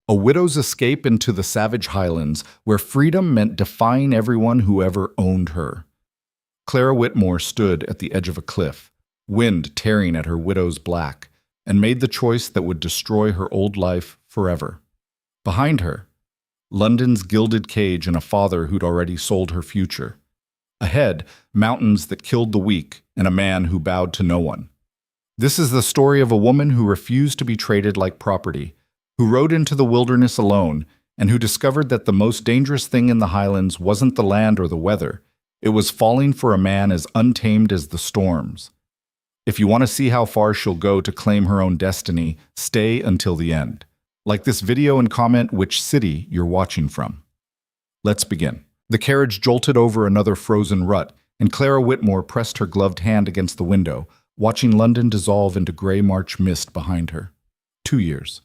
A widow's escape into the savage Highlands, where freedom meant defying everyone who ever owned her. Clara Whitmore stood at the edge of a cliff, wind tearing at her widow's black, and made the choice that would destroy her old life forever. Behind her, London's gilded cage and a father who'd already sold her future. Ahead, mountains that killed the weak and a man who bowed to no one. This is the story of a woman who refused to be traded like property, who rode into the wilderness alone, and who discovered that the most dangerous thing in the Highlands wasn't the land or the weather. It was falling for a man as untamed as the storms. If you want to see how far she'll go to claim her own destiny, stay until the end. Like this video and comment which city you're watching from. Let's begin. The carriage jolted over another frozen rut, and Clara Whitmore pressed her gloved hand against the window, watching London dissolve into gray March mist behind her. 2 years.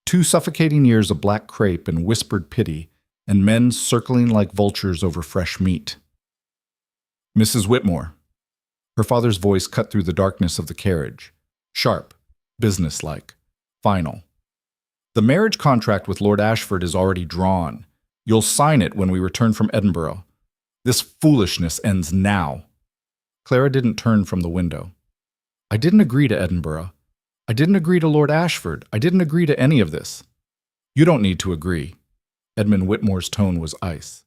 2 suffocating years of black crepe and whispered pity, and men circling like vultures over fresh meat. Mrs. Whitmore. Her father's voice cut through the darkness of the carriage. Sharp, businesslike, final. The marriage contract with Lord Ashford is already drawn. You'll sign it when we return from Edinburgh. This foolishness ends now. Clara didn't turn from the window. I didn't agree to Edinburgh. I didn't agree to Lord Ashford. I didn't agree to any of this. You don't need to agree. Edmund Whitmore's tone was ice.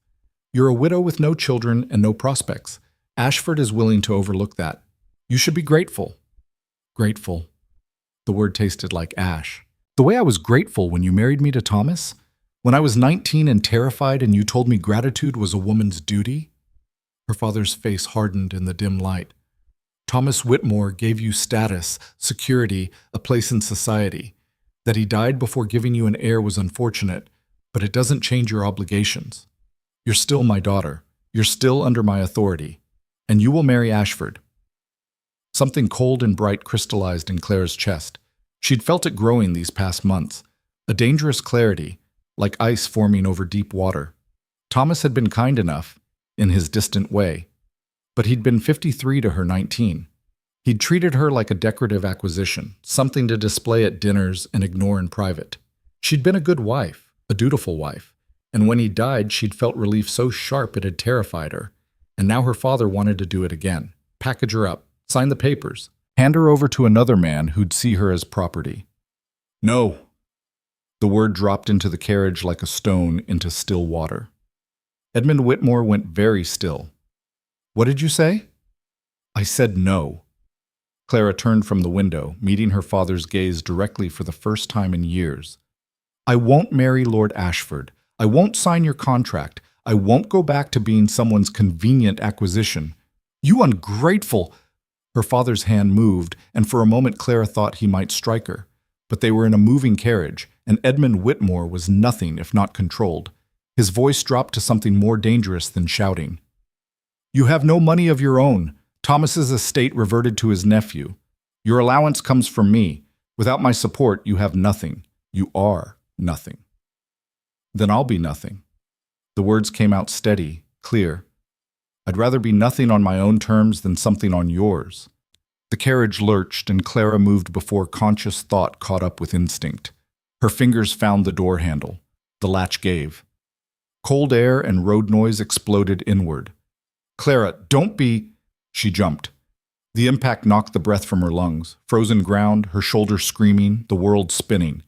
You're a widow with no children and no prospects. Ashford is willing to overlook that. You should be grateful. Grateful. The word tasted like ash. The way I was grateful when you married me to Thomas? When I was 19 and terrified and you told me gratitude was a woman's duty? Her father's face hardened in the dim light. Thomas Whitmore gave you status, security, a place in society. That he died before giving you an heir was unfortunate, but it doesn't change your obligations. You're still my daughter. You're still under my authority. And you will marry Ashford. Something cold and bright crystallized in Clara's chest. She'd felt it growing these past months. A dangerous clarity, like ice forming over deep water. Thomas had been kind enough, in his distant way. But he'd been 53 to her 19. He'd treated her like a decorative acquisition, something to display at dinners and ignore in private. She'd been a good wife, a dutiful wife, and when he died she'd felt relief so sharp it had terrified her, and now her father wanted to do it again. Package her up, sign the papers, hand her over to another man who'd see her as property. No. The word dropped into the carriage like a stone into still water. Edmund Whitmore went very still. What did you say? I said no. Clara turned from the window, meeting her father's gaze directly for the first time in years. I won't marry Lord Ashford. I won't sign your contract. I won't go back to being someone's convenient acquisition. You ungrateful! Her father's hand moved, and for a moment Clara thought he might strike her. But they were in a moving carriage, and Edmund Whitmore was nothing if not controlled. His voice dropped to something more dangerous than shouting. You have no money of your own. Thomas's estate reverted to his nephew. Your allowance comes from me. Without my support, you have nothing. You are nothing. Then I'll be nothing. The words came out steady, clear. I'd rather be nothing on my own terms than something on yours. The carriage lurched and Clara moved before conscious thought caught up with instinct. Her fingers found the door handle. The latch gave. Cold air and road noise exploded inward. Clara, don't be... She jumped. The impact knocked the breath from her lungs. Frozen ground, her shoulders screaming, the world spinning.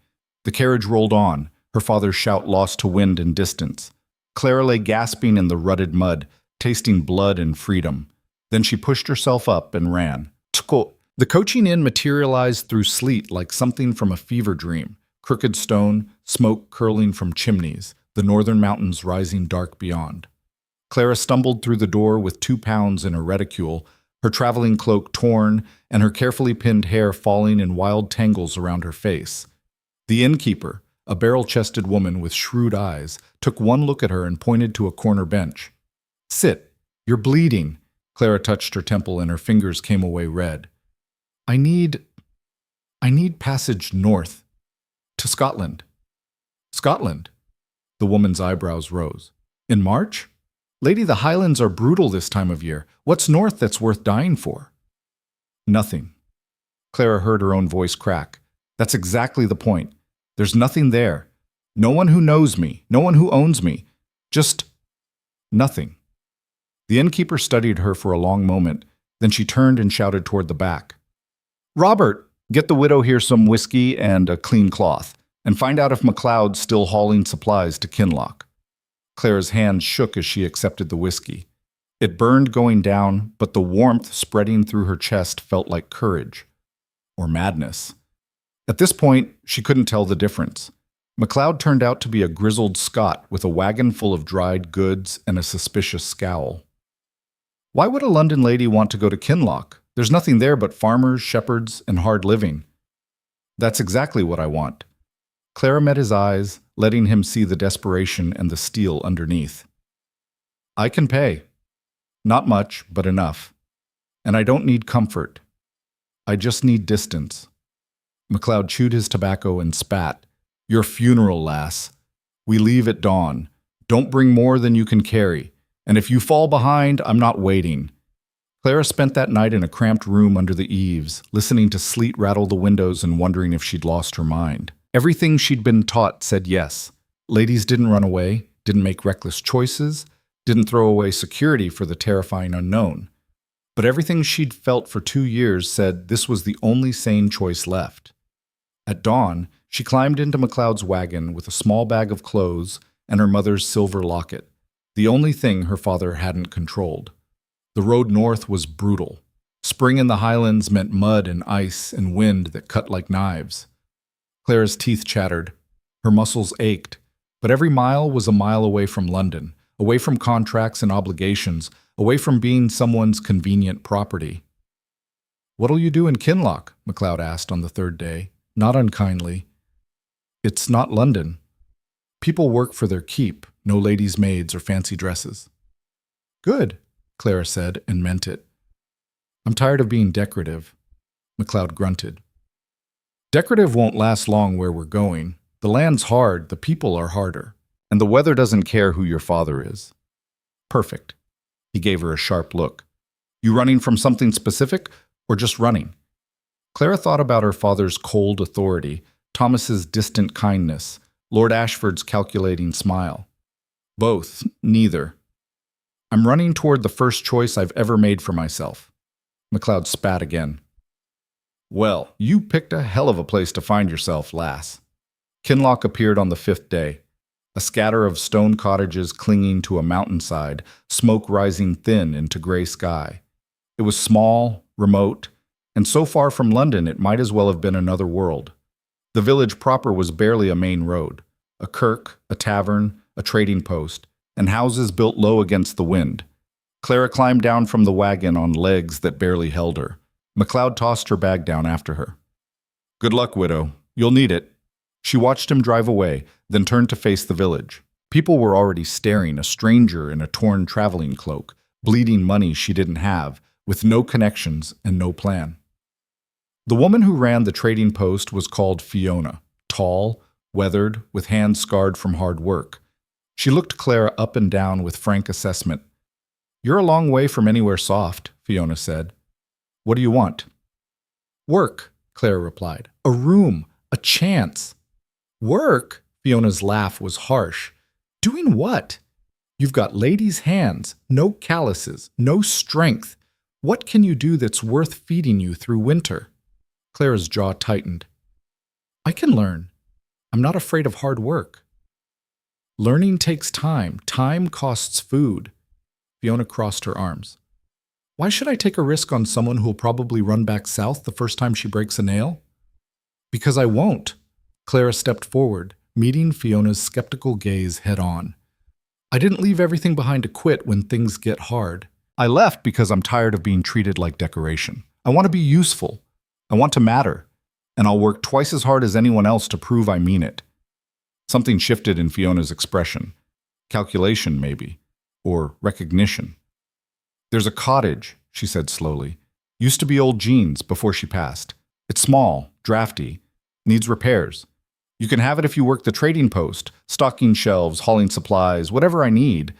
The carriage rolled on, her father's shout lost to wind and distance. Clara lay gasping in the rutted mud, tasting blood and freedom. Then she pushed herself up and ran. The coaching inn materialized through sleet like something from a fever dream. Crooked stone, smoke curling from chimneys, the northern mountains rising dark beyond. Clara stumbled through the door with 2 pounds in her reticule, her traveling cloak torn and her carefully pinned hair falling in wild tangles around her face. The innkeeper, a barrel-chested woman with shrewd eyes, took one look at her and pointed to a corner bench. Sit. You're bleeding. Clara touched her temple and her fingers came away red. I need passage north. To Scotland. Scotland? The woman's eyebrows rose. In March? Lady, the Highlands are brutal this time of year. What's north that's worth dying for? Nothing. Clara heard her own voice crack. That's exactly the point. There's nothing there. No one who knows me, no one who owns me. Just nothing. The innkeeper studied her for a long moment, then she turned and shouted toward the back. Robert, get the widow here some whiskey and a clean cloth, and find out if MacLeod's still hauling supplies to Kinloch. Clara's hand shook as she accepted the whiskey. It burned going down, but the warmth spreading through her chest felt like courage. Or madness. At this point, she couldn't tell the difference. MacLeod turned out to be a grizzled Scot with a wagon full of dried goods and a suspicious scowl. Why would a London lady want to go to Kinloch? There's nothing there but farmers, shepherds, and hard living. That's exactly what I want. Clara met his eyes, letting him see the desperation and the steel underneath. I can pay. Not much, but enough. And I don't need comfort. I just need distance. MacLeod chewed his tobacco and spat. Your funeral, lass. We leave at dawn. Don't bring more than you can carry. And if you fall behind, I'm not waiting. Clara spent that night in a cramped room under the eaves, listening to sleet rattle the windows and wondering if she'd lost her mind. Everything she'd been taught said yes. Ladies didn't run away, didn't make reckless choices, didn't throw away security for the terrifying unknown. But everything she'd felt for 2 years said this was the only sane choice left. At dawn, she climbed into MacLeod's wagon with a small bag of clothes and her mother's silver locket, the only thing her father hadn't controlled. The road north was brutal. Spring in the Highlands meant mud and ice and wind that cut like knives. Clara's teeth chattered. Her muscles ached. But every mile was a mile away from London, away from contracts and obligations, away from being someone's convenient property. What'll you do in Kinloch? MacLeod asked on the third day, not unkindly. It's not London. People work for their keep, no ladies' maids or fancy dresses. Good, Clara said, and meant it. I'm tired of being decorative. MacLeod grunted. Decorative won't last long where we're going. The land's hard, the people are harder, and the weather doesn't care who your father is. Perfect. He gave her a sharp look. You running from something specific, or just running? Clara thought about her father's cold authority, Thomas's distant kindness, Lord Ashford's calculating smile. Both, neither. I'm running toward the first choice I've ever made for myself. MacLeod spat again. Well, you picked a hell of a place to find yourself, lass. Kinloch appeared on the 5th day. A scatter of stone cottages clinging to a mountainside, smoke rising thin into gray sky. It was small, remote, and so far from London it might as well have been another world. The village proper was barely a main road. A kirk, a tavern, a trading post, and houses built low against the wind. Clara climbed down from the wagon on legs that barely held her. MacLeod tossed her bag down after her. Good luck, widow. You'll need it. She watched him drive away, then turned to face the village. People were already staring, a stranger in a torn traveling cloak, bleeding money she didn't have, with no connections and no plan. The woman who ran the trading post was called Fiona, tall, weathered, with hands scarred from hard work. She looked Clara up and down with frank assessment. You're a long way from anywhere soft, Fiona said. What do you want? Work, Clara replied. A room, a chance. Work? Fiona's laugh was harsh. Doing what? You've got ladies' hands, no calluses, no strength. What can you do that's worth feeding you through winter? Clara's jaw tightened. I can learn. I'm not afraid of hard work. Learning takes time. Time costs food. Fiona crossed her arms. Why should I take a risk on someone who'll probably run back south the first time she breaks a nail? Because I won't. Clara stepped forward, meeting Fiona's skeptical gaze head on. I didn't leave everything behind to quit when things get hard. I left because I'm tired of being treated like decoration. I want to be useful. I want to matter. And I'll work twice as hard as anyone else to prove I mean it. Something shifted in Fiona's expression. Calculation, maybe. Or recognition. There's a cottage, she said slowly. Used to be old Jean's before she passed. It's small, drafty, needs repairs. You can have it if you work the trading post, stocking shelves, hauling supplies, whatever I need.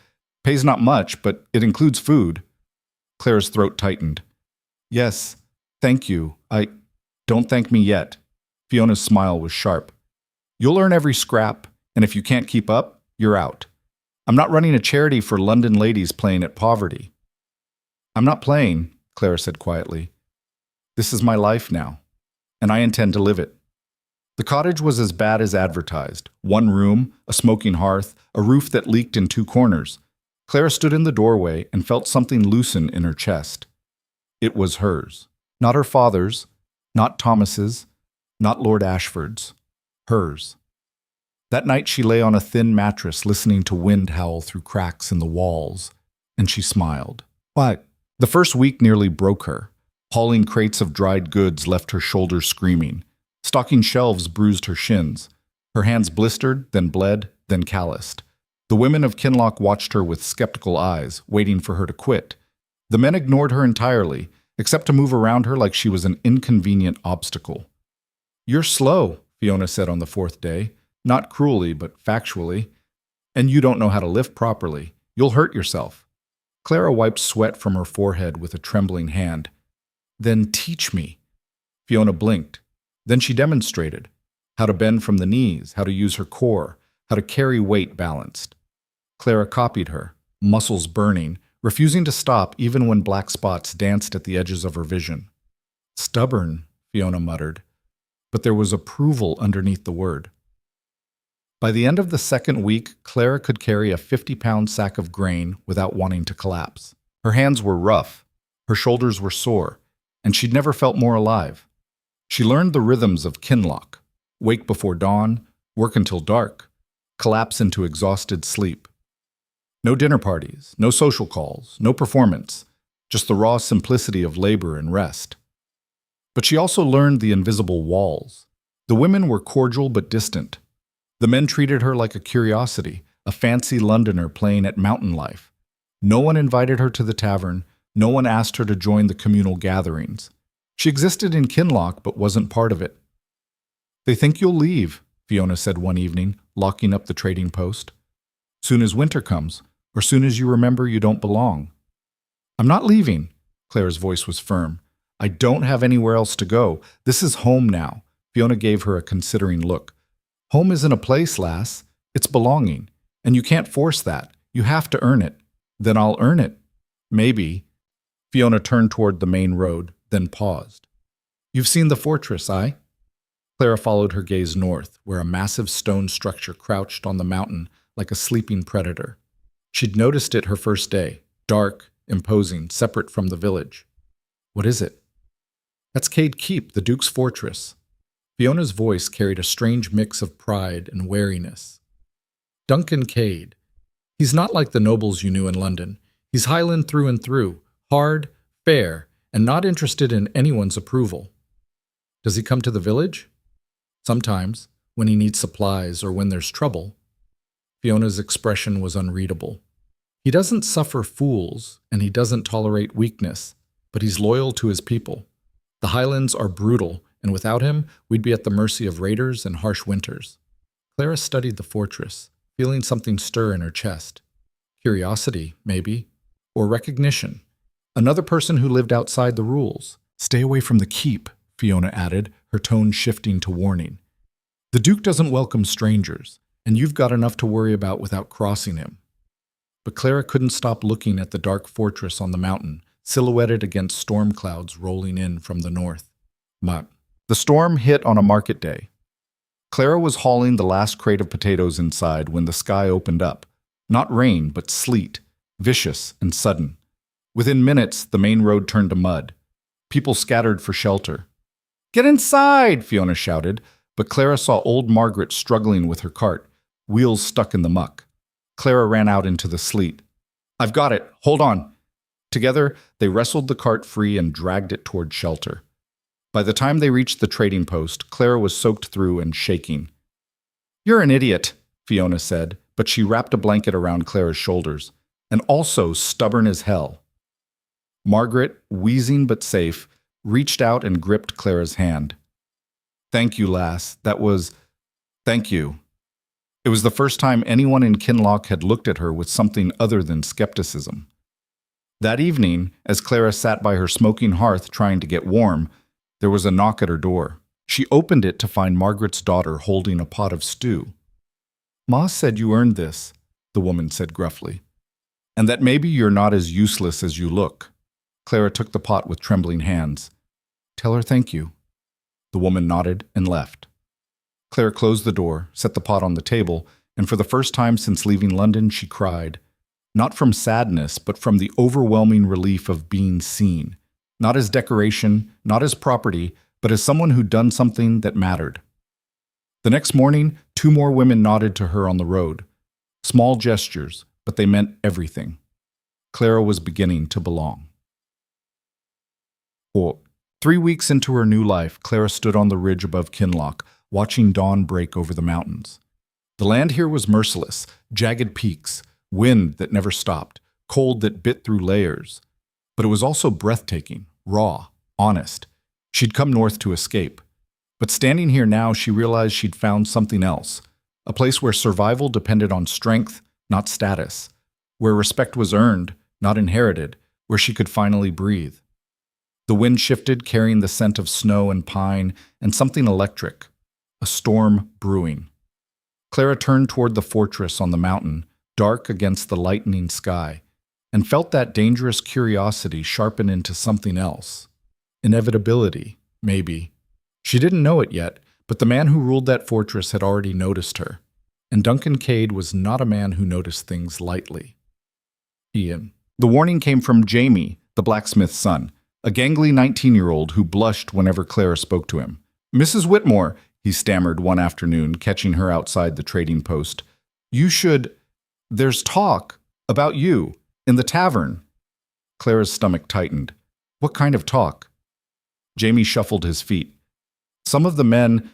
Pays not much, but it includes food. Clara's throat tightened. Yes, thank you. Don't thank me yet. Fiona's smile was sharp. You'll earn every scrap, And if you can't keep up, you're out. I'm not running a charity for London ladies playing at poverty. I'm not playing, Clara said quietly. This is my life now, and I intend to live it. The cottage was as bad as advertised. One room, a smoking hearth, a roof that leaked in two corners. Clara stood in the doorway and felt something loosen in her chest. It was hers. Not her father's, not Thomas's, not Lord Ashford's. Hers. That night she lay on a thin mattress listening to wind howl through cracks in the walls, and she smiled. What? The first week nearly broke her. Hauling crates of dried goods left her shoulders screaming. Stocking shelves bruised her shins. Her hands blistered, then bled, then calloused. The women of Kinloch watched her with skeptical eyes, waiting for her to quit. The men ignored her entirely, except to move around her like she was an inconvenient obstacle. You're slow, Fiona said on the fourth day. Not cruelly, but factually. And you don't know how to lift properly. You'll hurt yourself. Clara wiped sweat from her forehead with a trembling hand. Then teach me. Fiona blinked. Then she demonstrated how to bend from the knees, how to use her core, how to carry weight balanced. Clara copied her, muscles burning, refusing to stop even when black spots danced at the edges of her vision. Stubborn, Fiona muttered, but there was approval underneath the word. By the end of the second week, Clara could carry a 50-pound sack of grain without wanting to collapse. Her hands were rough, her shoulders were sore, and she'd never felt more alive. She learned the rhythms of Kinloch: wake before dawn, work until dark, collapse into exhausted sleep. No dinner parties, no social calls, no performance, just the raw simplicity of labor and rest. But she also learned the invisible walls. The women were cordial but distant. The men treated her like a curiosity, a fancy Londoner playing at mountain life. No one invited her to the tavern, no one asked her to join the communal gatherings. She existed in Kinloch but wasn't part of it. They think you'll leave, Fiona said one evening, locking up the trading post. Soon as winter comes, or soon as you remember you don't belong. I'm not leaving, Clara's voice was firm. I don't have anywhere else to go. This is home now. Fiona gave her a considering look. Home isn't a place, lass. It's belonging. And you can't force that. You have to earn it. Then I'll earn it. Maybe. Fiona turned toward the main road, then paused. You've seen the fortress, aye? Clara followed her gaze north, where a massive stone structure crouched on the mountain like a sleeping predator. She'd noticed it her first day, dark, imposing, separate from the village. What is it? That's Cade Keep, the Duke's fortress. Fiona's voice carried a strange mix of pride and wariness. Duncan Cade. He's not like the nobles you knew in London. He's Highland through and through, hard, fair, and not interested in anyone's approval. Does he come to the village? Sometimes, when he needs supplies or when there's trouble. Fiona's expression was unreadable. He doesn't suffer fools, and he doesn't tolerate weakness, but he's loyal to his people. The Highlands are brutal, and without him, we'd be at the mercy of raiders and harsh winters. Clara studied the fortress, feeling something stir in her chest. Curiosity, maybe, or recognition. Another person who lived outside the rules. Stay away from the keep, Fiona added, her tone shifting to warning. The Duke doesn't welcome strangers, and you've got enough to worry about without crossing him. But Clara couldn't stop looking at the dark fortress on the mountain, silhouetted against storm clouds rolling in from the north. The storm hit on a market day. Clara was hauling the last crate of potatoes inside when the sky opened up. Not rain, but sleet, vicious and sudden. Within minutes, the main road turned to mud. People scattered for shelter. Get inside, Fiona shouted, but Clara saw old Margaret struggling with her cart, wheels stuck in the muck. Clara ran out into the sleet. I've got it. Hold on. Together, they wrestled the cart free and dragged it toward shelter. By the time they reached the trading post, Clara was soaked through and shaking. You're an idiot, Fiona said, but she wrapped a blanket around Clara's shoulders, and also stubborn as hell. Margaret, wheezing but safe, reached out and gripped Clara's hand. Thank you, lass. Thank you. It was the first time anyone in Kinloch had looked at her with something other than skepticism. That evening, as Clara sat by her smoking hearth trying to get warm, there was a knock at her door. She opened it to find Margaret's daughter holding a pot of stew. Ma said you earned this, the woman said gruffly, and that maybe you're not as useless as you look. Clara took the pot with trembling hands. Tell her thank you. The woman nodded and left. Clara closed the door, set the pot on the table, and for the first time since leaving London, she cried. Not from sadness, but from the overwhelming relief of being seen. Not as decoration, not as property, but as someone who'd done something that mattered. The next morning, 2 more women nodded to her on the road. Small gestures, but they meant everything. Clara was beginning to belong. 4. 3 weeks into her new life, Clara stood on the ridge above Kinloch, watching dawn break over the mountains. The land here was merciless, jagged peaks, wind that never stopped, cold that bit through layers. But it was also breathtaking, raw, honest. She'd come north to escape. But standing here now, she realized she'd found something else, a place where survival depended on strength, not status, where respect was earned, not inherited, where she could finally breathe. The wind shifted, carrying the scent of snow and pine, and something electric, a storm brewing. Clara turned toward the fortress on the mountain, dark against the lightening sky, and felt that dangerous curiosity sharpen into something else. Inevitability, maybe. She didn't know it yet, but the man who ruled that fortress had already noticed her, and Duncan Cade was not a man who noticed things lightly. Ian. The warning came from Jamie, the blacksmith's son, a gangly 19-year-old who blushed whenever Clara spoke to him. Mrs. Whitmore, he stammered one afternoon, catching her outside the trading post. You should... There's talk about you in the tavern. Clara's stomach tightened. What kind of talk? Jamie shuffled his feet. Some of the men,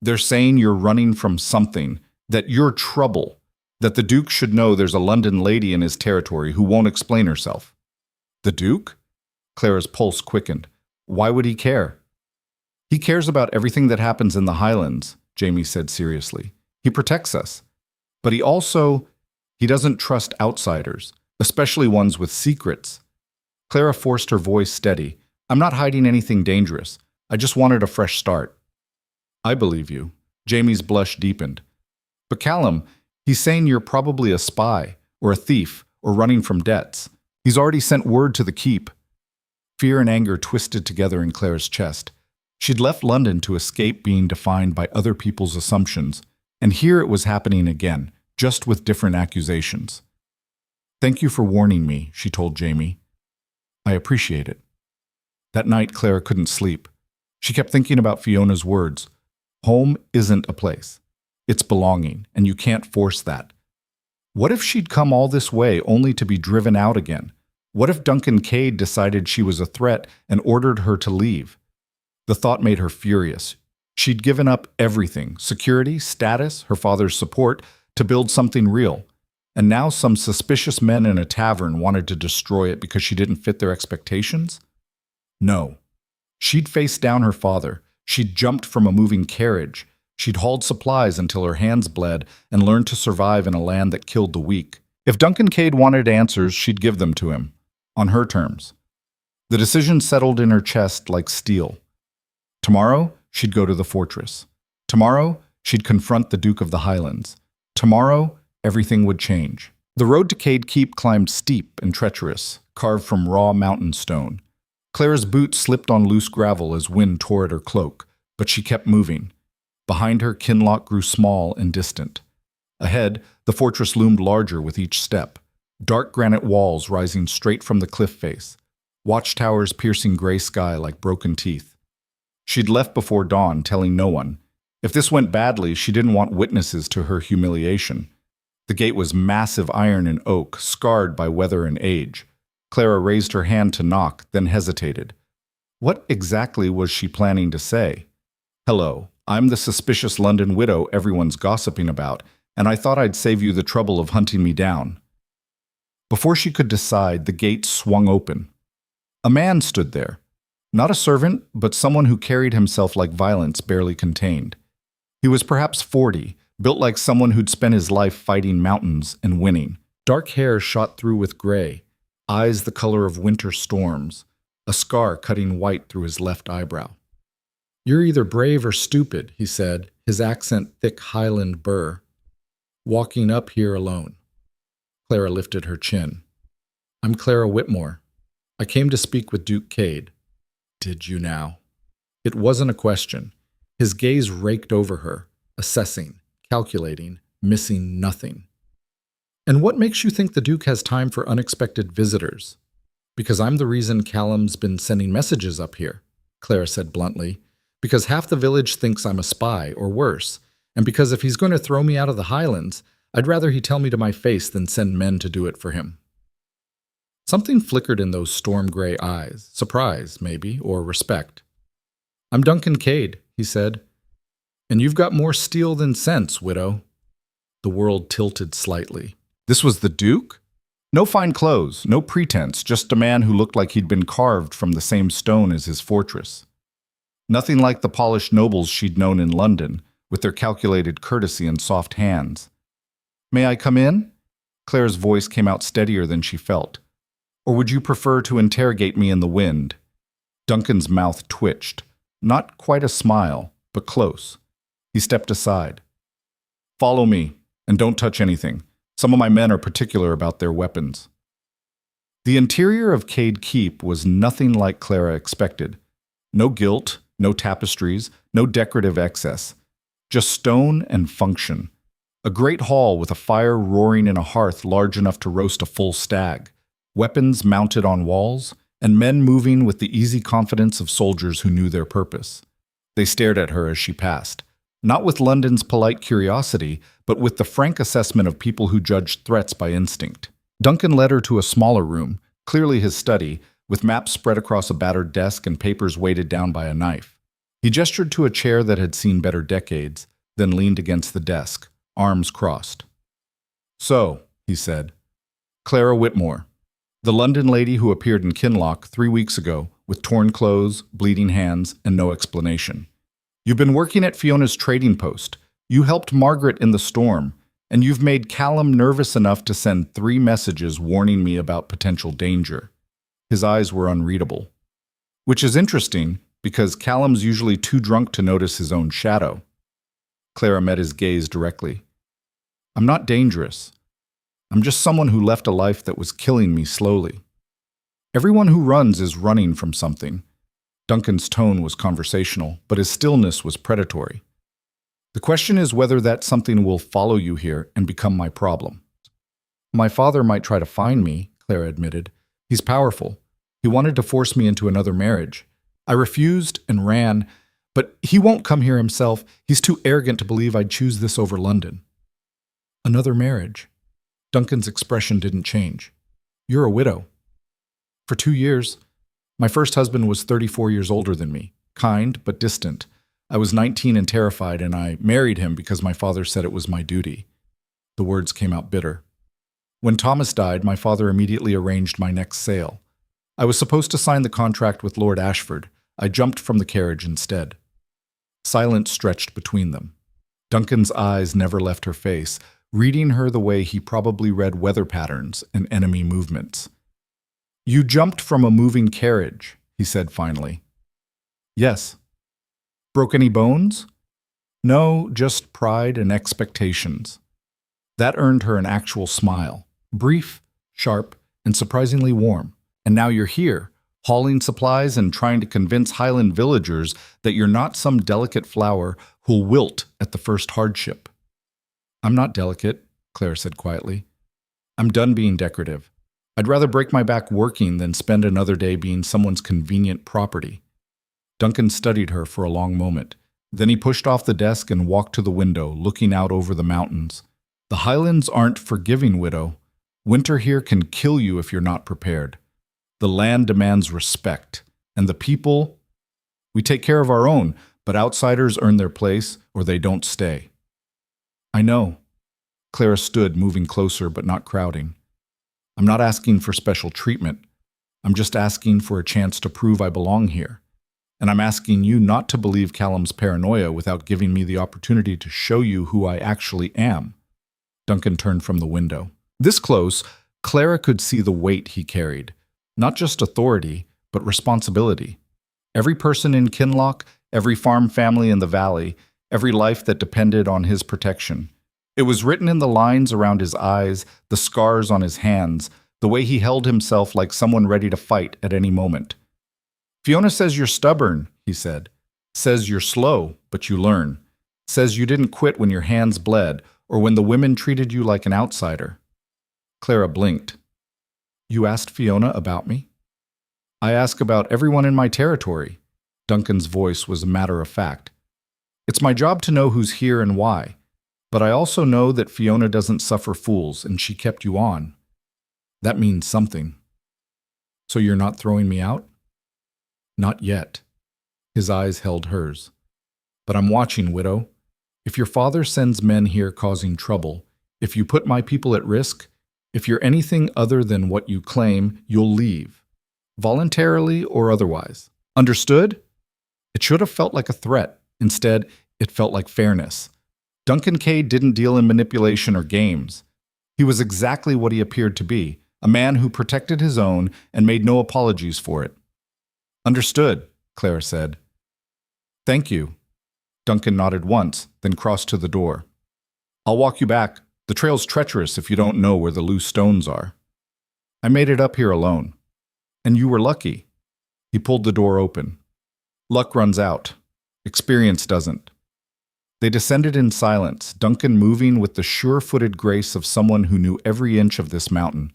they're saying you're running from something, that you're trouble, that the Duke should know there's a London lady in his territory who won't explain herself. The Duke? Clara's pulse quickened. Why would he care? He cares about everything that happens in the Highlands, Jamie said seriously. He protects us. But he doesn't trust outsiders, especially ones with secrets. Clara forced her voice steady. I'm not hiding anything dangerous. I just wanted a fresh start. I believe you. Jamie's blush deepened. But Callum, he's saying you're probably a spy, or a thief, or running from debts. He's already sent word to the keep. Fear and anger twisted together in Clara's chest. She'd left London to escape being defined by other people's assumptions, and here it was happening again, just with different accusations. Thank you for warning me, she told Jamie. I appreciate it. That night, Clara couldn't sleep. She kept thinking about Fiona's words. Home isn't a place. It's belonging, and you can't force that. What if she'd come all this way only to be driven out again? What if Duncan Cade decided she was a threat and ordered her to leave? The thought made her furious. She'd given up everything, security, status, her father's support, to build something real. And now some suspicious men in a tavern wanted to destroy it because she didn't fit their expectations? No. She'd faced down her father. She'd jumped from a moving carriage. She'd hauled supplies until her hands bled and learned to survive in a land that killed the weak. If Duncan Cade wanted answers, she'd give them to him, on her terms. The decision settled in her chest like steel. Tomorrow, she'd go to the fortress. Tomorrow, she'd confront the Duke of the Highlands. Tomorrow, everything would change. The road to Cade Keep climbed steep and treacherous, carved from raw mountain stone. Clara's boots slipped on loose gravel as wind tore at her cloak, but she kept moving. Behind her, Kinloch grew small and distant. Ahead, the fortress loomed larger with each step, dark granite walls rising straight from the cliff face, watchtowers piercing gray sky like broken teeth. She'd left before dawn, telling no one. If this went badly, she didn't want witnesses to her humiliation. The gate was massive iron and oak, scarred by weather and age. Clara raised her hand to knock, then hesitated. What exactly was she planning to say? Hello, I'm the suspicious London widow everyone's gossiping about, and I thought I'd save you the trouble of hunting me down. Before she could decide, the gate swung open. A man stood there. Not a servant, but someone who carried himself like violence barely contained. He was perhaps 40, built like someone who'd spent his life fighting mountains and winning. Dark hair shot through with gray, eyes the color of winter storms, a scar cutting white through his left eyebrow. You're either brave or stupid, he said, his accent thick Highland burr. walking up here alone. Clara lifted her chin. I'm Clara Whitmore. I came to speak with Duke Cade. Did you now? It wasn't a question. His gaze raked over her, assessing, calculating, missing nothing. And what makes you think the Duke has time for unexpected visitors? Because I'm the reason Callum's been sending messages up here, Clara said bluntly. Because half the village thinks I'm a spy, or worse. And because if he's going to throw me out of the Highlands, I'd rather he tell me to my face than send men to do it for him. Something flickered in those storm-gray eyes, surprise, maybe, or respect. I'm Duncan Cade, he said. And you've got more steel than sense, widow. The world tilted slightly. This was the Duke? No fine clothes, no pretense, just a man who looked like he'd been carved from the same stone as his fortress. Nothing like the polished nobles she'd known in London, with their calculated courtesy and soft hands. May I come in? Clara's voice came out steadier than she felt. Or would you prefer to interrogate me in the wind? Duncan's mouth twitched. Not quite a smile, but close. He stepped aside. Follow me, and don't touch anything. Some of my men are particular about their weapons. The interior of Cade Keep was nothing like Clara expected. No gilt, no tapestries, no decorative excess. Just stone and function. A great hall with a fire roaring in a hearth large enough to roast a full stag. Weapons mounted on walls, and men moving with the easy confidence of soldiers who knew their purpose. They stared at her as she passed, not with London's polite curiosity, but with the frank assessment of people who judged threats by instinct. Duncan led her to a smaller room, clearly his study, with maps spread across a battered desk and papers weighted down by a knife. He gestured to a chair that had seen better decades, then leaned against the desk, arms crossed. So, he said, Clara Whitmore, the London lady who appeared in Kinloch 3 weeks ago with torn clothes, bleeding hands, and no explanation. You've been working at Fiona's trading post. You helped Margaret in the storm, and you've made Callum nervous enough to send 3 messages warning me about potential danger. His eyes were unreadable. Which is interesting, because Callum's usually too drunk to notice his own shadow. Clara met his gaze directly. I'm not dangerous. I'm just someone who left a life that was killing me slowly. Everyone who runs is running from something. Duncan's tone was conversational, but his stillness was predatory. The question is whether that something will follow you here and become my problem. My father might try to find me, Clara admitted. He's powerful. He wanted to force me into another marriage. I refused and ran, but he won't come here himself. He's too arrogant to believe I'd choose this over London. Another marriage. Duncan's expression didn't change. You're a widow. For 2 years. My first husband was 34 years older than me, kind but distant. I was 19 and terrified, and I married him because my father said it was my duty. The words came out bitter. When Thomas died, my father immediately arranged my next sale. I was supposed to sign the contract with Lord Ashford. I jumped from the carriage instead. Silence stretched between them. Duncan's eyes never left her face, reading her the way he probably read weather patterns and enemy movements. You jumped from a moving carriage, he said finally. Yes. Broke any bones? No, just pride and expectations. That earned her an actual smile, brief, sharp, and surprisingly warm. And now you're here, hauling supplies and trying to convince Highland villagers that you're not some delicate flower who'll wilt at the first hardship. I'm not delicate, Claire said quietly. I'm done being decorative. I'd rather break my back working than spend another day being someone's convenient property. Duncan studied her for a long moment. Then he pushed off the desk and walked to the window, looking out over the mountains. The Highlands aren't forgiving, widow. Winter here can kill you if you're not prepared. The land demands respect, and the people, we take care of our own, but outsiders earn their place or they don't stay. I know. Clara stood, moving closer but not crowding. I'm not asking for special treatment. I'm just asking for a chance to prove I belong here. And I'm asking you not to believe Callum's paranoia without giving me the opportunity to show you who I actually am. Duncan turned from the window. This close, Clara could see the weight he carried. Not just authority, but responsibility. Every person in Kinloch, every farm family in the valley, every life that depended on his protection. It was written in the lines around his eyes, the scars on his hands, the way he held himself like someone ready to fight at any moment. Fiona says you're stubborn, he said. Says you're slow, but you learn. Says you didn't quit when your hands bled or when the women treated you like an outsider. Clara blinked. You asked Fiona about me? I ask about everyone in my territory. Duncan's voice was a matter of fact. It's my job to know who's here and why. But I also know that Fiona doesn't suffer fools, and she kept you on. That means something. So you're not throwing me out? Not yet. His eyes held hers. But I'm watching, widow. If your father sends men here causing trouble, if you put my people at risk, if you're anything other than what you claim, you'll leave. Voluntarily or otherwise. Understood? It should have felt like a threat. Instead, it felt like fairness. Duncan Cade didn't deal in manipulation or games. He was exactly what he appeared to be, a man who protected his own and made no apologies for it. Understood, Clara said. Thank you. Duncan nodded once, then crossed to the door. I'll walk you back. The trail's treacherous if you don't know where the loose stones are. I made it up here alone. And you were lucky. He pulled the door open. Luck runs out. Experience doesn't. They descended in silence, Duncan moving with the sure-footed grace of someone who knew every inch of this mountain.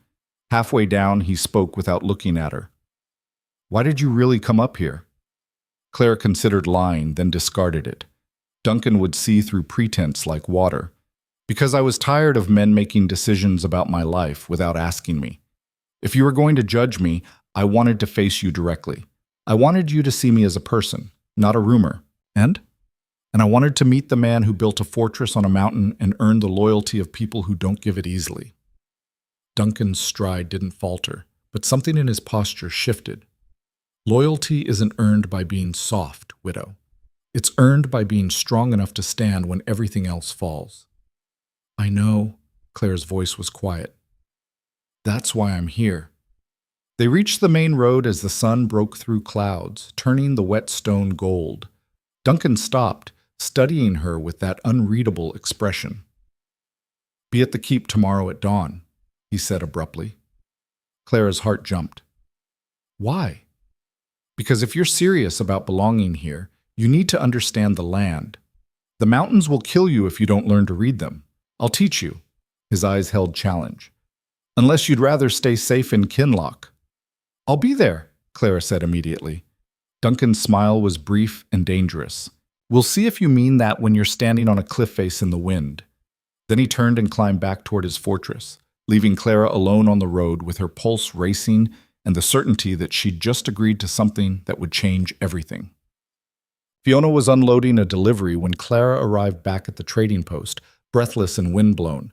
Halfway down, he spoke without looking at her. Why did you really come up here? Claire considered lying, then discarded it. Duncan would see through pretense like water. Because I was tired of men making decisions about my life without asking me. If you were going to judge me, I wanted to face you directly. I wanted you to see me as a person, not a rumor. And I wanted to meet the man who built a fortress on a mountain and earned the loyalty of people who don't give it easily. Duncan's stride didn't falter, but something in his posture shifted. Loyalty isn't earned by being soft, widow. It's earned by being strong enough to stand when everything else falls. I know, Claire's voice was quiet. That's why I'm here. They reached the main road as the sun broke through clouds, turning the wet stone gold. Duncan stopped, studying her with that unreadable expression. Be at the keep tomorrow at dawn, he said abruptly. Clara's heart jumped. Why? Because if you're serious about belonging here, you need to understand the land. The mountains will kill you if you don't learn to read them. I'll teach you. His eyes held challenge. Unless you'd rather stay safe in Kinloch. I'll be there, Clara said immediately. Duncan's smile was brief and dangerous. We'll see if you mean that when you're standing on a cliff face in the wind. Then he turned and climbed back toward his fortress, leaving Clara alone on the road with her pulse racing and the certainty that she'd just agreed to something that would change everything. Fiona was unloading a delivery when Clara arrived back at the trading post, breathless and windblown.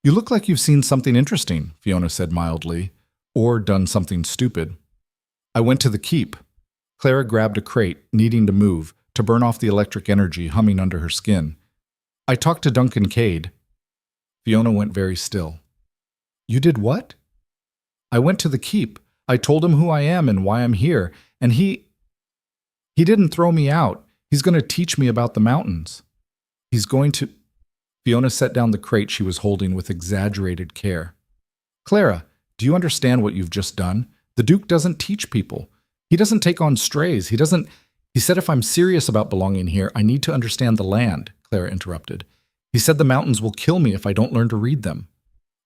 You look like you've seen something interesting, Fiona said mildly, or done something stupid. I went to the keep. Clara grabbed a crate, needing to move, to burn off the electric energy humming under her skin. I talked to Duncan Cade. Fiona went very still. You did what? I went to the keep. I told him who I am and why I'm here, and he didn't throw me out. He's going to teach me about the mountains. He's going to... Fiona set down the crate she was holding with exaggerated care. Clara, do you understand what you've just done? The Duke doesn't teach people. He doesn't take on strays. He said if I'm serious about belonging here, I need to understand the land, Clara interrupted. He said the mountains will kill me if I don't learn to read them.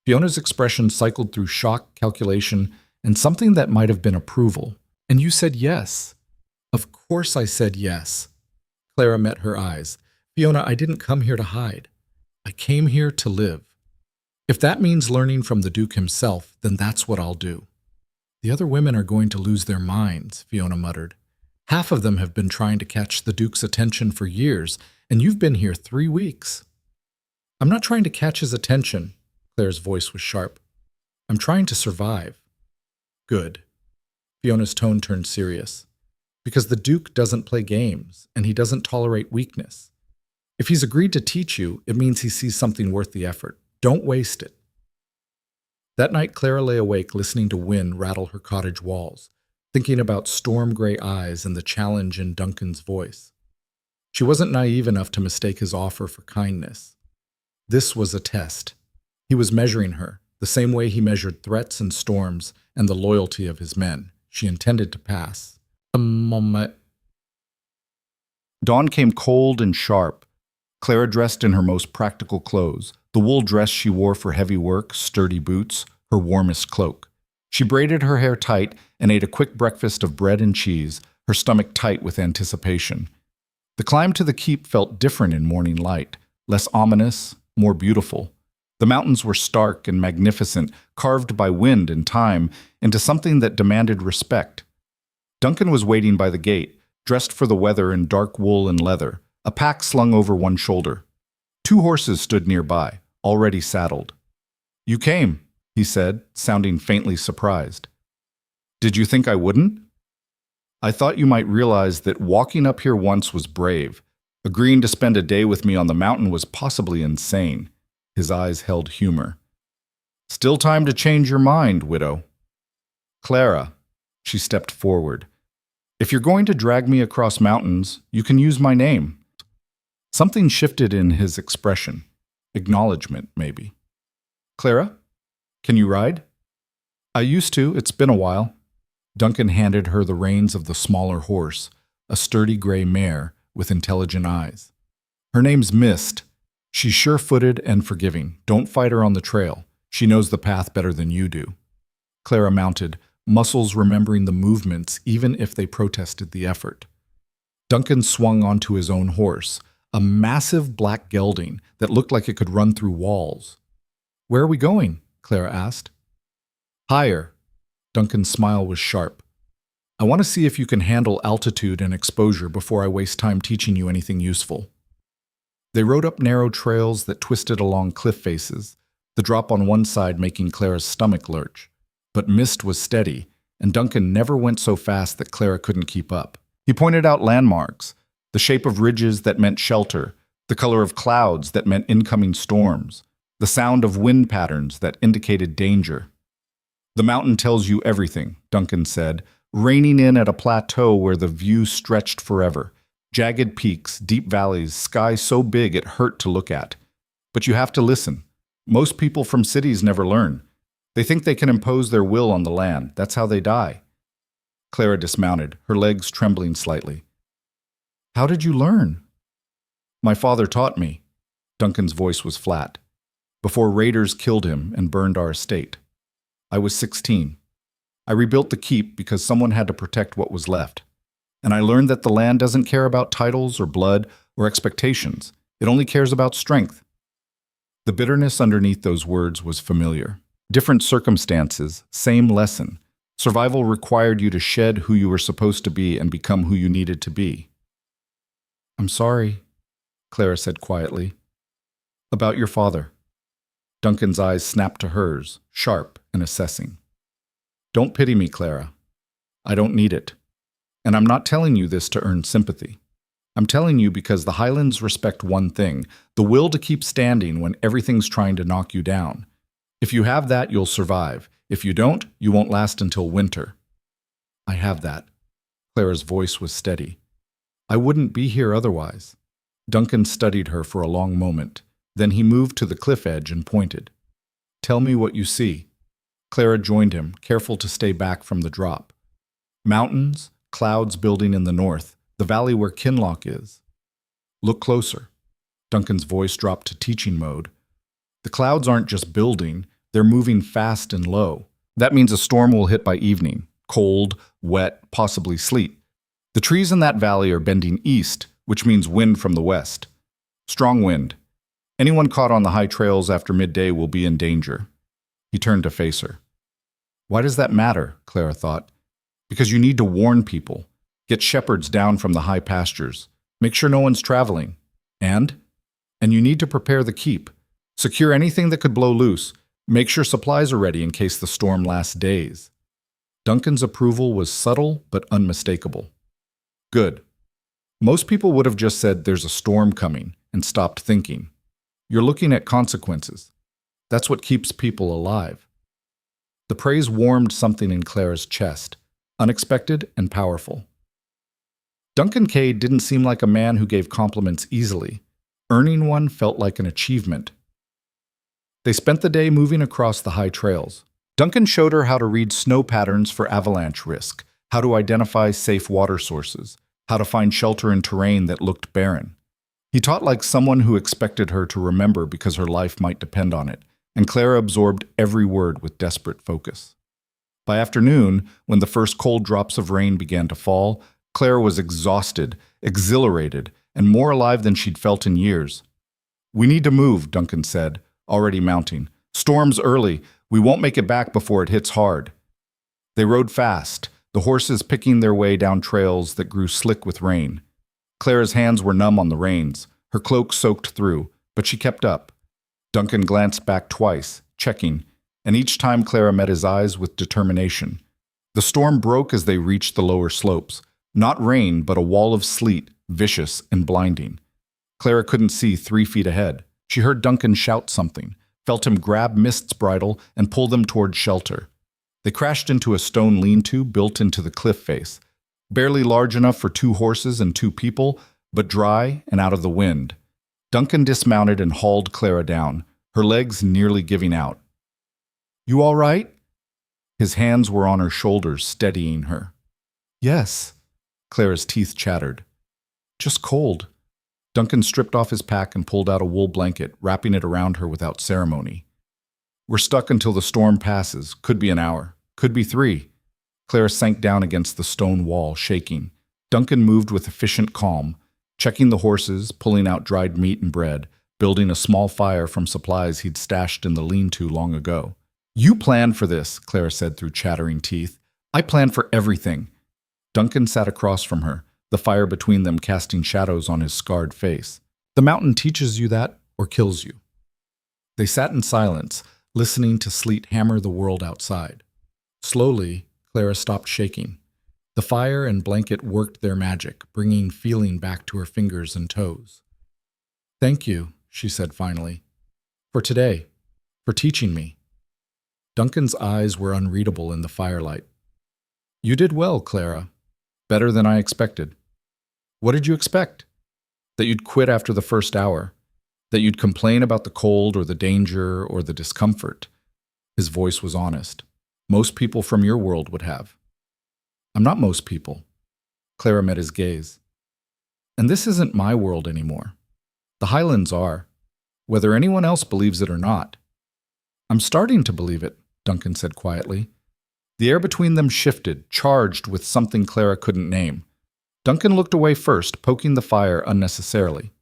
Fiona's expression cycled through shock, calculation, and something that might have been approval. And you said yes. Of course I said yes. Clara met her eyes. Fiona, I didn't come here to hide. I came here to live. If that means learning from the Duke himself, then that's what I'll do. The other women are going to lose their minds, Fiona muttered. Half of them have been trying to catch the Duke's attention for years, and you've been here 3 weeks. I'm not trying to catch his attention, Claire's voice was sharp. I'm trying to survive. Good. Fiona's tone turned serious. Because the Duke doesn't play games, and he doesn't tolerate weakness. If he's agreed to teach you, it means he sees something worth the effort. Don't waste it. That night, Clara lay awake listening to wind rattle her cottage walls, thinking about storm-gray eyes and the challenge in Duncan's voice. She wasn't naive enough to mistake his offer for kindness. This was a test. He was measuring her, the same way he measured threats and storms and the loyalty of his men. She intended to pass. A moment. Dawn came cold and sharp. Clara dressed in her most practical clothes, the wool dress she wore for heavy work, sturdy boots, her warmest cloak. She braided her hair tight and ate a quick breakfast of bread and cheese, her stomach tight with anticipation. The climb to the keep felt different in morning light, less ominous, more beautiful. The mountains were stark and magnificent, carved by wind and time into something that demanded respect. Duncan was waiting by the gate, dressed for the weather in dark wool and leather, a pack slung over one shoulder. 2 horses stood nearby, already saddled. "You came," he said, sounding faintly surprised. "Did you think I wouldn't? I thought you might realize that walking up here once was brave. Agreeing to spend a day with me on the mountain was possibly insane." His eyes held humor. "Still time to change your mind, widow." "Clara," she stepped forward, "if you're going to drag me across mountains, you can use my name." Something shifted in his expression. Acknowledgement, maybe. "Clara, can you ride?" "I used to. It's been a while." Duncan handed her the reins of the smaller horse, a sturdy gray mare with intelligent eyes. "Her name's Mist. She's sure-footed and forgiving. Don't fight her on the trail. She knows the path better than you do." Clara mounted, muscles remembering the movements even if they protested the effort. Duncan swung onto his own horse, a massive black gelding that looked like it could run through walls. "Where are we going?" Clara asked. "Higher." Duncan's smile was sharp. "I want to see if you can handle altitude and exposure before I waste time teaching you anything useful." They rode up narrow trails that twisted along cliff faces, the drop on one side making Clara's stomach lurch. But Mist was steady, and Duncan never went so fast that Clara couldn't keep up. He pointed out landmarks, the shape of ridges that meant shelter, the color of clouds that meant incoming storms, the sound of wind patterns that indicated danger. "The mountain tells you everything," Duncan said, reining in at a plateau where the view stretched forever. Jagged peaks, deep valleys, sky so big it hurt to look at. But you have to listen. Most people from cities never learn. They think they can impose their will on the land. That's how they die. Clara dismounted, her legs trembling slightly. "How did you learn?" "My father taught me." Duncan's voice was flat. "Before raiders killed him and burned our estate. I was 16. I rebuilt the keep because someone had to protect what was left. And I learned that the land doesn't care about titles or blood or expectations. It only cares about strength." The bitterness underneath those words was familiar. Different circumstances, same lesson. Survival required you to shed who you were supposed to be and become who you needed to be. "I'm sorry," Clara said quietly. "About your father." Duncan's eyes snapped to hers, sharp and assessing. "Don't pity me, Clara. I don't need it. And I'm not telling you this to earn sympathy. I'm telling you because the Highlands respect one thing, the will to keep standing when everything's trying to knock you down. If you have that, you'll survive. If you don't, you won't last until winter." "I have that." Clara's voice was steady. "I wouldn't be here otherwise." Duncan studied her for a long moment. Then he moved to the cliff edge and pointed. "Tell me what you see." Clara joined him, careful to stay back from the drop. "Mountains, clouds building in the north, the valley where Kinloch is." "Look closer." Duncan's voice dropped to teaching mode. "The clouds aren't just building, they're moving fast and low. That means a storm will hit by evening. Cold, wet, possibly sleet. The trees in that valley are bending east, which means wind from the west. Strong wind. Anyone caught on the high trails after midday will be in danger." He turned to face her. "Why does that matter?" Clara thought. "Because you need to warn people. Get shepherds down from the high pastures. Make sure no one's traveling. And you need to prepare the keep. Secure anything that could blow loose. Make sure supplies are ready in case the storm lasts days." Duncan's approval was subtle but unmistakable. "Good. Most people would have just said there's a storm coming and stopped thinking. You're looking at consequences. That's what keeps people alive." The praise warmed something in Clara's chest, unexpected and powerful. Duncan Cade didn't seem like a man who gave compliments easily. Earning one felt like an achievement. They spent the day moving across the high trails. Duncan showed her how to read snow patterns for avalanche risk, how to identify safe water sources, how to find shelter in terrain that looked barren. He taught like someone who expected her to remember because her life might depend on it, and Clara absorbed every word with desperate focus. By afternoon, when the first cold drops of rain began to fall, Clara was exhausted, exhilarated, and more alive than she'd felt in years. "We need to move," Duncan said, already mounting. "Storm's early. We won't make it back before it hits hard." They rode fast, the horses picking their way down trails that grew slick with rain. Clara's hands were numb on the reins, her cloak soaked through, but she kept up. Duncan glanced back twice, checking, and each time Clara met his eyes with determination. The storm broke as they reached the lower slopes. Not rain, but a wall of sleet, vicious and blinding. Clara couldn't see 3 feet ahead. She heard Duncan shout something, felt him grab Mist's bridle and pull them toward shelter. They crashed into a stone lean-to built into the cliff face, barely large enough for 2 horses and 2 people, but dry and out of the wind. Duncan dismounted and hauled Clara down, her legs nearly giving out. "You all right?" His hands were on her shoulders, steadying her. "Yes." Clara's teeth chattered. "Just cold." Duncan stripped off his pack and pulled out a wool blanket, wrapping it around her without ceremony. "We're stuck until the storm passes. Could be an hour. Could be 3. Clara sank down against the stone wall, shaking. Duncan moved with efficient calm, checking the horses, pulling out dried meat and bread, building a small fire from supplies he'd stashed in the lean-to long ago. "You planned for this," Clara said through chattering teeth. "I planned for everything." Duncan sat across from her, the fire between them casting shadows on his scarred face. "The mountain teaches you that, or kills you." They sat in silence, listening to sleet hammer the world outside. Slowly, Clara stopped shaking. The fire and blanket worked their magic, bringing feeling back to her fingers and toes. "Thank you," she said finally, "for today, for teaching me." Duncan's eyes were unreadable in the firelight. "You did well, Clara. Better than I expected." "What did you expect? That you'd quit after the first hour? That you'd complain about the cold or the danger or the discomfort?" His voice was honest. "Most people from your world would have." "I'm not most people." Clara met his gaze. "And this isn't my world anymore. The Highlands are, whether anyone else believes it or not." "I'm starting to believe it," Duncan said quietly. The air between them shifted, charged with something Clara couldn't name. Duncan looked away first, poking the fire unnecessarily.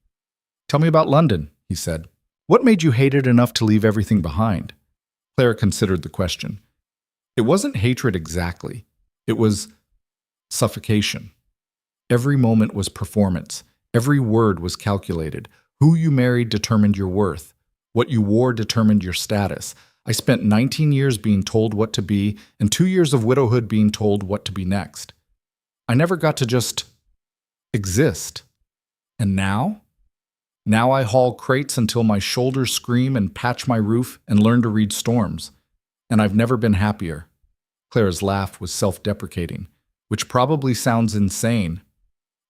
"Tell me about London," he said. "What made you hate it enough to leave everything behind?" Clara considered the question. It wasn't hatred exactly. It was suffocation. Every moment was performance. Every word was calculated. Who you married determined your worth. What you wore determined your status. I spent 19 years being told what to be, and 2 years of widowhood being told what to be next. I never got to just exist. And now? Now I haul crates until my shoulders scream and patch my roof and learn to read storms. And I've never been happier. Clara's laugh was self-deprecating, which probably sounds insane.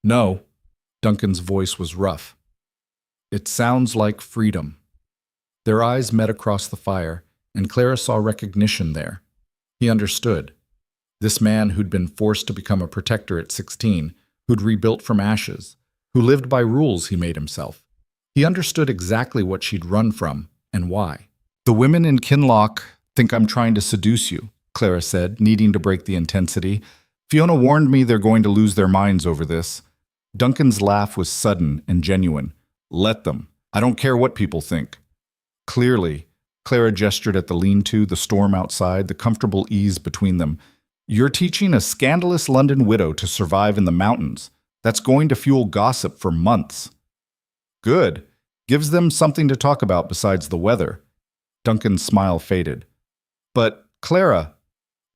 "No," Duncan's voice was rough. "It sounds like freedom." Their eyes met across the fire, and Clara saw recognition there. He understood. This man who'd been forced to become a protector at 16, who'd rebuilt from ashes, who lived by rules he made himself. He understood exactly what she'd run from and why. "The women in Kinloch think I'm trying to seduce you," Clara said, needing to break the intensity. "Fiona warned me they're going to lose their minds over this." Duncan's laugh was sudden and genuine. "Let them. I don't care what people think." Clearly, Clara gestured at the lean-to, the storm outside, the comfortable ease between them. "You're teaching a scandalous London widow to survive in the mountains. That's going to fuel gossip for months." "Good. Gives them something to talk about besides the weather." Duncan's smile faded. "But, Clara,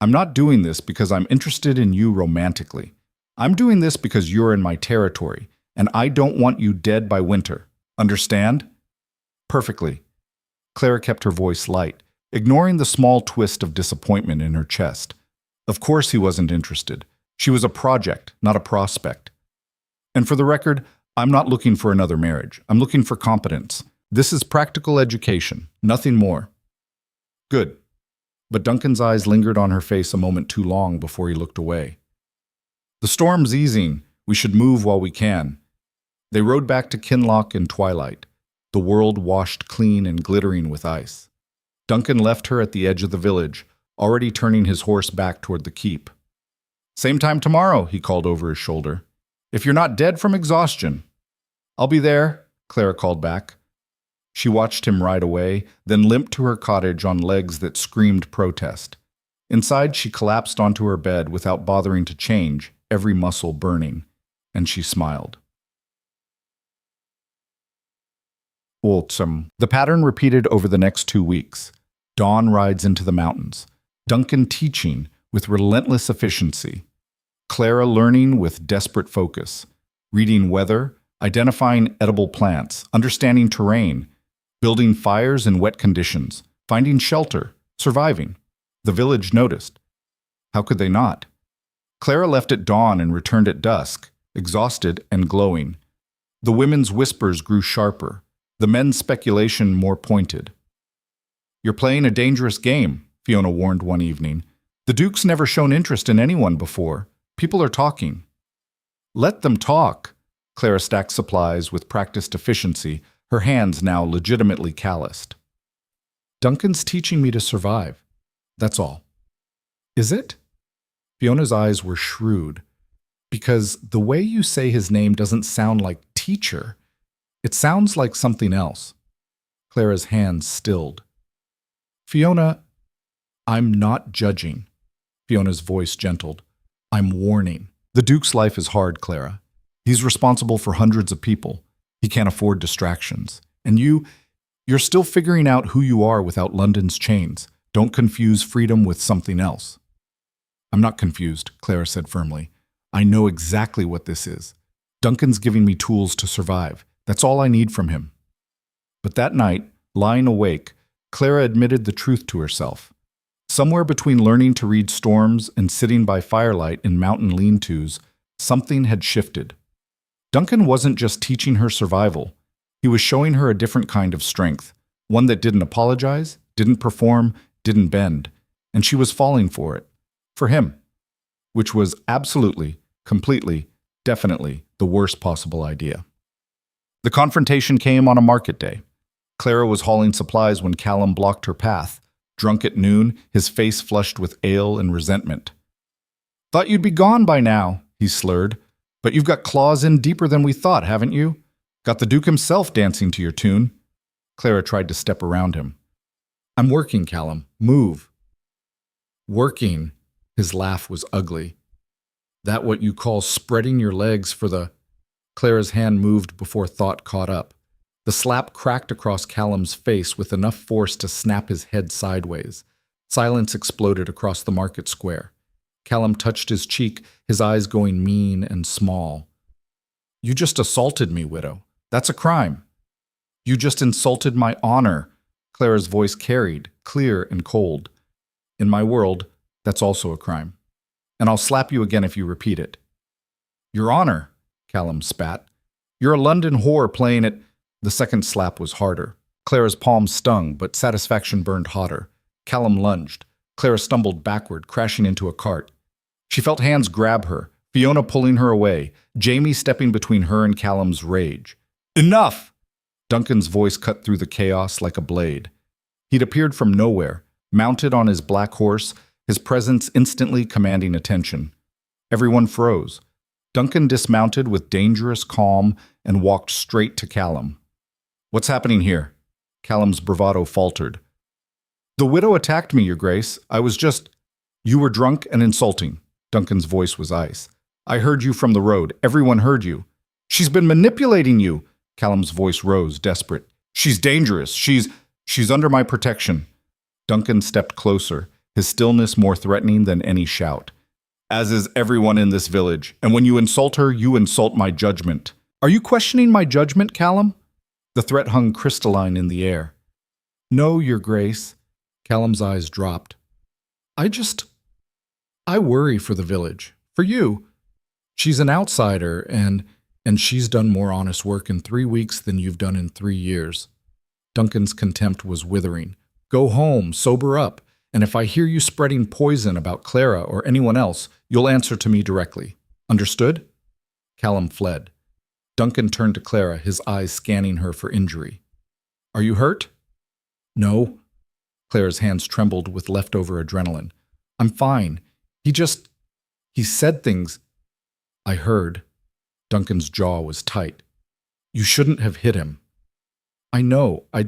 I'm not doing this because I'm interested in you romantically. I'm doing this because you're in my territory, and I don't want you dead by winter. Understand?" "Perfectly." Clara kept her voice light, ignoring the small twist of disappointment in her chest. Of course he wasn't interested. She was a project, not a prospect. "And for the record, I'm not looking for another marriage. I'm looking for competence. This is practical education, nothing more. Good. But Duncan's eyes lingered on her face a moment too long before he looked away. The storm's easing. We should move while we can. They rode back to Kinloch in twilight, the world washed clean and glittering with ice. Duncan left her at the edge of the village, already turning his horse back toward the keep. "Same time tomorrow," he called over his shoulder. "If you're not dead from exhaustion." "I'll be there," Clara called back. She watched him ride away, then limped to her cottage on legs that screamed protest. Inside, she collapsed onto her bed without bothering to change, every muscle burning, and she smiled. Awesome. The pattern repeated over the next 2 weeks. Dawn rides into the mountains. Duncan teaching with relentless efficiency. Clara learning with desperate focus. Reading weather, identifying edible plants, understanding terrain, building fires in wet conditions, finding shelter, surviving. The village noticed. How could they not? Clara left at dawn and returned at dusk, exhausted and glowing. The women's whispers grew sharper, the men's speculation more pointed. "You're playing a dangerous game," Fiona warned one evening. "The Duke's never shown interest in anyone before. People are talking." "Let them talk." Clara stacked supplies with practiced efficiency, her hands now legitimately calloused. "Duncan's teaching me to survive. That's all." "Is it?" Fiona's eyes were shrewd. "Because the way you say his name doesn't sound like teacher. It sounds like something else." Clara's hands stilled. "Fiona, I'm not judging." Fiona's voice gentled. "I'm warning. The Duke's life is hard, Clara. He's responsible for hundreds of people. He can't afford distractions. And you're still figuring out who you are without London's chains. Don't confuse freedom with something else." "I'm not confused," Clara said firmly. "I know exactly what this is. Duncan's giving me tools to survive. That's all I need from him." But that night, lying awake, Clara admitted the truth to herself. Somewhere between learning to read storms and sitting by firelight in mountain lean-tos, something had shifted. Duncan wasn't just teaching her survival. He was showing her a different kind of strength, one that didn't apologize, didn't perform, didn't bend, and she was falling for it. For him. Which was absolutely, completely, definitely the worst possible idea. The confrontation came on a market day. Clara was hauling supplies when Callum blocked her path, drunk at noon, his face flushed with ale and resentment. "Thought you'd be gone by now," he slurred. "But you've got claws in deeper than we thought, haven't you? Got the Duke himself dancing to your tune." Clara tried to step around him. "I'm working, Callum. Move." "Working?" His laugh was ugly. "That what you call spreading your legs for the—" Clara's hand moved before thought caught up. The slap cracked across Callum's face with enough force to snap his head sideways. Silence exploded across the market square. Callum touched his cheek, his eyes going mean and small. "You just assaulted me, widow. That's a crime." "You just insulted my honor," Clara's voice carried, clear and cold. "In my world, that's also a crime. And I'll slap you again if you repeat it." "Your honor," Callum spat. "You're a London whore playing at—" The second slap was harder. Clara's palm stung, but satisfaction burned hotter. Callum lunged. Clara stumbled backward, crashing into a cart. She felt hands grab her, Fiona pulling her away, Jamie stepping between her and Callum's rage. "Enough!" Duncan's voice cut through the chaos like a blade. He'd appeared from nowhere, mounted on his black horse, his presence instantly commanding attention. Everyone froze. Duncan dismounted with dangerous calm and walked straight to Callum. "What's happening here?" Callum's bravado faltered. "The widow attacked me, Your Grace. I was just—" "You were drunk and insulting." Duncan's voice was ice. "I heard you from the road. Everyone heard you." "She's been manipulating you." Callum's voice rose, desperate. "She's dangerous. She's under my protection." Duncan stepped closer, his stillness more threatening than any shout. "As is everyone in this village, and when you insult her, you insult my judgment." "Are you questioning my judgment, Callum?" The threat hung crystalline in the air. "No, Your Grace." Callum's eyes dropped. I worry for the village. For you. She's an outsider, and she's done more honest work in 3 weeks than you've done in 3 years." Duncan's contempt was withering. Go home, sober up, and if I hear you spreading poison about Clara or anyone else, you'll answer to me directly. Understood? Callum fled. Duncan turned to Clara, his eyes scanning her for injury. Are you hurt? No. Clara's hands trembled with leftover adrenaline. I'm fine. He said things. I heard. Duncan's jaw was tight. You shouldn't have hit him. I know. I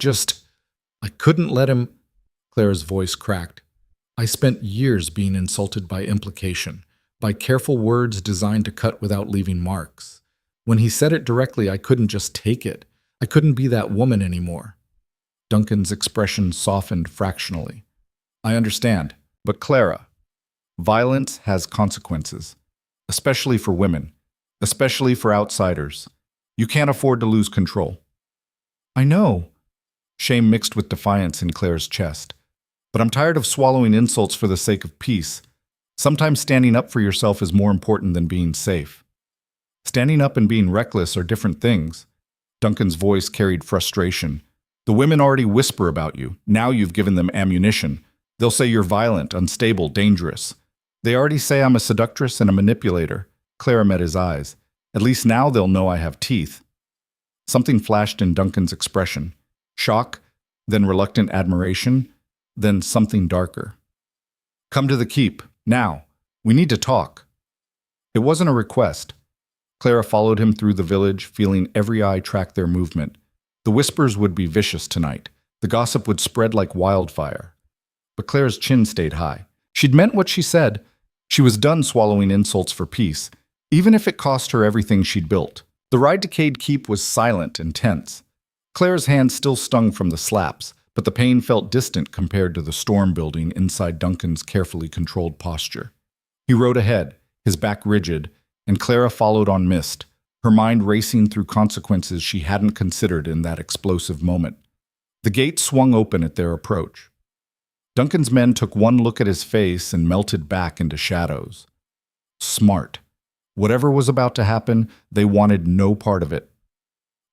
couldn't let him. Clara's voice cracked. I spent years being insulted by implication, by careful words designed to cut without leaving marks. When he said it directly, I couldn't just take it. I couldn't be that woman anymore. Duncan's expression softened fractionally. I understand, but Clara, violence has consequences, especially for women, especially for outsiders. You can't afford to lose control. I know. Shame mixed with defiance in Clara's chest. But I'm tired of swallowing insults for the sake of peace. Sometimes standing up for yourself is more important than being safe. Standing up and being reckless are different things. Duncan's voice carried frustration. The women already whisper about you. Now you've given them ammunition. They'll say you're violent, unstable, dangerous. They already say I'm a seductress and a manipulator. Clara met his eyes. At least now they'll know I have teeth. Something flashed in Duncan's expression. Shock, then reluctant admiration, then something darker. Come to the keep, now. We need to talk. It wasn't a request. Clara followed him through the village, feeling every eye track their movement. The whispers would be vicious tonight. The gossip would spread like wildfire. But Clara's chin stayed high. She'd meant what she said. She was done swallowing insults for peace, even if it cost her everything she'd built. The ride to Cade Keep was silent and tense. Clara's hand still stung from the slaps, but the pain felt distant compared to the storm building inside Duncan's carefully controlled posture. He rode ahead, his back rigid, and Clara followed on mist, her mind racing through consequences she hadn't considered in that explosive moment. The gate swung open at their approach. Duncan's men took one look at his face and melted back into shadows. Smart. Whatever was about to happen, they wanted no part of it.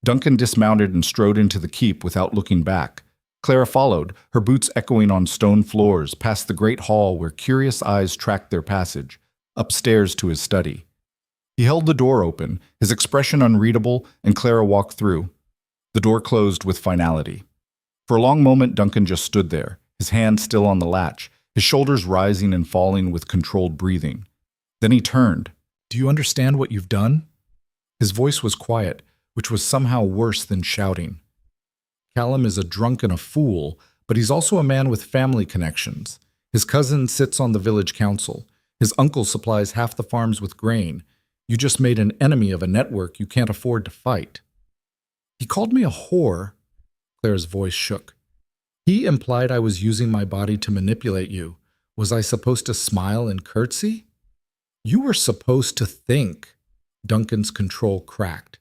Duncan dismounted and strode into the keep without looking back. Clara followed, her boots echoing on stone floors, past the great hall where curious eyes tracked their passage, upstairs to his study. He held the door open, his expression unreadable, and Clara walked through. The door closed with finality. For a long moment, Duncan just stood there, his hand still on the latch, his shoulders rising and falling with controlled breathing. Then he turned. Do you understand what you've done? His voice was quiet, which was somehow worse than shouting. Callum is a drunk and a fool, but he's also a man with family connections. His cousin sits on the village council. His uncle supplies half the farms with grain. You just made an enemy of a network you can't afford to fight. He called me a whore. Clara's voice shook. He implied I was using my body to manipulate you. Was I supposed to smile and curtsy? You were supposed to think. Duncan's control cracked.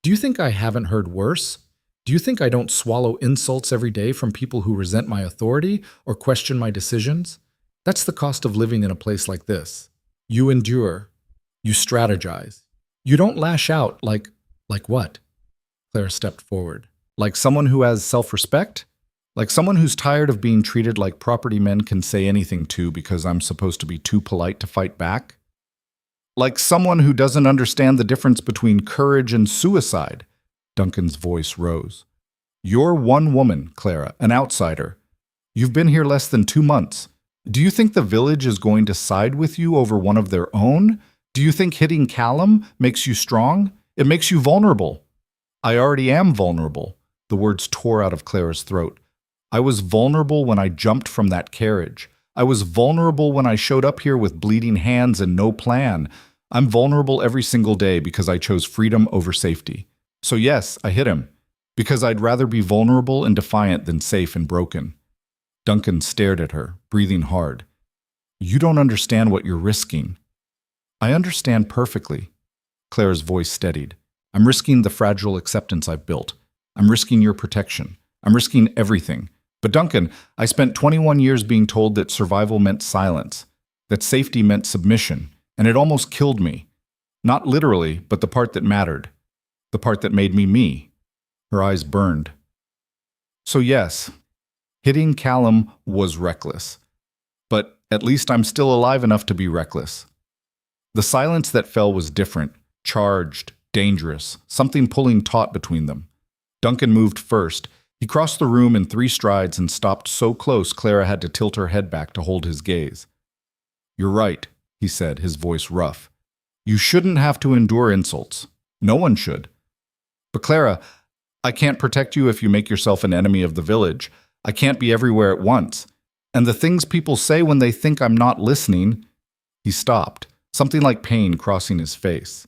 Do you think I haven't heard worse? Do you think I don't swallow insults every day from people who resent my authority or question my decisions? That's the cost of living in a place like this. You endure. You strategize. You don't lash out like what? Clara stepped forward. Like someone who has self-respect? Like someone who's tired of being treated like property men can say anything to because I'm supposed to be too polite to fight back? Like someone who doesn't understand the difference between courage and suicide? Duncan's voice rose. You're one woman, Clara, an outsider. You've been here less than 2 months. Do you think the village is going to side with you over one of their own? Do you think hitting Callum makes you strong? It makes you vulnerable. I already am vulnerable. The words tore out of Clara's throat. I was vulnerable when I jumped from that carriage. I was vulnerable when I showed up here with bleeding hands and no plan. I'm vulnerable every single day because I chose freedom over safety. So yes, I hit him, because I'd rather be vulnerable and defiant than safe and broken. Duncan stared at her, breathing hard. You don't understand what you're risking. I understand perfectly. Clara's voice steadied. I'm risking the fragile acceptance I've built. I'm risking your protection. I'm risking everything. But Duncan, I spent 21 years being told that survival meant silence, that safety meant submission, and it almost killed me. Not literally, but the part that mattered. The part that made me me. Her eyes burned. So yes, hitting Callum was reckless. But at least I'm still alive enough to be reckless. The silence that fell was different, charged, dangerous, something pulling taut between them. Duncan moved first. He crossed the room in 3 strides and stopped so close Clara had to tilt her head back to hold his gaze. "You're right," he said, his voice rough. "You shouldn't have to endure insults. No one should. But Clara, I can't protect you if you make yourself an enemy of the village. I can't be everywhere at once. And the things people say when they think I'm not listening." He stopped, something like pain crossing his face.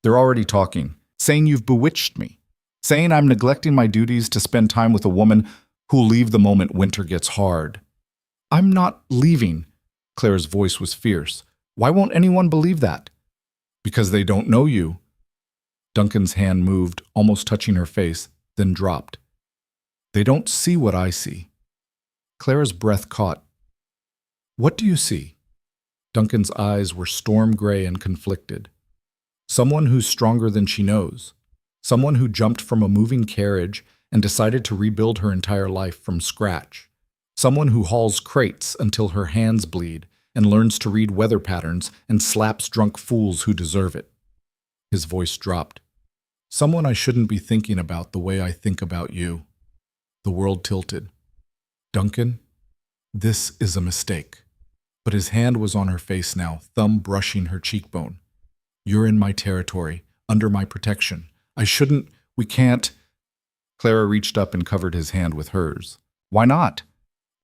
"They're already talking, saying you've bewitched me, saying I'm neglecting my duties to spend time with a woman who'll leave the moment winter gets hard." "I'm not leaving." Claire's voice was fierce. "Why won't anyone believe that?" "Because they don't know you." Duncan's hand moved, almost touching her face, then dropped. "They don't see what I see." Clara's breath caught. "What do you see?" Duncan's eyes were storm gray and conflicted. Someone who's stronger than she knows. Someone who jumped from a moving carriage and decided to rebuild her entire life from scratch. Someone who hauls crates until her hands bleed and learns to read weather patterns and slaps drunk fools who deserve it. His voice dropped. "Someone I shouldn't be thinking about the way I think about you." The world tilted. "Duncan, this is a mistake." But his hand was on her face now, thumb brushing her cheekbone. "You're in my territory, under my protection. We can't." Clara reached up and covered his hand with hers. "Why not?"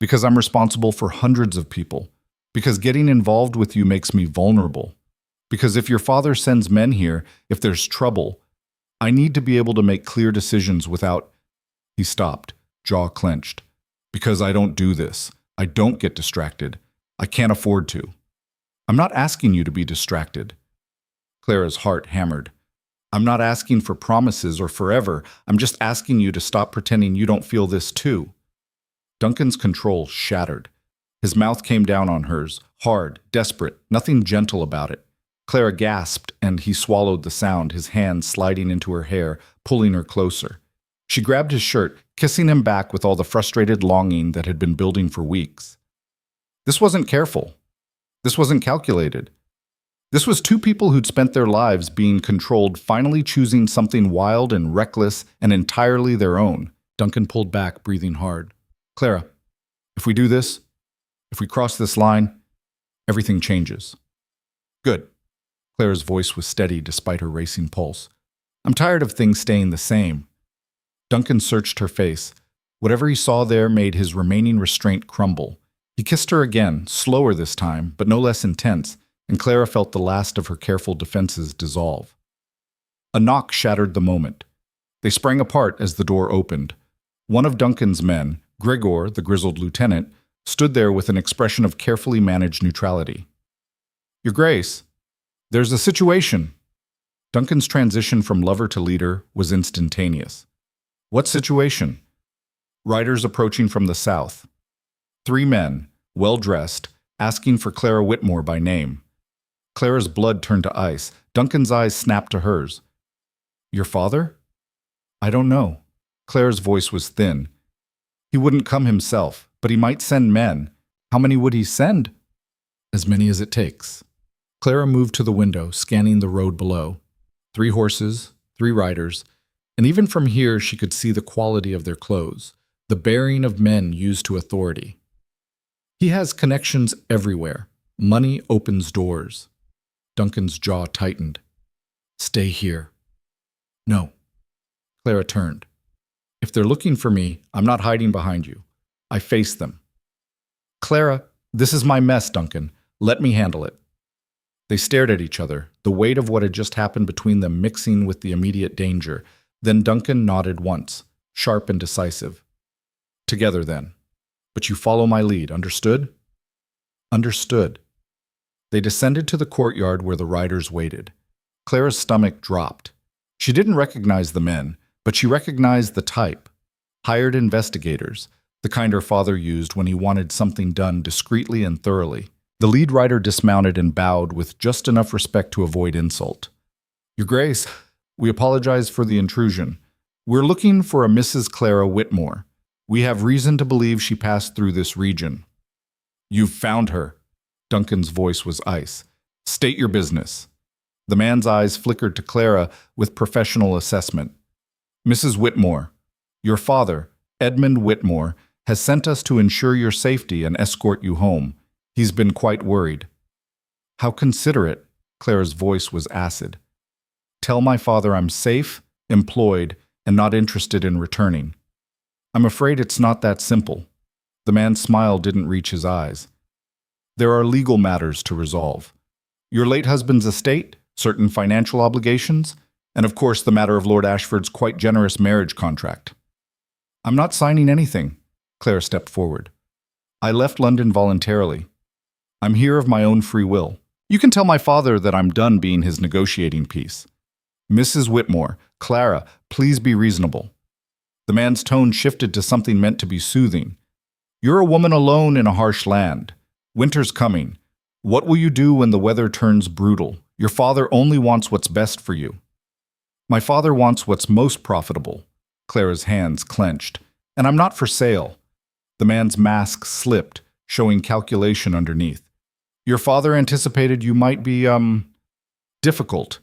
"Because I'm responsible for hundreds of people. Because getting involved with you makes me vulnerable. Because if your father sends men here, if there's trouble, I need to be able to make clear decisions without—" He stopped, jaw clenched. "Because I don't do this. I don't get distracted. I can't afford to." "I'm not asking you to be distracted." Clara's heart hammered. "I'm not asking for promises or forever. I'm just asking you to stop pretending you don't feel this too." Duncan's control shattered. His mouth came down on hers, hard, desperate, nothing gentle about it. Clara gasped, and he swallowed the sound, his hand sliding into her hair, pulling her closer. She grabbed his shirt, kissing him back with all the frustrated longing that had been building for weeks. This wasn't careful. This wasn't calculated. This was 2 people who'd spent their lives being controlled, finally choosing something wild and reckless and entirely their own. Duncan pulled back, breathing hard. "Clara, if we do this, if we cross this line, everything changes." "Good." Clara's voice was steady despite her racing pulse. "I'm tired of things staying the same." Duncan searched her face. Whatever he saw there made his remaining restraint crumble. He kissed her again, slower this time, but no less intense, and Clara felt the last of her careful defenses dissolve. A knock shattered the moment. They sprang apart as the door opened. One of Duncan's men, Gregor, the grizzled lieutenant, stood there with an expression of carefully managed neutrality. "Your Grace, there's a situation." Duncan's transition from lover to leader was instantaneous. "What situation?" "Riders approaching from the south. 3 men, well-dressed, asking for Clara Whitmore by name." Clara's blood turned to ice. Duncan's eyes snapped to hers. "Your father?" "I don't know." Clara's voice was thin. "He wouldn't come himself, but he might send men." "How many would he send?" "As many as it takes." Clara moved to the window, scanning the road below. 3 horses, 3 riders, and even from here she could see the quality of their clothes, the bearing of men used to authority. "He has connections everywhere. Money opens doors." Duncan's jaw tightened. "Stay here." "No." Clara turned. "If they're looking for me, I'm not hiding behind you. I face them." "Clara, this is my mess, Duncan. Let me handle it." They stared at each other, the weight of what had just happened between them mixing with the immediate danger. Then Duncan nodded once, sharp and decisive. "Together, then. But you follow my lead, understood?" "Understood." They descended to the courtyard where the riders waited. Clara's stomach dropped. She didn't recognize the men, but she recognized the type. Hired investigators, the kind her father used when he wanted something done discreetly and thoroughly. The lead rider dismounted and bowed with just enough respect to avoid insult. "Your Grace, we apologize for the intrusion. We're looking for a Mrs. Clara Whitmore. We have reason to believe she passed through this region. You've found her. Duncan's voice was ice. State your business. The man's eyes flickered to Clara with professional assessment. Mrs. Whitmore, your father, Edmund Whitmore, has sent us to ensure your safety and escort you home. He's been quite worried. How considerate. Clara's voice was acid. Tell my father I'm safe, employed, and not interested in returning. I'm afraid it's not that simple. The man's smile didn't reach his eyes. There are legal matters to resolve. Your late husband's estate, certain financial obligations, and of course the matter of Lord Ashford's quite generous marriage contract. I'm not signing anything. Clara stepped forward. I left London voluntarily. I'm here of my own free will. You can tell my father that I'm done being his negotiating piece. Mrs. Whitmore, Clara, please be reasonable. The man's tone shifted to something meant to be soothing. You're a woman alone in a harsh land. Winter's coming. What will you do when the weather turns brutal? Your father only wants what's best for you. My father wants what's most profitable. Clara's hands clenched. And I'm not for sale. The man's mask slipped, showing calculation underneath. Your father anticipated you might be, difficult.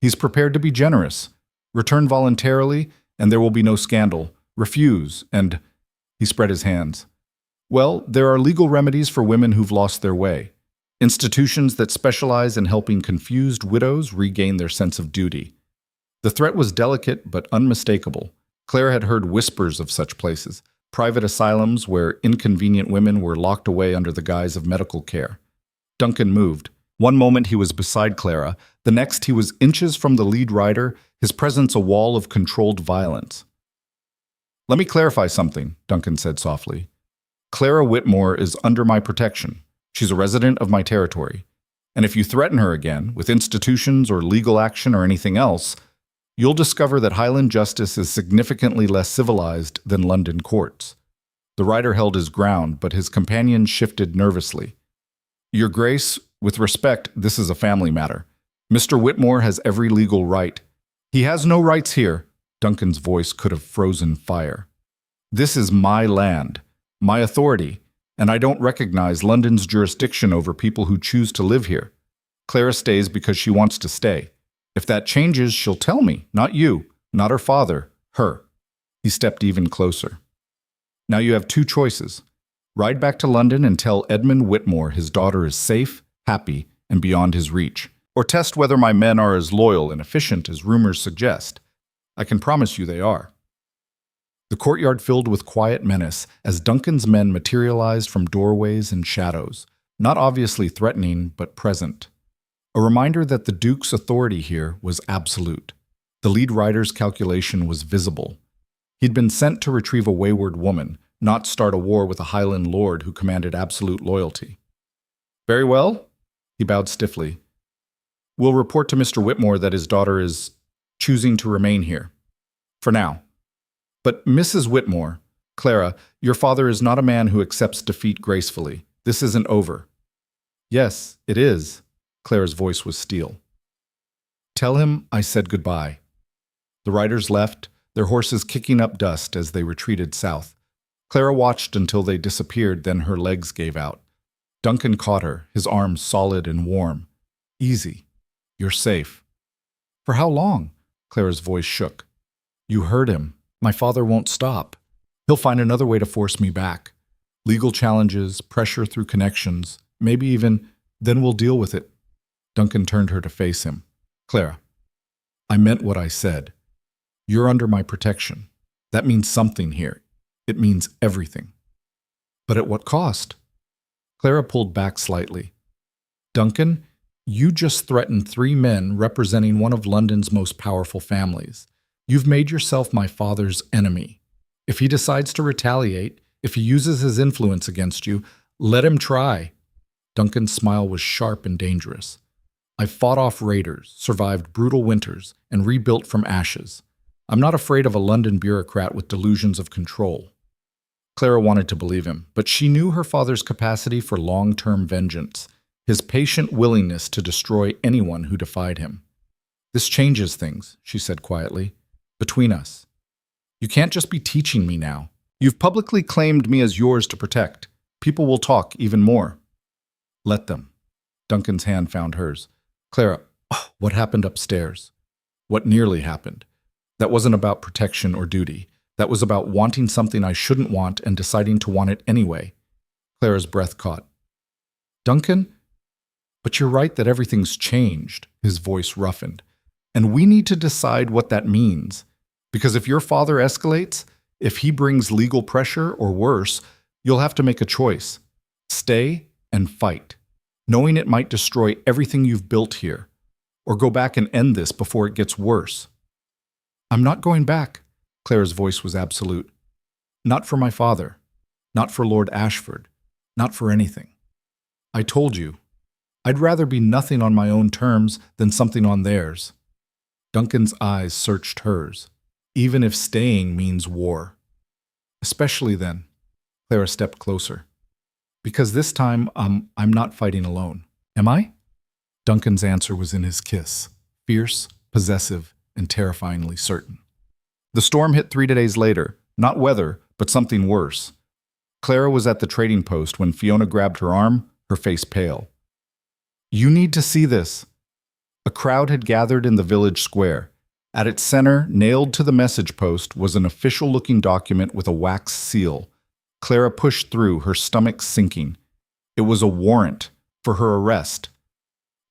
He's prepared to be generous. Return voluntarily, and there will be no scandal. Refuse, and he spread his hands. Well, there are legal remedies for women who've lost their way. Institutions that specialize in helping confused widows regain their sense of duty. The threat was delicate but unmistakable. Clara had heard whispers of such places, private asylums where inconvenient women were locked away under the guise of medical care. Duncan moved. One moment he was beside Clara, the next he was inches from the lead rider, his presence a wall of controlled violence. Let me clarify something, Duncan said softly. Clara Whitmore is under my protection. She's a resident of my territory. And if you threaten her again, with institutions or legal action or anything else, you'll discover that Highland justice is significantly less civilized than London courts. The rider held his ground, but his companion shifted nervously. Your Grace, with respect, this is a family matter. Mr. Whitmore has every legal right. He has no rights here. Duncan's voice could have frozen fire. This is my land, my authority, and I don't recognize London's jurisdiction over people who choose to live here. Clara stays because she wants to stay. If that changes, she'll tell me, not you, not her father, her. He stepped even closer. Now you have two choices. Ride back to London and tell Edmund Whitmore his daughter is safe, happy, and beyond his reach. Or test whether my men are as loyal and efficient as rumors suggest. I can promise you they are. The courtyard filled with quiet menace as Duncan's men materialized from doorways and shadows, not obviously threatening, but present. A reminder that the Duke's authority here was absolute. The lead rider's calculation was visible. He'd been sent to retrieve a wayward woman, not start a war with a Highland lord who commanded absolute loyalty. Very well, he bowed stiffly. We'll report to Mr. Whitmore that his daughter is choosing to remain here. For now. But Mrs. Whitmore, Clara, your father is not a man who accepts defeat gracefully. This isn't over. Yes, it is. Clara's voice was steel. Tell him I said goodbye. The riders left, their horses kicking up dust as they retreated south. Clara watched until they disappeared, then her legs gave out. Duncan caught her, his arms solid and warm. Easy. You're safe. For how long? Clara's voice shook. You heard him. My father won't stop. He'll find another way to force me back. Legal challenges, pressure through connections, maybe even, then we'll deal with it. Duncan turned her to face him. Clara, I meant what I said. You're under my protection. That means something here. It means everything. But at what cost? Clara pulled back slightly. Duncan, you just threatened 3 men representing one of London's most powerful families. You've made yourself my father's enemy. If he decides to retaliate, if he uses his influence against you, let him try. Duncan's smile was sharp and dangerous. I've fought off raiders, survived brutal winters, and rebuilt from ashes. I'm not afraid of a London bureaucrat with delusions of control. Clara wanted to believe him, but she knew her father's capacity for long-term vengeance, his patient willingness to destroy anyone who defied him. This changes things, she said quietly, between us. You can't just be teaching me now. You've publicly claimed me as yours to protect. People will talk even more. Let them. Duncan's hand found hers. Clara, what happened upstairs? What nearly happened? That wasn't about protection or duty. That was about wanting something I shouldn't want and deciding to want it anyway. Clara's breath caught. Duncan? But you're right that everything's changed, his voice roughened. And we need to decide what that means. Because if your father escalates, if he brings legal pressure or worse, you'll have to make a choice. Stay and fight, knowing it might destroy everything you've built here, or go back and end this before it gets worse. I'm not going back, Clara's voice was absolute. Not for my father, not for Lord Ashford, not for anything. I told you, I'd rather be nothing on my own terms than something on theirs. Duncan's eyes searched hers, even if staying means war. Especially then. Clara stepped closer. Because this time, I'm not fighting alone. Am I? Duncan's answer was in his kiss, fierce, possessive, and terrifyingly certain. The storm hit 3 days later, not weather, but something worse. Clara was at the trading post when Fiona grabbed her arm, her face pale. You need to see this. A crowd had gathered in the village square. At its center, nailed to the message post, was an official-looking document with a wax seal. Clara pushed through, her stomach sinking. It was a warrant for her arrest.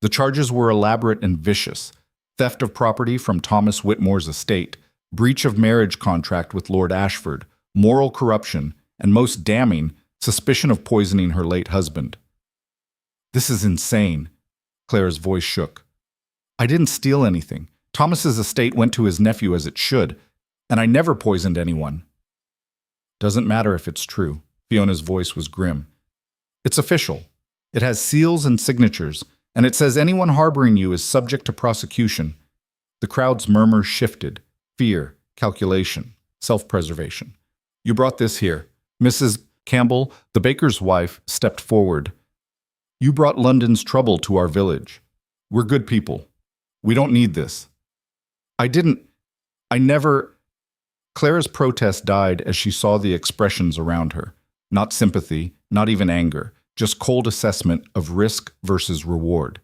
The charges were elaborate and vicious. Theft of property from Thomas Whitmore's estate, breach of marriage contract with Lord Ashford, moral corruption, and most damning, suspicion of poisoning her late husband. This is insane. Clara's voice shook. I didn't steal anything. Thomas's estate went to his nephew as it should, and I never poisoned anyone. Doesn't matter if it's true. Fiona's voice was grim. It's official. It has seals and signatures, and it says anyone harboring you is subject to prosecution. The crowd's murmurs shifted. Fear, calculation, self-preservation. You brought this here. Mrs. Campbell, the baker's wife, stepped forward. You brought London's trouble to our village. We're good people. We don't need this. I never... Clara's protest died as she saw the expressions around her. Not sympathy, not even anger, just cold assessment of risk versus reward.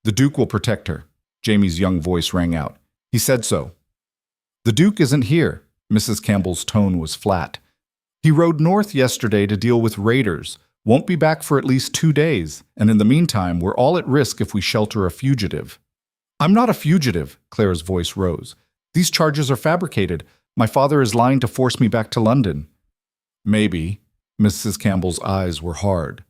The Duke will protect her, Jamie's young voice rang out. He said so. The Duke isn't here, Mrs. Campbell's tone was flat. He rode north yesterday to deal with raiders, won't be back for at least 2 days, and in the meantime, we're all at risk if we shelter a fugitive. I'm not a fugitive, Clara's voice rose. These charges are fabricated. My father is lying to force me back to London. Maybe. Mrs. Campbell's eyes were hard.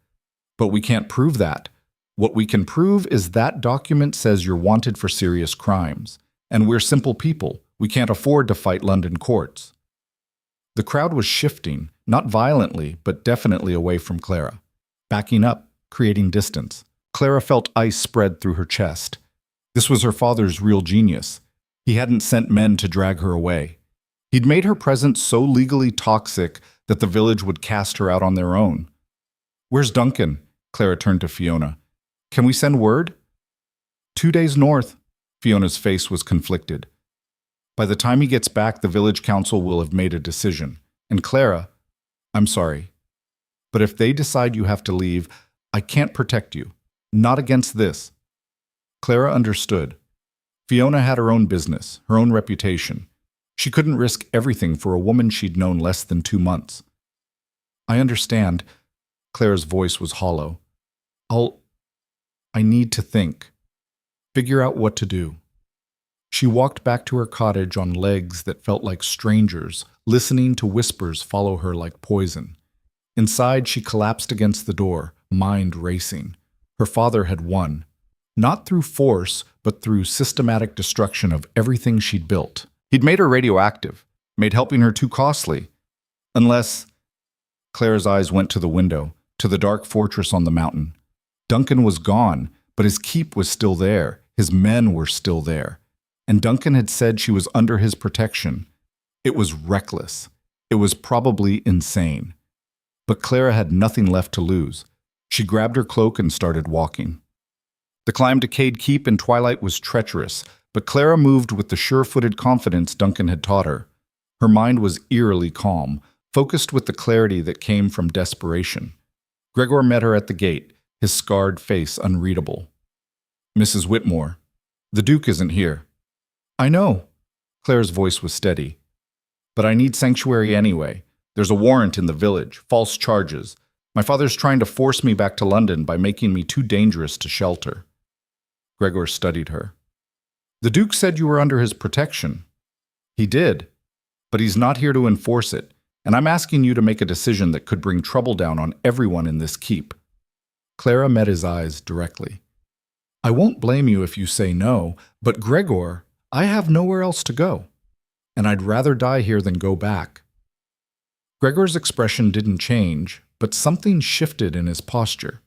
But we can't prove that. What we can prove is that document says you're wanted for serious crimes. And we're simple people. We can't afford to fight London courts. The crowd was shifting, not violently, but definitely away from Clara. Backing up, creating distance. Clara felt ice spread through her chest. This was her father's real genius. He hadn't sent men to drag her away. He'd made her presence so legally toxic that the village would cast her out on their own. Where's Duncan? Clara turned to Fiona. Can we send word? 2 days north. Fiona's face was conflicted. By the time he gets back, the village council will have made a decision. And Clara, I'm sorry, but if they decide you have to leave, I can't protect you. Not against this. Clara understood. Fiona had her own business, her own reputation. She couldn't risk everything for a woman she'd known less than 2 months. I understand. Clara's voice was hollow. I need to think. Figure out what to do. She walked back to her cottage on legs that felt like strangers, listening to whispers follow her like poison. Inside, she collapsed against the door, mind racing. Her father had won. Not through force, but through systematic destruction of everything she'd built. He'd made her radioactive, made helping her too costly. Unless... Clara's eyes went to the window, to the dark fortress on the mountain. Duncan was gone, but his keep was still there. His men were still there. And Duncan had said she was under his protection. It was reckless. It was probably insane. But Clara had nothing left to lose. She grabbed her cloak and started walking. The climb to Cade Keep in twilight was treacherous, but Clara moved with the sure-footed confidence Duncan had taught her. Her mind was eerily calm, focused with the clarity that came from desperation. Gregor met her at the gate, his scarred face unreadable. "Mrs. Whitmore, the Duke isn't here." "I know." Claire's voice was steady. "But I need sanctuary anyway. There's a warrant in the village, false charges. My father's trying to force me back to London by making me too dangerous to shelter." Gregor studied her. "The Duke said you were under his protection." "He did, but he's not here to enforce it, and I'm asking you to make a decision that could bring trouble down on everyone in this keep." Clara met his eyes directly. "I won't blame you if you say no, but Gregor, I have nowhere else to go, and I'd rather die here than go back." Gregor's expression didn't change, but something shifted in his posture.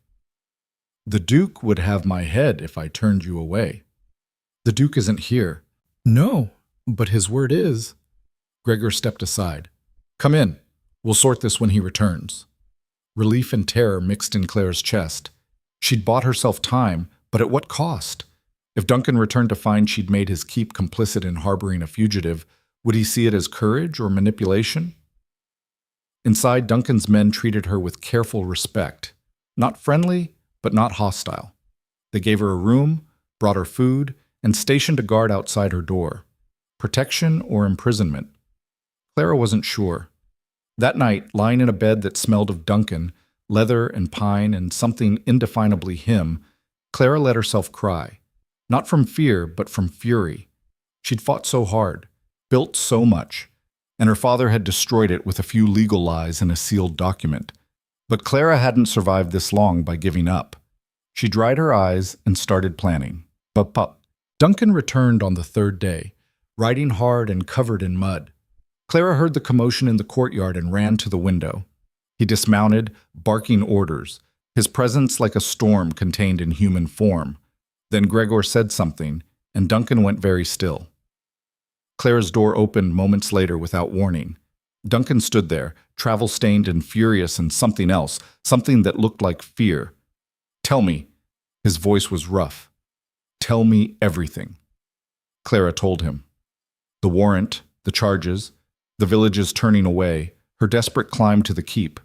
"The Duke would have my head if I turned you away." "The Duke isn't here." "No, but his word is." Gregor stepped aside. "Come in. We'll sort this when he returns." Relief and terror mixed in Claire's chest. She'd bought herself time, but at what cost? If Duncan returned to find she'd made his keep complicit in harboring a fugitive, would he see it as courage or manipulation? Inside, Duncan's men treated her with careful respect. Not friendly, but not hostile. They gave her a room, brought her food, and stationed a guard outside her door. Protection or imprisonment? Clara wasn't sure. That night, lying in a bed that smelled of Duncan, leather and pine and something indefinably him, Clara let herself cry. Not from fear, but from fury. She'd fought so hard, built so much, and her father had destroyed it with a few legal lies and a sealed document. But Clara hadn't survived this long by giving up. She dried her eyes and started planning. But Duncan returned on the third day, riding hard and covered in mud. Clara heard the commotion in the courtyard and ran to the window. He dismounted, barking orders, his presence like a storm contained in human form. Then Gregor said something, and Duncan went very still. Clara's door opened moments later without warning. Duncan stood there, travel-stained and furious, and something else, something that looked like fear. "Tell me." His voice was rough. "Tell me everything." Clara told him. The warrant, the charges, the villages turning away, her desperate climb to the keep.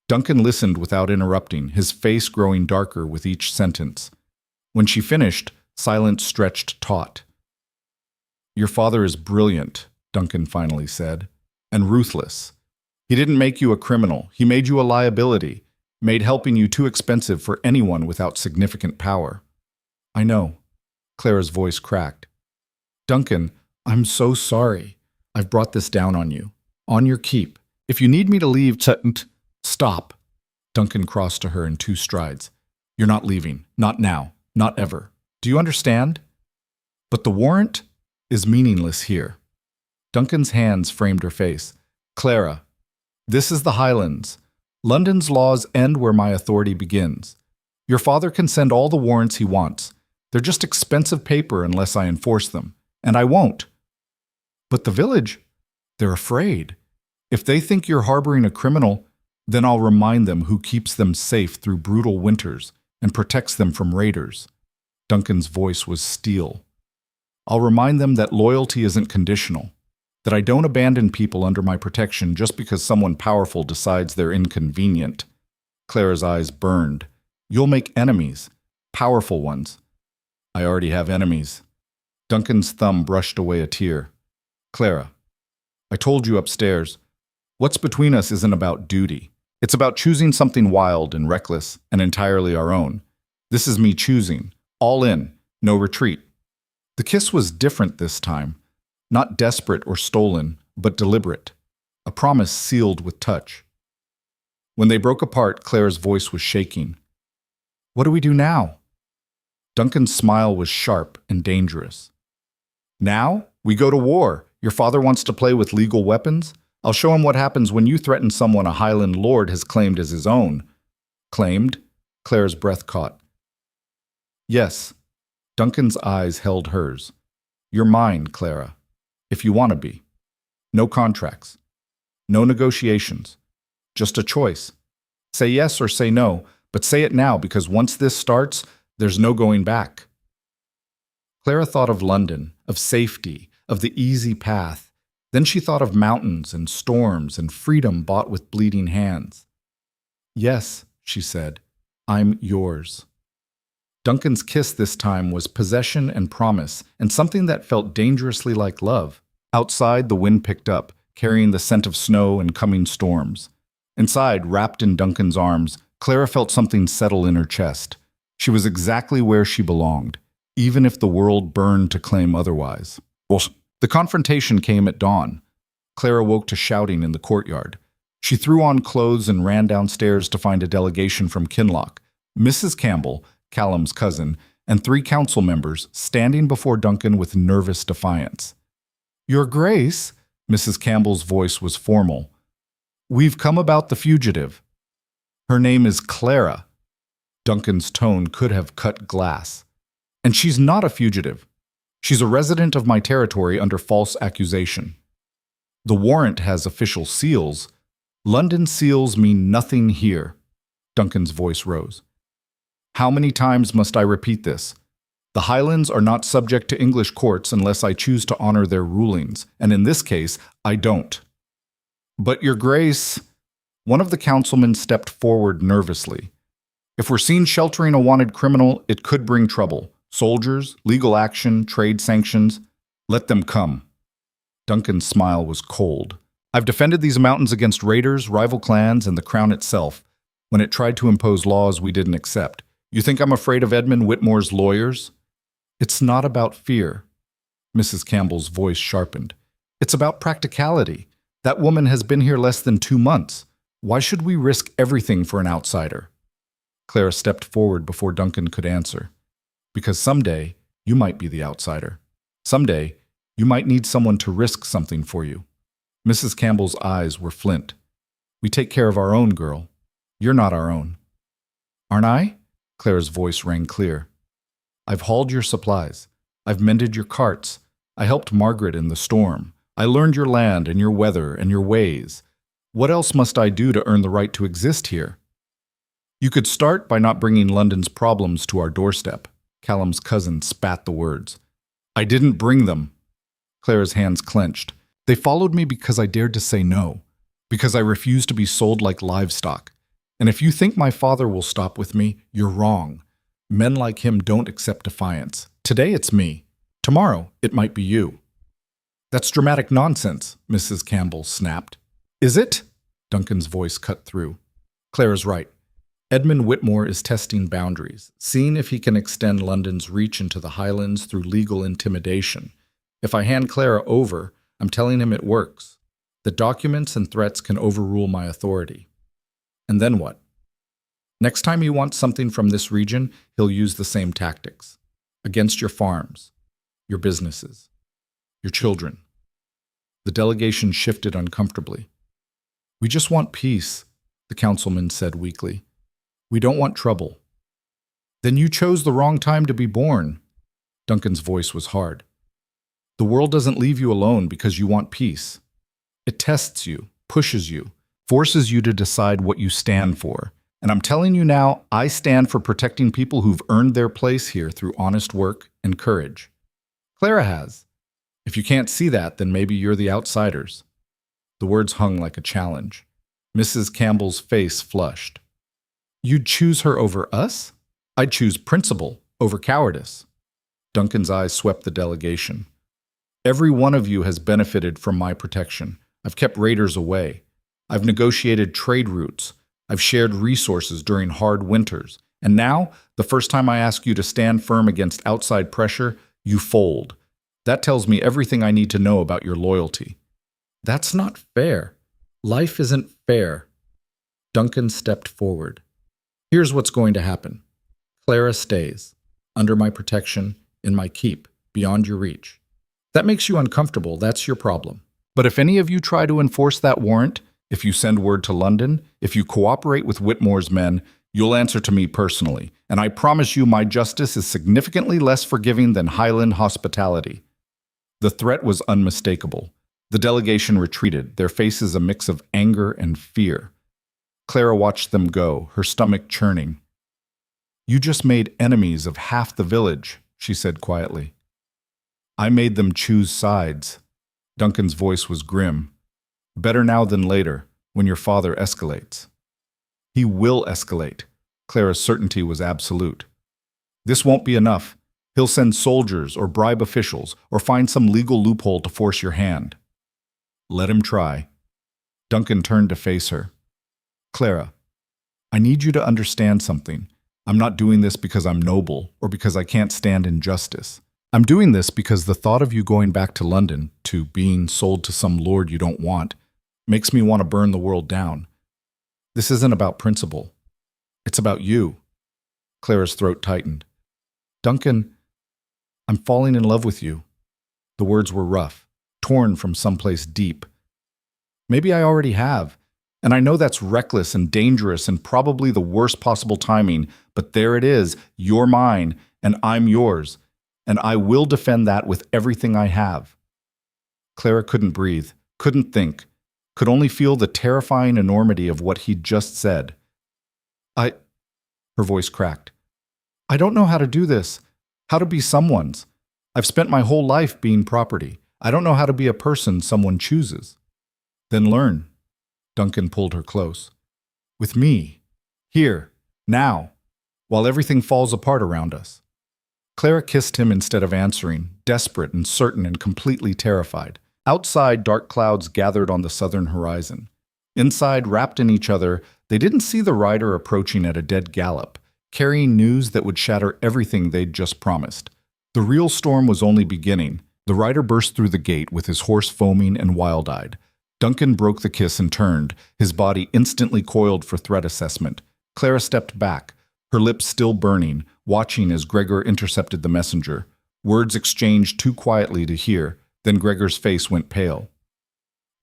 Duncan listened without interrupting, his face growing darker with each sentence. When she finished, silence stretched taut. "Your father is brilliant," Duncan finally said, "and ruthless. He didn't make you a criminal. He made you a liability, made helping you too expensive for anyone without significant power." "I know." Clara's voice cracked. "Duncan, I'm so sorry. I've brought this down on you. On your keep. If you need me to leave, stop." Duncan crossed to her in 2 strides. "You're not leaving. Not now. Not ever. Do you understand? But the warrant is meaningless here." Duncan's hands framed her face. "Clara, this is the Highlands. London's laws end where my authority begins. Your father can send all the warrants he wants. They're just expensive paper unless I enforce them. And I won't." "But the village, they're afraid. If they think you're harboring a criminal, then I'll remind them who keeps them safe through brutal winters and protects them from raiders." Duncan's voice was steel. "I'll remind them that loyalty isn't conditional, that I don't abandon people under my protection just because someone powerful decides they're inconvenient." Clara's eyes burned. "You'll make enemies, powerful ones." "I already have enemies." Duncan's thumb brushed away a tear. "Clara, I told you upstairs, what's between us isn't about duty. It's about choosing something wild and reckless and entirely our own. This is me choosing, all in, no retreat." The kiss was different this time, not desperate or stolen, but deliberate, a promise sealed with touch. When they broke apart, Clara's voice was shaking. "What do we do now?" Duncan's smile was sharp and dangerous. "Now, we go to war. Your father wants to play with legal weapons. I'll show him what happens when you threaten someone a Highland lord has claimed as his own." "Claimed?" Clara's breath caught. "Yes." Duncan's eyes held hers. "You're mine, Clara, if you want to be. No contracts. No negotiations. Just a choice. Say yes or say no, but say it now because once this starts, there's no going back." Clara thought of London, of safety, of the easy path, Then she thought of mountains and storms and freedom bought with bleeding hands. "Yes," she said, "I'm yours." Duncan's kiss this time was possession and promise, and something that felt dangerously like love. Outside, the wind picked up, carrying the scent of snow and coming storms. Inside, wrapped in Duncan's arms, Clara felt something settle in her chest. She was exactly where she belonged, even if the world burned to claim otherwise. The confrontation came at dawn. Clara woke to shouting in the courtyard. She threw on clothes and ran downstairs to find a delegation from Kinloch, Mrs. Campbell, Callum's cousin, and 3 council members standing before Duncan with nervous defiance. "Your Grace," Mrs. Campbell's voice was formal, "we've come about the fugitive." "Her name is Clara." Duncan's tone could have cut glass. "And she's not a fugitive. She's a resident of my territory under false accusation. The warrant has official seals. London seals mean nothing here." Duncan's voice rose. "How many times must I repeat this? The Highlands are not subject to English courts unless I choose to honor their rulings, and in this case, I don't." "But, Your Grace," one of the councilmen stepped forward nervously. "If we're seen sheltering a wanted criminal, it could bring trouble. Soldiers, legal action, trade sanctions. Let them come." Duncan's smile was cold. "I've defended these mountains against raiders, rival clans, and the Crown itself, when it tried to impose laws we didn't accept. You think I'm afraid of Edmund Whitmore's lawyers?" "It's not about fear." Mrs. Campbell's voice sharpened. "It's about practicality. That woman has been here less than 2 months. Why should we risk everything for an outsider?" Clara stepped forward before Duncan could answer. "Because someday, you might be the outsider. Someday, you might need someone to risk something for you." Mrs. Campbell's eyes were flint. "We take care of our own, girl. You're not our own." "Aren't I?" Clara's voice rang clear. "I've hauled your supplies. I've mended your carts. I helped Margaret in the storm. I learned your land and your weather and your ways. What else must I do to earn the right to exist here?" "You could start by not bringing London's problems to our doorstep." Callum's cousin spat the words. "I didn't bring them." Clara's hands clenched. "They followed me because I dared to say no, because I refused to be sold like livestock. And if you think my father will stop with me, you're wrong. Men like him don't accept defiance. Today it's me. Tomorrow it might be you." "That's dramatic nonsense," Mrs. Campbell snapped. "Is it?" Duncan's voice cut through. "Clara's right. Edmund Whitmore is testing boundaries, seeing if he can extend London's reach into the Highlands through legal intimidation. If I hand Clara over, I'm telling him it works. The documents and threats can overrule my authority. And then what? Next time he wants something from this region, he'll use the same tactics. Against your farms, your businesses, your children." The delegation shifted uncomfortably. "We just want peace," the councilman said weakly. "We don't want trouble." "Then you chose the wrong time to be born." Duncan's voice was hard. "The world doesn't leave you alone because you want peace. It tests you, pushes you, forces you to decide what you stand for. And I'm telling you now, I stand for protecting people who've earned their place here through honest work and courage. Clara has. If you can't see that, then maybe you're the outsiders." The words hung like a challenge. Mrs. Campbell's face flushed. "You'd choose her over us? I'd choose principle over cowardice." Duncan's eyes swept the delegation. "Every one of you has benefited from my protection. I've kept raiders away. I've negotiated trade routes. I've shared resources during hard winters. And now, the first time I ask you to stand firm against outside pressure, you fold. That tells me everything I need to know about your loyalty." "That's not fair. Life isn't fair." Duncan stepped forward. "Here's what's going to happen. Clara stays, under my protection, in my keep, beyond your reach. That makes you uncomfortable, that's your problem. But if any of you try to enforce that warrant, if you send word to London, if you cooperate with Whitmore's men, you'll answer to me personally, and I promise you my justice is significantly less forgiving than Highland hospitality." The threat was unmistakable. The delegation retreated, their faces a mix of anger and fear. Clara watched them go, her stomach churning. "You just made enemies of half the village," she said quietly. "I made them choose sides." Duncan's voice was grim. Better now than later, when your father escalates. He will escalate. Clara's certainty was absolute. This won't be enough. He'll send soldiers or bribe officials or find some legal loophole to force your hand. Let him try. Duncan turned to face her. Clara, I need you to understand something. I'm not doing this because I'm noble or because I can't stand injustice. I'm doing this because the thought of you going back to London, to being sold to some lord you don't want, makes me want to burn the world down. This isn't about principle. It's about you. Clara's throat tightened. Duncan, I'm falling in love with you. The words were rough, torn from someplace deep. Maybe I already have, and I know that's reckless and dangerous and probably the worst possible timing, but there it is. You're mine, and I'm yours, and I will defend that with everything I have. Clara couldn't breathe, couldn't think, could only feel the terrifying enormity of what he'd just said. Her voice cracked. I don't know how to do this, how to be someone's. I've spent my whole life being property. I don't know how to be a person someone chooses. Then learn. Duncan pulled her close. With me. Here. Now. While everything falls apart around us. Clara kissed him instead of answering, desperate and certain and completely terrified. Outside, dark clouds gathered on the southern horizon. Inside, wrapped in each other, they didn't see the rider approaching at a dead gallop, carrying news that would shatter everything they'd just promised. The real storm was only beginning. The rider burst through the gate with his horse foaming and wild-eyed. Duncan broke the kiss and turned, his body instantly coiled for threat assessment. Clara stepped back, her lips still burning, watching as Gregor intercepted the messenger. Words exchanged too quietly to hear, then Gregor's face went pale.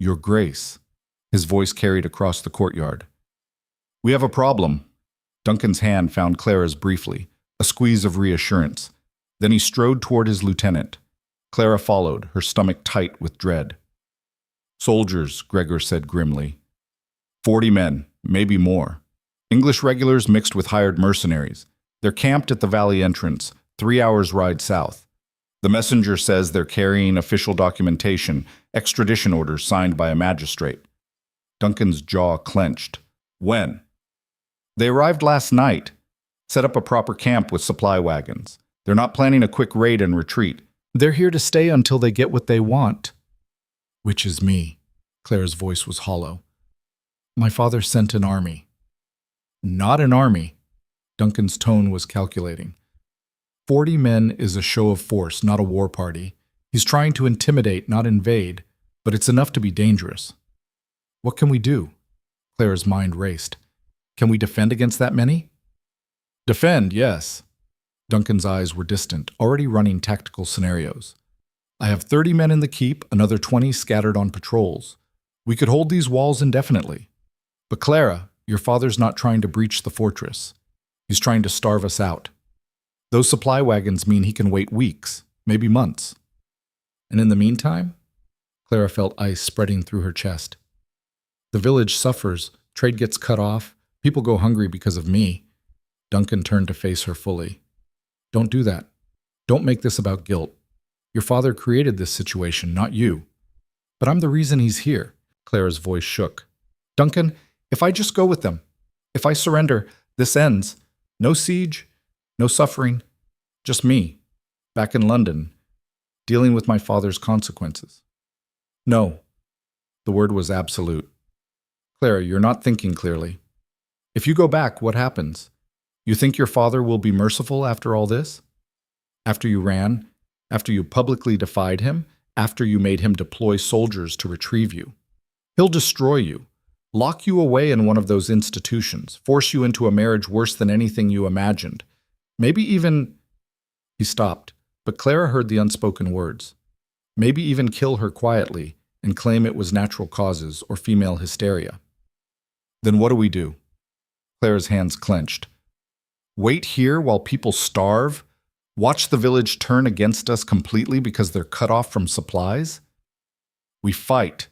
Your Grace, his voice carried across the courtyard. We have a problem. Duncan's hand found Clara's briefly, a squeeze of reassurance. Then he strode toward his lieutenant. Clara followed, her stomach tight with dread. Soldiers, Gregor said grimly. 40 men, maybe more. English regulars mixed with hired mercenaries. They're camped at the valley entrance, 3 hours' ride south. The messenger says they're carrying official documentation, extradition orders signed by a magistrate. Duncan's jaw clenched. When? They arrived last night. Set up a proper camp with supply wagons. They're not planning a quick raid and retreat. They're here to stay until they get what they want. Which is me. Clara's voice was hollow. My father sent an army. Not an army. Duncan's tone was calculating. 40 men is a show of force, not a war party. He's trying to intimidate, not invade, but it's enough to be dangerous. What can we do? Clara's mind raced. Can we defend against that many? Defend, yes. Duncan's eyes were distant, already running tactical scenarios. I have 30 men in the keep, another 20 scattered on patrols. We could hold these walls indefinitely. But Clara, your father's not trying to breach the fortress. He's trying to starve us out. Those supply wagons mean he can wait weeks, maybe months. And in the meantime? Clara felt ice spreading through her chest. The village suffers, trade gets cut off, people go hungry because of me. Duncan turned to face her fully. Don't do that. Don't make this about guilt. Your father created this situation, not you. But I'm the reason he's here. Clara's voice shook. Duncan, if I just go with them, if I surrender, this ends. No siege, no suffering, just me, back in London, dealing with my father's consequences. No. The word was absolute. Clara, you're not thinking clearly. If you go back, what happens? You think your father will be merciful after all this? After you ran? After you publicly defied him? After you made him deploy soldiers to retrieve you? He'll destroy you, lock you away in one of those institutions, force you into a marriage worse than anything you imagined. Maybe even... He stopped, but Clara heard the unspoken words. Maybe even kill her quietly and claim it was natural causes or female hysteria. Then what do we do? Clara's hands clenched. Wait here while people starve? Watch the village turn against us completely because they're cut off from supplies? We fight.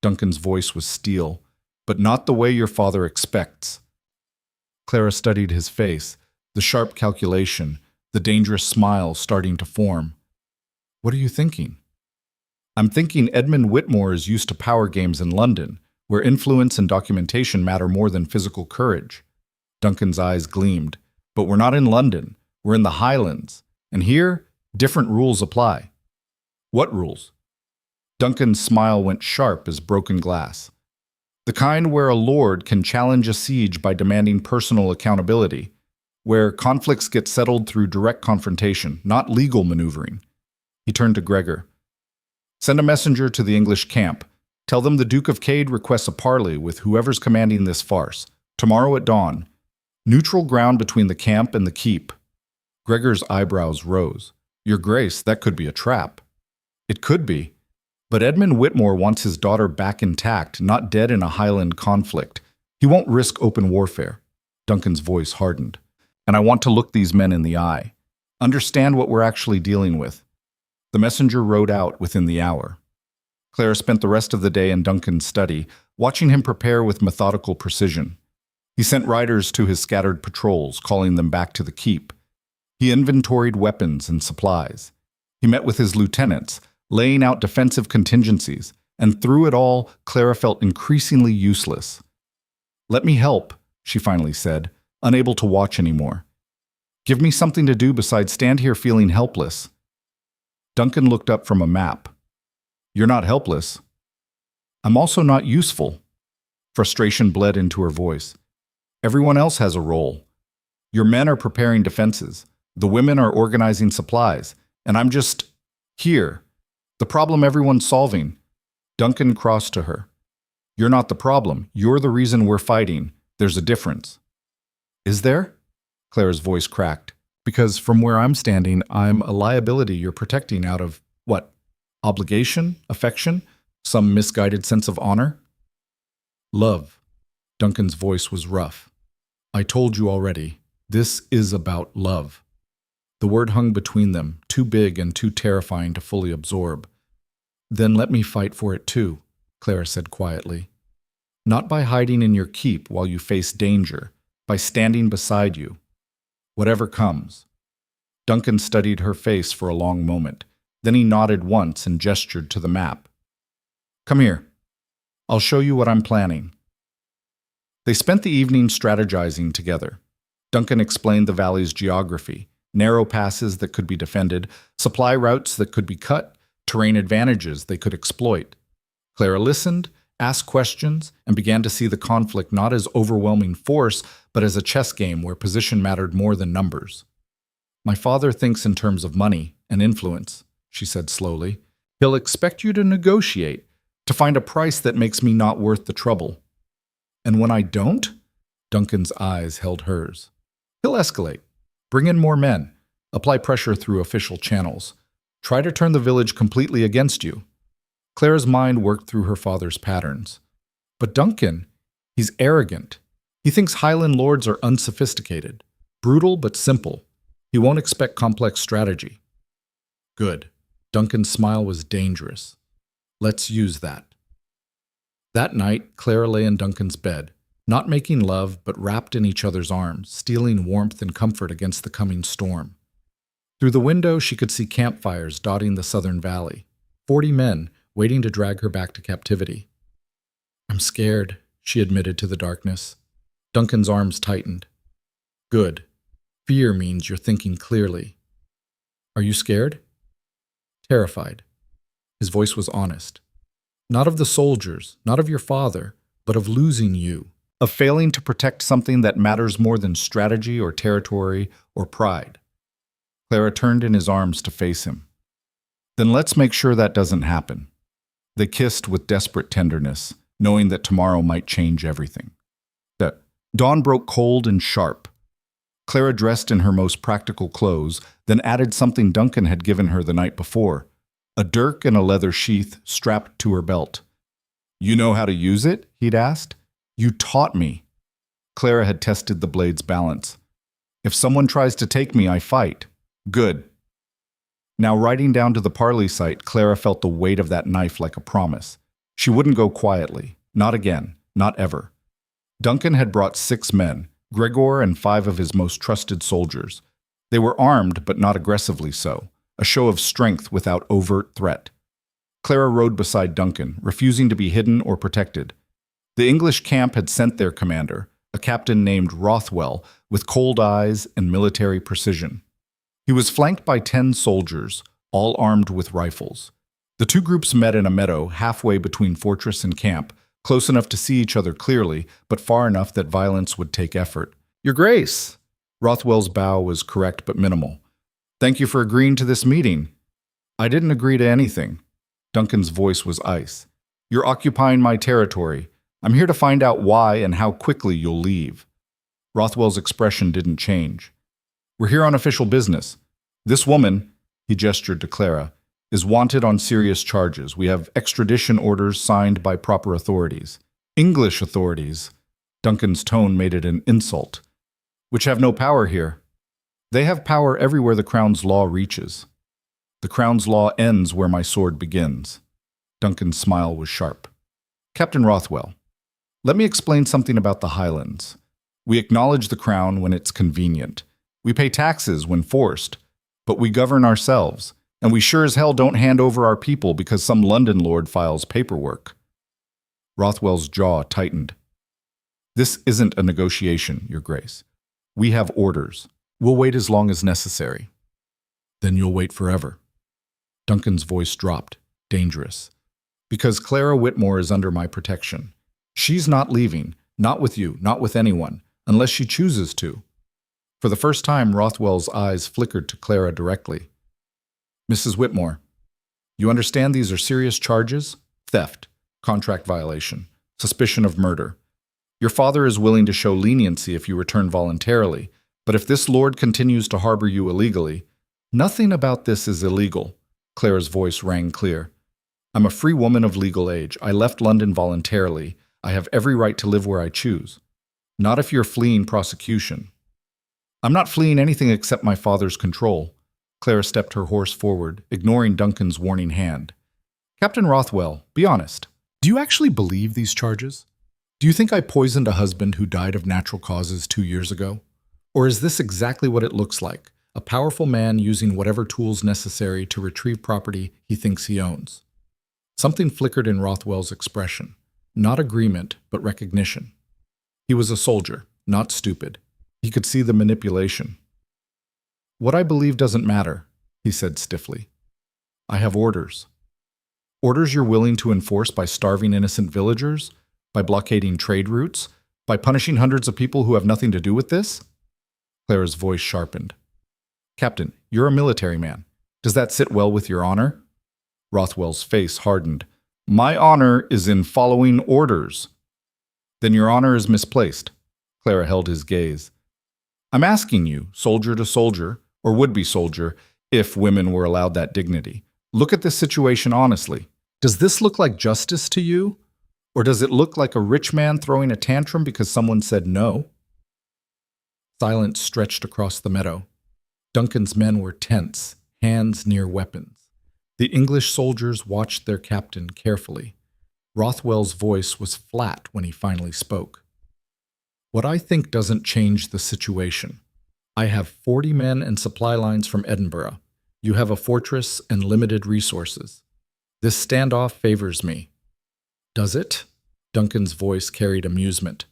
Duncan's voice was steel, but not the way your father expects. Clara studied his face, the sharp calculation, the dangerous smile starting to form. What are you thinking? I'm thinking Edmund Whitmore is used to power games in London, where influence and documentation matter more than physical courage. Duncan's eyes gleamed. But we're not in London. We're in the Highlands. And here, different rules apply. What rules? Duncan's smile went sharp as broken glass. The kind where a lord can challenge a siege by demanding personal accountability, where conflicts get settled through direct confrontation, not legal maneuvering. He turned to Gregor. Send a messenger to the English camp. Tell them the Duke of Cade requests a parley with whoever's commanding this farce. Tomorrow at dawn. Neutral ground between the camp and the keep. Gregor's eyebrows rose. Your Grace, that could be a trap. It could be. But Edmund Whitmore wants his daughter back intact, not dead in a Highland conflict. He won't risk open warfare. Duncan's voice hardened. And I want to look these men in the eye. Understand what we're actually dealing with. The messenger rode out within the hour. Clara spent the rest of the day in Duncan's study, watching him prepare with methodical precision. He sent riders to his scattered patrols, calling them back to the keep. He inventoried weapons and supplies. He met with his lieutenants, laying out defensive contingencies, and through it all, Clara felt increasingly useless. Let me help, she finally said, unable to watch anymore. Give me something to do besides stand here feeling helpless. Duncan looked up from a map. You're not helpless. I'm also not useful. Frustration bled into her voice. Everyone else has a role. Your men are preparing defenses. The women are organizing supplies. And I'm just here. The problem everyone's solving. Duncan crossed to her. You're not the problem. You're the reason we're fighting. There's a difference. Is there? Clara's voice cracked. Because from where I'm standing, I'm a liability you're protecting out of, what? Obligation? Affection? Some misguided sense of honor? Love. Duncan's voice was rough. I told you already, this is about love. The word hung between them, too big and too terrifying to fully absorb. Then let me fight for it too, Clara said quietly. Not by hiding in your keep while you face danger, by standing beside you. Whatever comes. Duncan studied her face for a long moment. Then he nodded once and gestured to the map. Come here. I'll show you what I'm planning. They spent the evening strategizing together. Duncan explained the valley's geography, narrow passes that could be defended, supply routes that could be cut, terrain advantages they could exploit. Clara listened, asked questions, and began to see the conflict not as overwhelming force, but as a chess game where position mattered more than numbers. My father thinks in terms of money and influence, she said slowly. He'll expect you to negotiate, to find a price that makes me not worth the trouble. And when I don't? Duncan's eyes held hers. He'll escalate. Bring in more men. Apply pressure through official channels. Try to turn the village completely against you. Clara's mind worked through her father's patterns. But Duncan, he's arrogant. He thinks Highland lords are unsophisticated, brutal but simple. He won't expect complex strategy. Good. Duncan's smile was dangerous. Let's use that. That night, Clara lay in Duncan's bed, not making love, but wrapped in each other's arms, stealing warmth and comfort against the coming storm. Through the window, she could see campfires dotting the southern valley. 40 men, waiting to drag her back to captivity. I'm scared, she admitted to the darkness. Duncan's arms tightened. Good. Fear means you're thinking clearly. Are you scared? Terrified. His voice was honest. Not of the soldiers, not of your father, but of losing you, of failing to protect something that matters more than strategy or territory or pride. Clara turned in his arms to face him. Then let's make sure that doesn't happen. They kissed with desperate tenderness, knowing that tomorrow might change everything. The dawn broke cold and sharp. Clara dressed in her most practical clothes, then added something Duncan had given her the night before, a dirk in a leather sheath strapped to her belt. You know how to use it? He'd asked. You taught me. Clara had tested the blade's balance. If someone tries to take me, I fight. Good. Now, riding down to the parley site, Clara felt the weight of that knife like a promise. She wouldn't go quietly. Not again. Not ever. Duncan had brought 6 men, Gregor and 5 of his most trusted soldiers. They were armed, but not aggressively so, a show of strength without overt threat. Clara rode beside Duncan, refusing to be hidden or protected. The English camp had sent their commander, a captain named Rothwell, with cold eyes and military precision. He was flanked by 10 soldiers, all armed with rifles. The two groups met in a meadow halfway between fortress and camp, close enough to see each other clearly, but far enough that violence would take effort. "Your Grace!" Rothwell's bow was correct but minimal. "Thank you for agreeing to this meeting." "I didn't agree to anything." Duncan's voice was ice. "You're occupying my territory. I'm here to find out why and how quickly you'll leave." Rothwell's expression didn't change. "We're here on official business. This woman," he gestured to Clara, "is wanted on serious charges. We have extradition orders signed by proper authorities." "English authorities." Duncan's tone made it an insult. "Which have no power here." "They have power everywhere the Crown's law reaches." "The Crown's law ends where my sword begins." Duncan's smile was sharp. "Captain Rothwell, let me explain something about the Highlands. We acknowledge the Crown when it's convenient. We pay taxes when forced, but we govern ourselves, and we sure as hell don't hand over our people because some London lord files paperwork." Rothwell's jaw tightened. "This isn't a negotiation, Your Grace. We have orders. We'll wait as long as necessary." "Then you'll wait forever." Duncan's voice dropped, dangerous. "Because Clara Whitmore is under my protection. She's not leaving, not with you, not with anyone, unless she chooses to." For the first time, Rothwell's eyes flickered to Clara directly. "Mrs. Whitmore, you understand these are serious charges? Theft, contract violation, suspicion of murder. Your father is willing to show leniency if you return voluntarily, but if this lord continues to harbor you illegally—" "Nothing about this is illegal," Clara's voice rang clear. "I'm a free woman of legal age. I left London voluntarily. I have every right to live where I choose. Not if you're fleeing prosecution." "I'm not fleeing anything except my father's control." Clara stepped her horse forward, ignoring Duncan's warning hand. "Captain Rothwell, be honest. Do you actually believe these charges? Do you think I poisoned a husband who died of natural causes 2 years ago? Or is this exactly what it looks like? A powerful man using whatever tools necessary to retrieve property he thinks he owns?" Something flickered in Rothwell's expression. Not agreement, but recognition. He was a soldier, not stupid. He could see the manipulation. "What I believe doesn't matter," he said stiffly. "I have orders." "Orders you're willing to enforce by starving innocent villagers? By blockading trade routes? By punishing hundreds of people who have nothing to do with this?" Clara's voice sharpened. "Captain, you're a military man. Does that sit well with your honor?" Rothwell's face hardened. "My honor is in following orders." "Then your honor is misplaced." Clara held his gaze. "I'm asking you, soldier to soldier, or would-be soldier, if women were allowed that dignity. Look at this situation honestly. Does this look like justice to you? Or does it look like a rich man throwing a tantrum because someone said no?" Silence stretched across the meadow. Duncan's men were tense, hands near weapons. The English soldiers watched their captain carefully. Rothwell's voice was flat when he finally spoke. "What I think doesn't change the situation. I have 40 men and supply lines from Edinburgh. You have a fortress and limited resources. This standoff favors me." "Does it?" Duncan's voice carried amusement.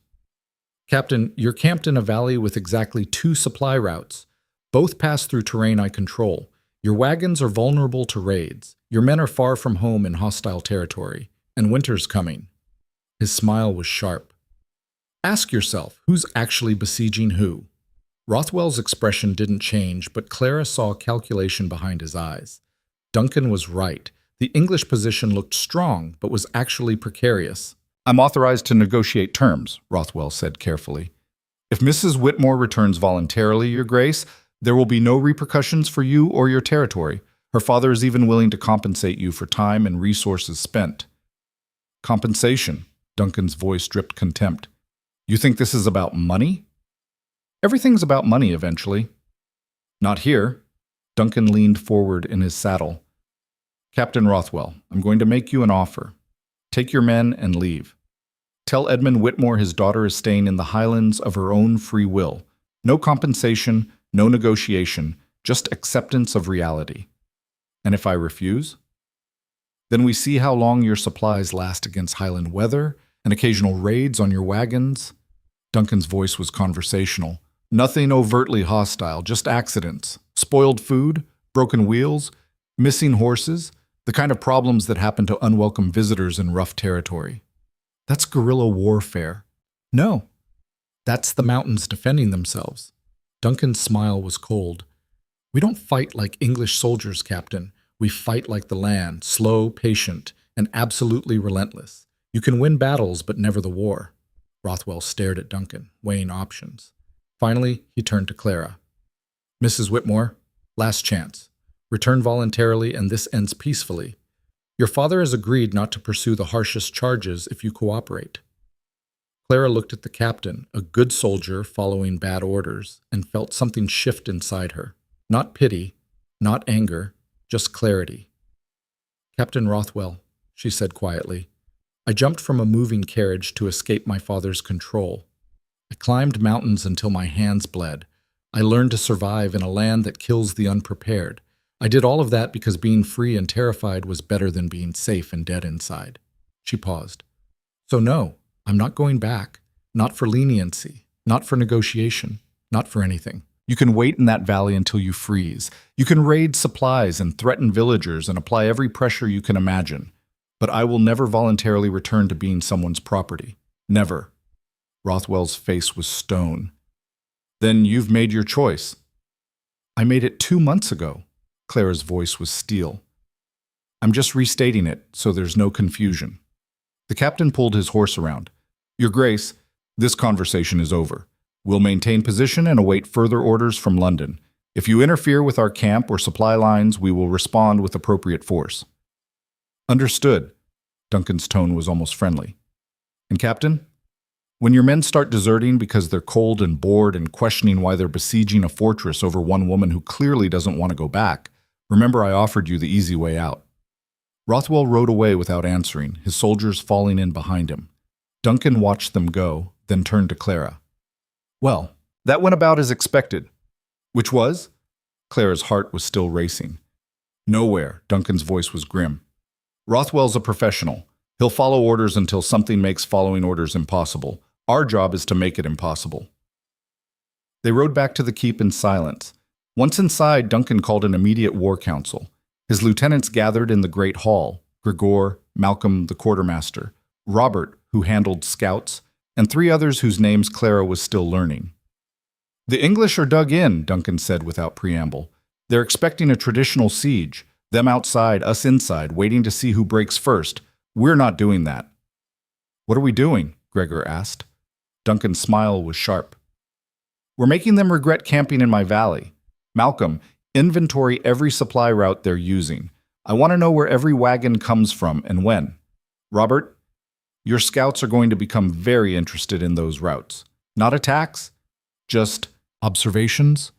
"Captain, you're camped in a valley with exactly 2 supply routes. Both pass through terrain I control. Your wagons are vulnerable to raids. Your men are far from home in hostile territory. And winter's coming." His smile was sharp. "Ask yourself, who's actually besieging who?" Rothwell's expression didn't change, but Clara saw calculation behind his eyes. Duncan was right. The English position looked strong, but was actually precarious. "I'm authorized to negotiate terms," Rothwell said carefully. "If Mrs. Whitmore returns voluntarily, Your Grace, there will be no repercussions for you or your territory. Her father is even willing to compensate you for time and resources spent." "Compensation?" Duncan's voice dripped contempt. "You think this is about money?" "Everything's about money eventually." "Not here." Duncan leaned forward in his saddle. "Captain Rothwell, I'm going to make you an offer. Take your men and leave. Tell Edmund Whitmore his daughter is staying in the Highlands of her own free will. No compensation, no negotiation, just acceptance of reality. And if I refuse?" Then we see how long your supplies last against Highland weather and occasional raids on your wagons. Duncan's voice was conversational. Nothing overtly hostile, just accidents. Spoiled food, broken wheels, missing horses, the kind of problems that happen to unwelcome visitors in rough territory. That's guerrilla warfare. No, that's the mountains defending themselves. Duncan's smile was cold. We don't fight like English soldiers, Captain. We fight like the land, slow, patient, and absolutely relentless. You can win battles, but never the war. Rothwell stared at Duncan, weighing options. Finally, he turned to Clara. Mrs. Whitmore, last chance. Return voluntarily, and this ends peacefully. Your father has agreed not to pursue the harshest charges if you cooperate. Clara looked at the captain, a good soldier following bad orders, and felt something shift inside her. Not pity, not anger, just clarity. Captain Rothwell, she said quietly, I jumped from a moving carriage to escape my father's control. I climbed mountains until my hands bled. I learned to survive in a land that kills the unprepared. I did all of that because being free and terrified was better than being safe and dead inside. She paused. So no, I'm not going back. Not for leniency, not for negotiation, not for anything. You can wait in that valley until you freeze. You can raid supplies and threaten villagers and apply every pressure you can imagine. But I will never voluntarily return to being someone's property. Never. Rothwell's face was stone. Then you've made your choice. I made it 2 months ago. Clara's voice was steel. I'm just restating it, so there's no confusion. The captain pulled his horse around. Your Grace, this conversation is over. We'll maintain position and await further orders from London. If you interfere with our camp or supply lines, we will respond with appropriate force. Understood. Duncan's tone was almost friendly. And Captain, when your men start deserting because they're cold and bored and questioning why they're besieging a fortress over one woman who clearly doesn't want to go back, remember I offered you the easy way out. Rothwell rode away without answering, his soldiers falling in behind him. Duncan watched them go, then turned to Clara. Well, that went about as expected. Which was? Clara's heart was still racing. Nowhere, Duncan's voice was grim. Rothwell's a professional. He'll follow orders until something makes following orders impossible. Our job is to make it impossible. They rode back to the keep in silence. Once inside, Duncan called an immediate war council. His lieutenants gathered in the great hall, Gregor, Malcolm the quartermaster, Robert, who handled scouts, and 3 others whose names Clara was still learning. The English are dug in, Duncan said without preamble. They're expecting a traditional siege. Them outside, us inside, waiting to see who breaks first. We're not doing that. What are we doing? Gregor asked. Duncan's smile was sharp. We're making them regret camping in my valley. Malcolm, inventory every supply route they're using. I want to know where every wagon comes from and when. Robert, your scouts are going to become very interested in those routes. Not attacks, just observations,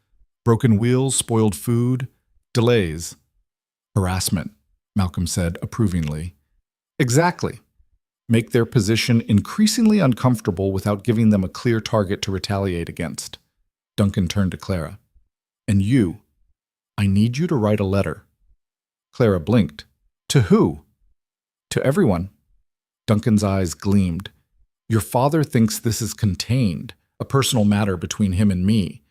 broken wheels, spoiled food, delays. Harassment, Malcolm said approvingly. Exactly. Make their position increasingly uncomfortable without giving them a clear target to retaliate against. Duncan turned to Clara. And you, I need you to write a letter. Clara blinked. To who? To everyone. Duncan's eyes gleamed. Your father thinks this is contained, a personal matter between him and me.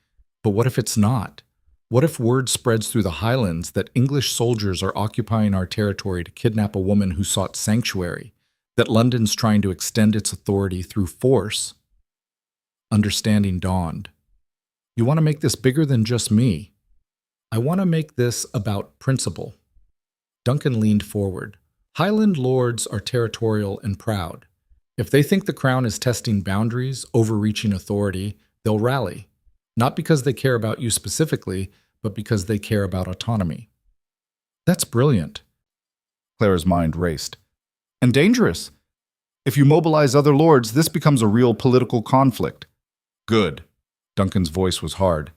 But what if it's not? What if word spreads through the Highlands that English soldiers are occupying our territory to kidnap a woman who sought sanctuary, that London's trying to extend its authority through force? Understanding dawned. You want to make this bigger than just me. I want to make this about principle. Duncan leaned forward. Highland lords are territorial and proud. If they think the crown is testing boundaries, overreaching authority, they'll rally. Not because they care about you specifically, but because they care about autonomy. That's brilliant. Clara's mind raced. And dangerous. If you mobilize other lords, this becomes a real political conflict. Good. Duncan's voice was hard.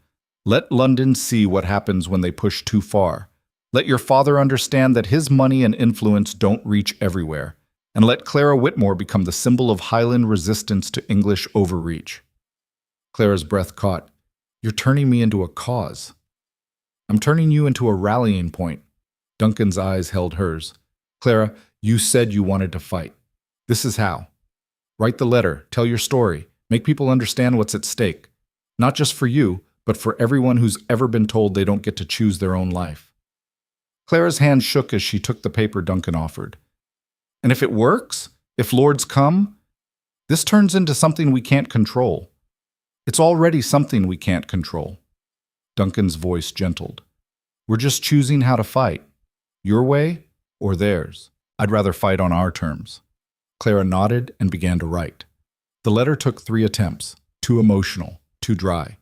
Let London see what happens when they push too far. Let your father understand that his money and influence don't reach everywhere. And let Clara Whitmore become the symbol of Highland resistance to English overreach. Clara's breath caught. You're turning me into a cause. I'm turning you into a rallying point. Duncan's eyes held hers. Clara, you said you wanted to fight. This is how. Write the letter, tell your story, make people understand what's at stake. Not just for you, but for everyone who's ever been told they don't get to choose their own life. Clara's hand shook as she took the paper Duncan offered. And if it works, if lords come, this turns into something we can't control. It's already something we can't control. Duncan's voice gentled. We're just choosing how to fight. Your way or theirs. I'd rather fight on our terms. Clara nodded and began to write. The letter took 3 attempts, too emotional, too dry.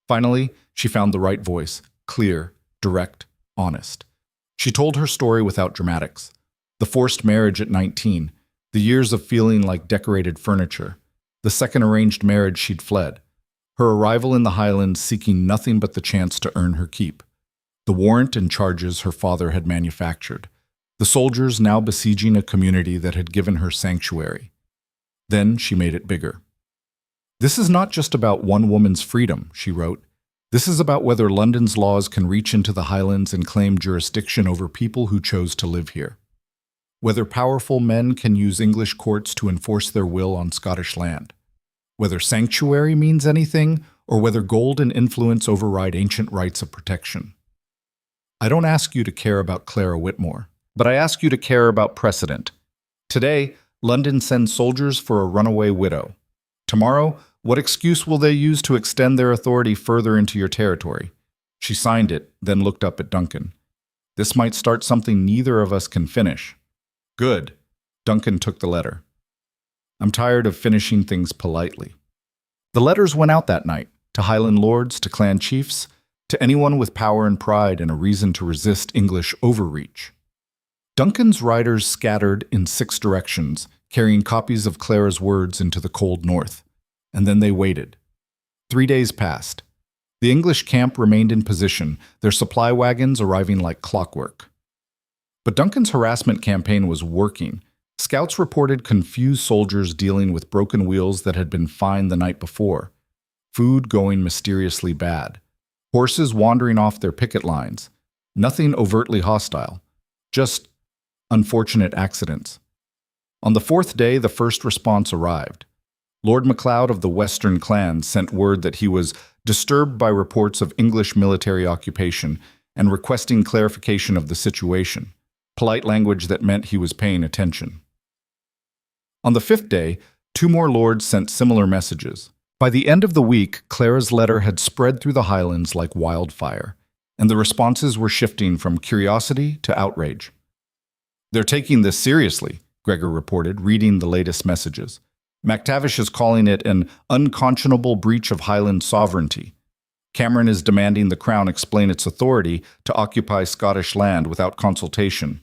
Finally, she found the right voice, clear, direct, honest. She told her story without dramatics. The forced marriage at 19, the years of feeling like decorated furniture, the second arranged marriage she'd fled, her arrival in the Highlands seeking nothing but the chance to earn her keep, the warrant and charges her father had manufactured, the soldiers now besieging a community that had given her sanctuary. Then she made it bigger. This is not just about one woman's freedom, she wrote. This is about whether London's laws can reach into the Highlands and claim jurisdiction over people who chose to live here. Whether powerful men can use English courts to enforce their will on Scottish land. Whether sanctuary means anything, or whether gold and influence override ancient rights of protection. I don't ask you to care about Clara Whitmore, but I ask you to care about precedent. Today, London sends soldiers for a runaway widow. Tomorrow, what excuse will they use to extend their authority further into your territory? She signed it, then looked up at Duncan. This might start something neither of us can finish. Good. Duncan took the letter. I'm tired of finishing things politely. The letters went out that night, to Highland lords, to clan chiefs, to anyone with power and pride and a reason to resist English overreach. Duncan's riders scattered in 6 directions, carrying copies of Clara's words into the cold north. And then they waited. 3 days passed. The English camp remained in position, their supply wagons arriving like clockwork. But Duncan's harassment campaign was working. Scouts reported confused soldiers dealing with broken wheels that had been fine the night before, food going mysteriously bad, horses wandering off their picket lines, nothing overtly hostile, just unfortunate accidents. On the 4th day, the first response arrived. Lord MacLeod of the Western clans sent word that he was disturbed by reports of English military occupation and requesting clarification of the situation, polite language that meant he was paying attention. On the 5th day, 2 more lords sent similar messages. By the end of the week, Clara's letter had spread through the Highlands like wildfire, and the responses were shifting from curiosity to outrage. They're taking this seriously, Gregor reported, reading the latest messages. MacTavish is calling it an unconscionable breach of Highland sovereignty. Cameron is demanding the Crown explain its authority to occupy Scottish land without consultation.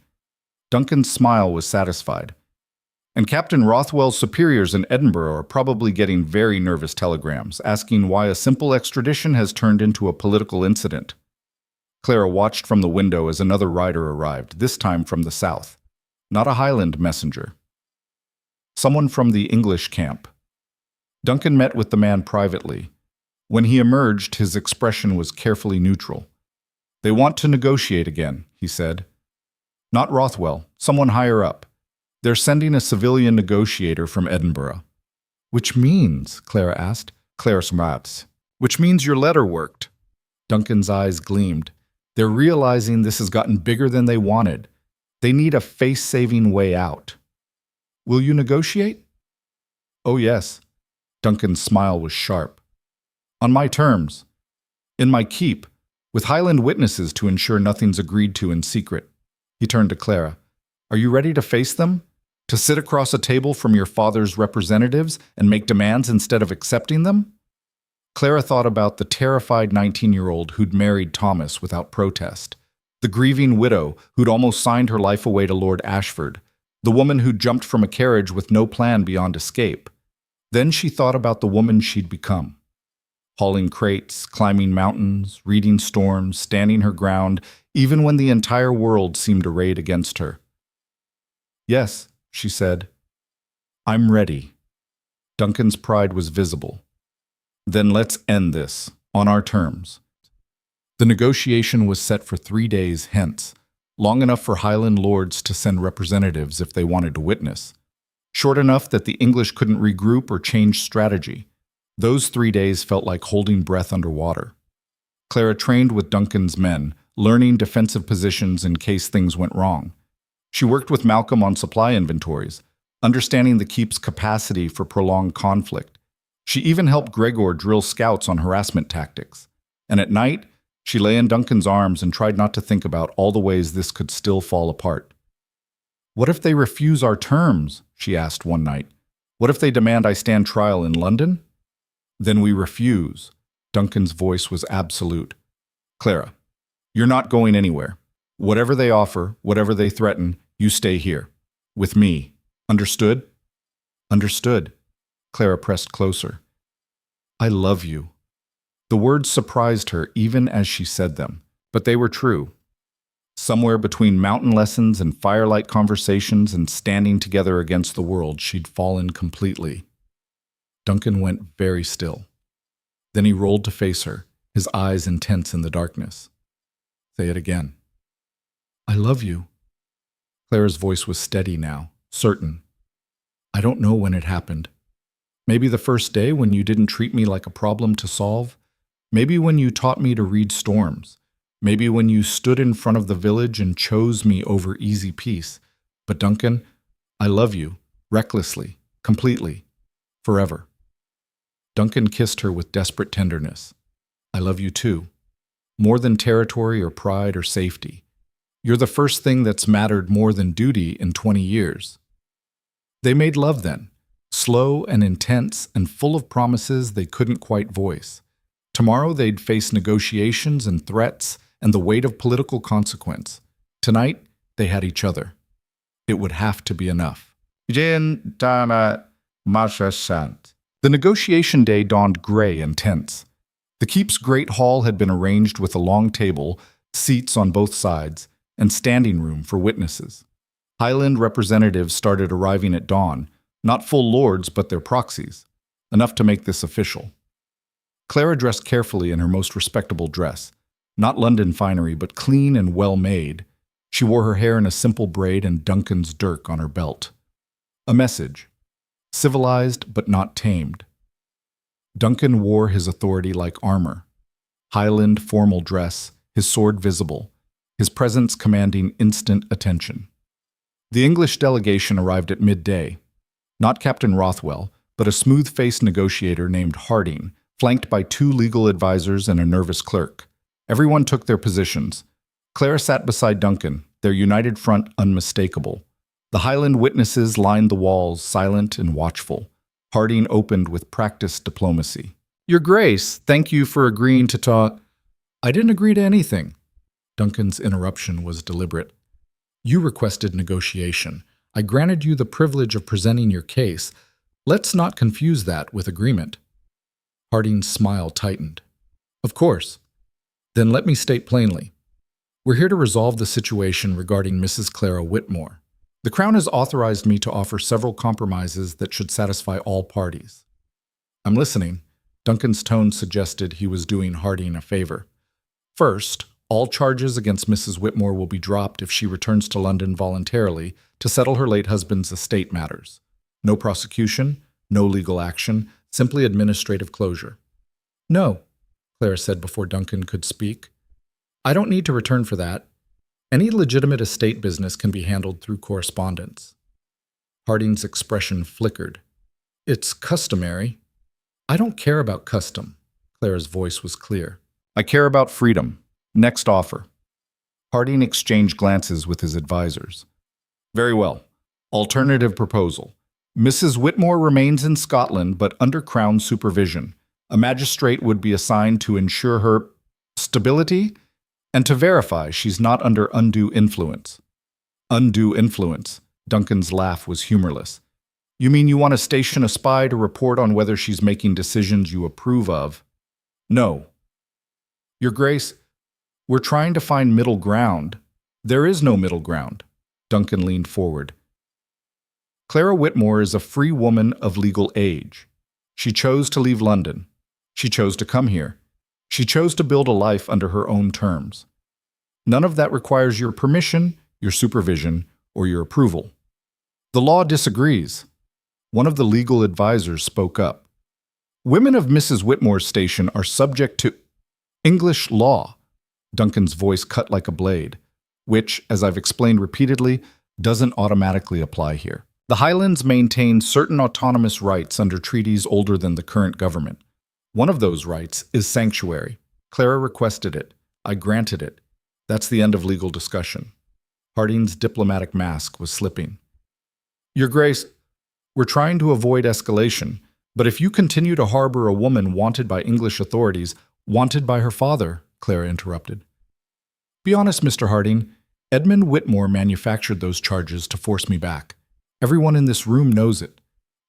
Duncan's smile was satisfied. And Captain Rothwell's superiors in Edinburgh are probably getting very nervous telegrams, asking why a simple extradition has turned into a political incident. Clara watched from the window as another rider arrived, this time from the south. Not a Highland messenger. Someone from the English camp. Duncan met with the man privately. When he emerged, his expression was carefully neutral. They want to negotiate again, he said. Not Rothwell, someone higher up. They're sending a civilian negotiator from Edinburgh. Which means, Clara asked, which means your letter worked. Duncan's eyes gleamed. They're realizing this has gotten bigger than they wanted. They need a face-saving way out. Will you negotiate? Oh, yes. Duncan's smile was sharp. On my terms. In my keep, with Highland witnesses to ensure nothing's agreed to in secret. He turned to Clara. Are you ready to face them? To sit across a table from your father's representatives and make demands instead of accepting them? Clara thought about the terrified 19-year-old who'd married Thomas without protest, the grieving widow who'd almost signed her life away to Lord Ashford, the woman who jumped from a carriage with no plan beyond escape. Then she thought about the woman she'd become. Hauling crates, climbing mountains, reading storms, standing her ground, even when the entire world seemed arrayed against her. Yes, she said. I'm ready. Duncan's pride was visible. Then let's end this, on our terms. The negotiation was set for 3 days hence, long enough for Highland lords to send representatives if they wanted to witness, short enough that the English couldn't regroup or change strategy. Those 3 days felt like holding breath underwater. Clara trained with Duncan's men, learning defensive positions in case things went wrong. She worked with Malcolm on supply inventories, understanding the keep's capacity for prolonged conflict. She even helped Gregor drill scouts on harassment tactics. And at night, she lay in Duncan's arms and tried not to think about all the ways this could still fall apart. "What if they refuse our terms?" she asked one night. "What if they demand I stand trial in London?" "Then we refuse." Duncan's voice was absolute. "Clara, you're not going anywhere. Whatever they offer, whatever they threaten, you stay here. With me. Understood?" "Understood." Clara pressed closer. "I love you." The words surprised her even as she said them, but they were true. Somewhere between mountain lessons and firelight conversations and standing together against the world, she'd fallen completely. Duncan went very still. Then he rolled to face her, his eyes intense in the darkness. "Say it again." "I love you." Clara's voice was steady now, certain. "I don't know when it happened. Maybe the first day when you didn't treat me like a problem to solve. Maybe when you taught me to read storms. Maybe when you stood in front of the village and chose me over easy peace. But Duncan, I love you, recklessly, completely, forever." Duncan kissed her with desperate tenderness. "I love you too. More than territory or pride or safety. You're the first thing that's mattered more than duty in 20 years. They made love then, slow and intense and full of promises they couldn't quite voice. Tomorrow they'd face negotiations and threats and the weight of political consequence. Tonight, they had each other. It would have to be enough. The negotiation day dawned gray and tense. The keep's great hall had been arranged with a long table, seats on both sides, and standing room for witnesses. Highland representatives started arriving at dawn, not full lords but their proxies, enough to make this official. Clara dressed carefully in her most respectable dress, not London finery but clean and well-made. She wore her hair in a simple braid and Duncan's dirk on her belt. A message: civilized but not tamed. Duncan wore his authority like armor. Highland formal dress, his sword visible, his presence commanding instant attention. The English delegation arrived at midday. Not Captain Rothwell, but a smooth-faced negotiator named Harding, flanked by 2 legal advisors and a nervous clerk. Everyone took their positions. Clara sat beside Duncan, their united front unmistakable. The Highland witnesses lined the walls, silent and watchful. Harding opened with practiced diplomacy. "Your Grace, thank you for agreeing to talk." "I didn't agree to anything." Duncan's interruption was deliberate. "You requested negotiation. I granted you the privilege of presenting your case. Let's not confuse that with agreement." Harding's smile tightened. "Of course. Then let me state plainly. We're here to resolve the situation regarding Mrs. Clara Whitmore. The Crown has authorized me to offer several compromises that should satisfy all parties." "I'm listening." Duncan's tone suggested he was doing Harding a favor. "First, all charges against Mrs. Whitmore will be dropped if she returns to London voluntarily to settle her late husband's estate matters. No prosecution, no legal action, simply administrative closure." "No," Clara said before Duncan could speak. "I don't need to return for that. Any legitimate estate business can be handled through correspondence." Harding's expression flickered. "It's customary." "I don't care about custom." Clara's voice was clear. "I care about freedom. Next offer." Harding exchanged glances with his advisors. "Very well. Alternative proposal. Mrs. Whitmore remains in Scotland but under Crown supervision. A magistrate would be assigned to ensure her stability and to verify she's not under undue influence." "Undue influence." Duncan's laugh was humorless. "You mean you want to station a spy to report on whether she's making decisions you approve of?" "No." "Your Grace, we're trying to find middle ground." "There is no middle ground." Duncan leaned forward. "Clara Whitmore is a free woman of legal age. She chose to leave London. She chose to come here. She chose to build a life under her own terms. None of that requires your permission, your supervision, or your approval. The law disagrees. One of the legal advisors spoke up. Women of Mrs. Whitmore's station are subject to English law. Duncan's voice cut like a blade, which, as I've explained repeatedly, doesn't automatically apply here. The Highlands maintain certain autonomous rights under treaties older than the current government. One of those rights is sanctuary. Clara requested it. I granted it. That's the end of legal discussion. Harding's diplomatic mask was slipping. Your Grace, we're trying to avoid escalation, but if you continue to harbor a woman wanted by English authorities, wanted by her father, Clara interrupted. Be honest, Mr. Harding. Edmund Whitmore manufactured those charges to force me back. Everyone in this room knows it.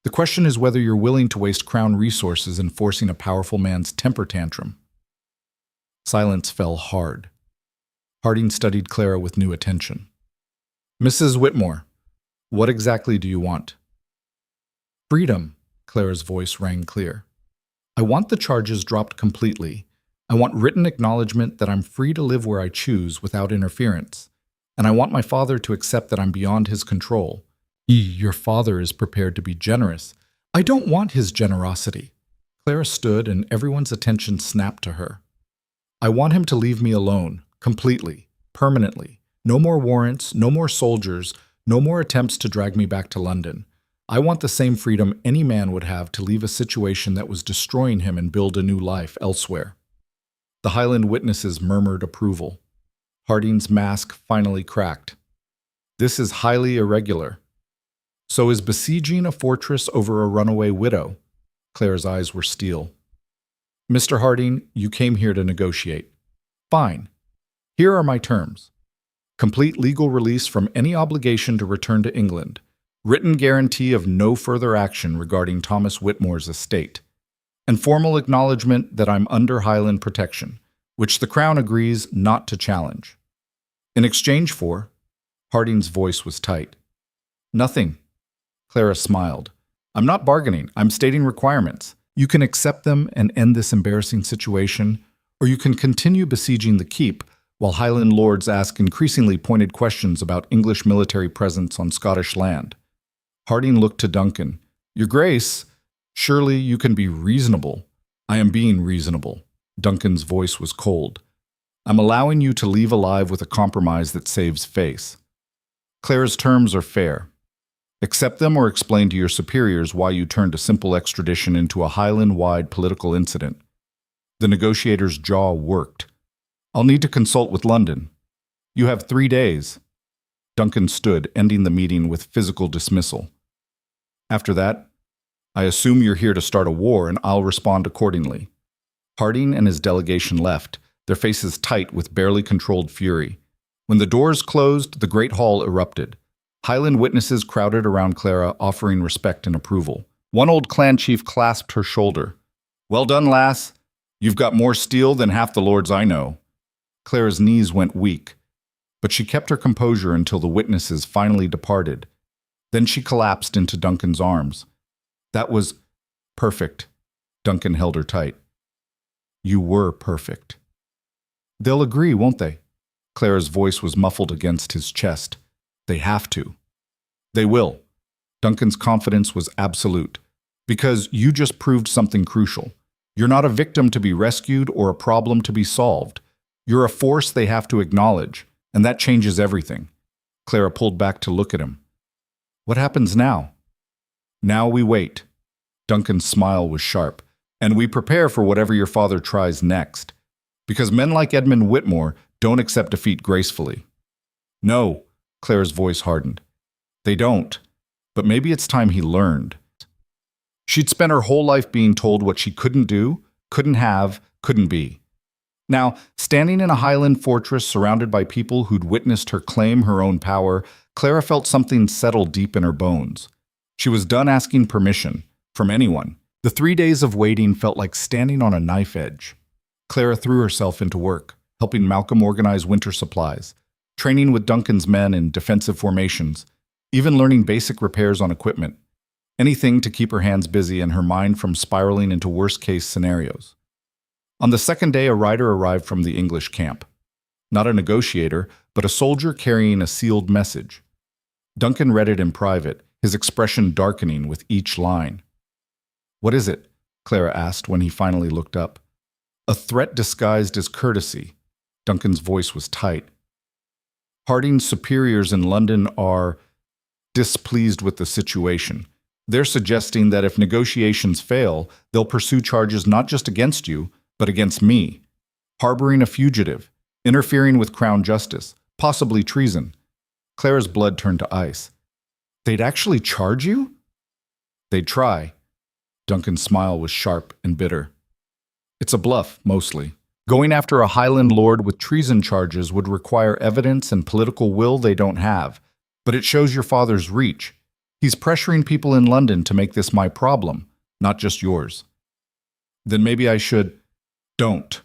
The question is whether you're willing to waste Crown resources in forcing a powerful man's temper tantrum. Silence fell hard. Harding studied Clara with new attention. Mrs. Whitmore, what exactly do you want? Freedom, Clara's voice rang clear. I want the charges dropped completely. I want written acknowledgement that I'm free to live where I choose without interference. And I want my father to accept that I'm beyond his control. Your father is prepared to be generous. I don't want his generosity. Clara stood and everyone's attention snapped to her. I want him to leave me alone, completely, permanently. No more warrants, no more soldiers, no more attempts to drag me back to London. I want the same freedom any man would have to leave a situation that was destroying him and build a new life elsewhere. The Highland witnesses murmured approval. Harding's mask finally cracked. This is highly irregular. So is besieging a fortress over a runaway widow? Clara's eyes were steel. Mr. Harding, you came here to negotiate. Fine. Here are my terms. Complete legal release from any obligation to return to England. Written guarantee of no further action regarding Thomas Whitmore's estate. And formal acknowledgement that I'm under Highland protection, which the Crown agrees not to challenge. In exchange for, Harding's voice was tight. Nothing. Clara smiled. I'm not bargaining. I'm stating requirements. You can accept them and end this embarrassing situation, or you can continue besieging the keep while Highland lords ask increasingly pointed questions about English military presence on Scottish land. Harding looked to Duncan. Your Grace, surely you can be reasonable. I am being reasonable. Duncan's voice was cold. I'm allowing you to leave alive with a compromise that saves face. Clara's terms are fair. Accept them or explain to your superiors why you turned a simple extradition into a Highland-wide political incident. The negotiator's jaw worked. I'll need to consult with London. You have 3 days. Duncan stood, ending the meeting with physical dismissal. After that, I assume you're here to start a war and I'll respond accordingly. Harding and his delegation left, their faces tight with barely controlled fury. When the doors closed, the great hall erupted. Highland witnesses crowded around Clara, offering respect and approval. One old clan chief clasped her shoulder. Well done, lass. You've got more steel than half the lords I know. Clara's knees went weak, but she kept her composure until the witnesses finally departed. Then she collapsed into Duncan's arms. That was perfect. Duncan held her tight. You were perfect. They'll agree, won't they? Clara's voice was muffled against his chest. They have to. They will. Duncan's confidence was absolute. Because you just proved something crucial. You're not a victim to be rescued or a problem to be solved. You're a force they have to acknowledge, and that changes everything. Clara pulled back to look at him. What happens now? Now we wait. Duncan's smile was sharp. And we prepare for whatever your father tries next. Because men like Edmund Whitmore don't accept defeat gracefully. No, Clara's voice hardened. They don't. But maybe it's time he learned. She'd spent her whole life being told what she couldn't do, couldn't have, couldn't be. Now, standing in a Highland fortress surrounded by people who'd witnessed her claim her own power, Clara felt something settle deep in her bones. She was done asking permission, from anyone. The 3 days of waiting felt like standing on a knife edge. Clara threw herself into work, helping Malcolm organize winter supplies, training with Duncan's men in defensive formations, even learning basic repairs on equipment. Anything to keep her hands busy and her mind from spiraling into worst-case scenarios. On the second day, a rider arrived from the English camp. Not a negotiator, but a soldier carrying a sealed message. Duncan read it in private, his expression darkening with each line. "What is it?" Clara asked when he finally looked up. "A threat disguised as courtesy." Duncan's voice was tight. "Harding's superiors in London are displeased with the situation. They're suggesting that if negotiations fail, they'll pursue charges not just against you, but against me. Harboring a fugitive, interfering with Crown justice, possibly treason." Clara's blood turned to ice. "They'd actually charge you?" "They'd try." Duncan's smile was sharp and bitter. "It's a bluff, mostly. Going after a Highland lord with treason charges would require evidence and political will they don't have. But it shows your father's reach. He's pressuring people in London to make this my problem, not just yours." "Then maybe I should—" "Don't."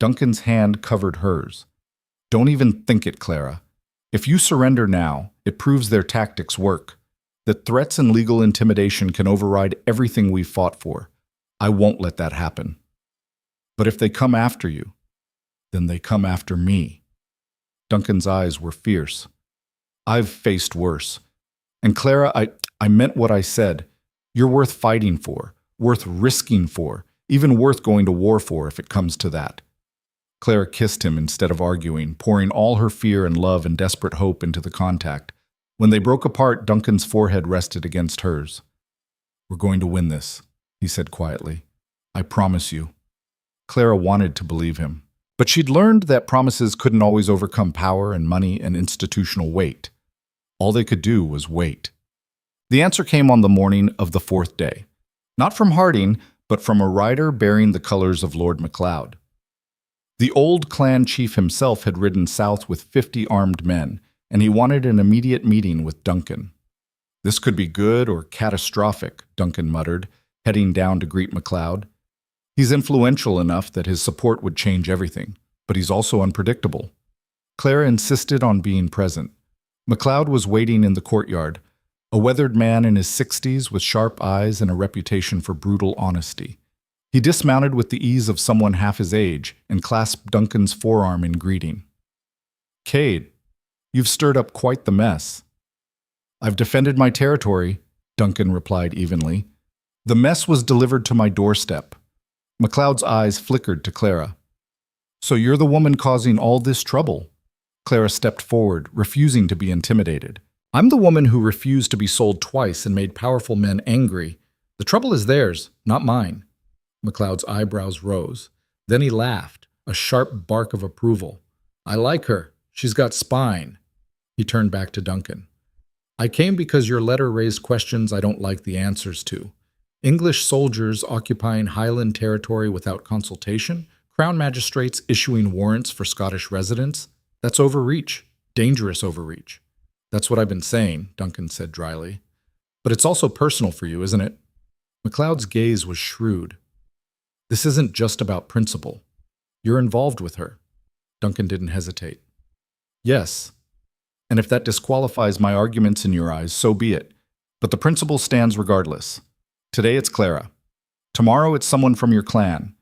Duncan's hand covered hers. "Don't even think it, Clara. If you surrender now, it proves their tactics work. That threats and legal intimidation can override everything we've fought for. I won't let that happen. But if they come after you, then they come after me." Duncan's eyes were fierce. "I've faced worse. And Clara, I meant what I said. You're worth fighting for, worth risking for, even worth going to war for if it comes to that." Clara kissed him instead of arguing, pouring all her fear and love and desperate hope into the contact. When they broke apart, Duncan's forehead rested against hers. "We're going to win this," he said quietly. "I promise you." Clara wanted to believe him, but she'd learned that promises couldn't always overcome power and money and institutional weight. All they could do was wait. The answer came on the morning of the fourth day. Not from Harding, but from a rider bearing the colors of Lord MacLeod. The old clan chief himself had ridden south with 50 armed men, and he wanted an immediate meeting with Duncan. "This could be good or catastrophic," Duncan muttered, heading down to greet MacLeod. "He's influential enough that his support would change everything, but he's also unpredictable." Clara insisted on being present. MacLeod was waiting in the courtyard, a weathered man in his 60s with sharp eyes and a reputation for brutal honesty. He dismounted with the ease of someone half his age and clasped Duncan's forearm in greeting. "Cade, you've stirred up quite the mess." "I've defended my territory," Duncan replied evenly. "The mess was delivered to my doorstep." MacLeod's eyes flickered to Clara. "So you're the woman causing all this trouble?" Clara stepped forward, refusing to be intimidated. "I'm the woman who refused to be sold twice and made powerful men angry. The trouble is theirs, not mine." MacLeod's eyebrows rose. Then he laughed, a sharp bark of approval. "I like her. She's got spine." He turned back to Duncan. "I came because your letter raised questions I don't like the answers to. English soldiers occupying Highland territory without consultation, Crown magistrates issuing warrants for Scottish residents. That's overreach, dangerous overreach." "That's what I've been saying," Duncan said dryly. "But it's also personal for you, isn't it?" MacLeod's gaze was shrewd. "This isn't just about principle. You're involved with her." Duncan didn't hesitate. "Yes. And if that disqualifies my arguments in your eyes, so be it. But the principle stands regardless. Today it's Clara. Tomorrow it's someone from your clan.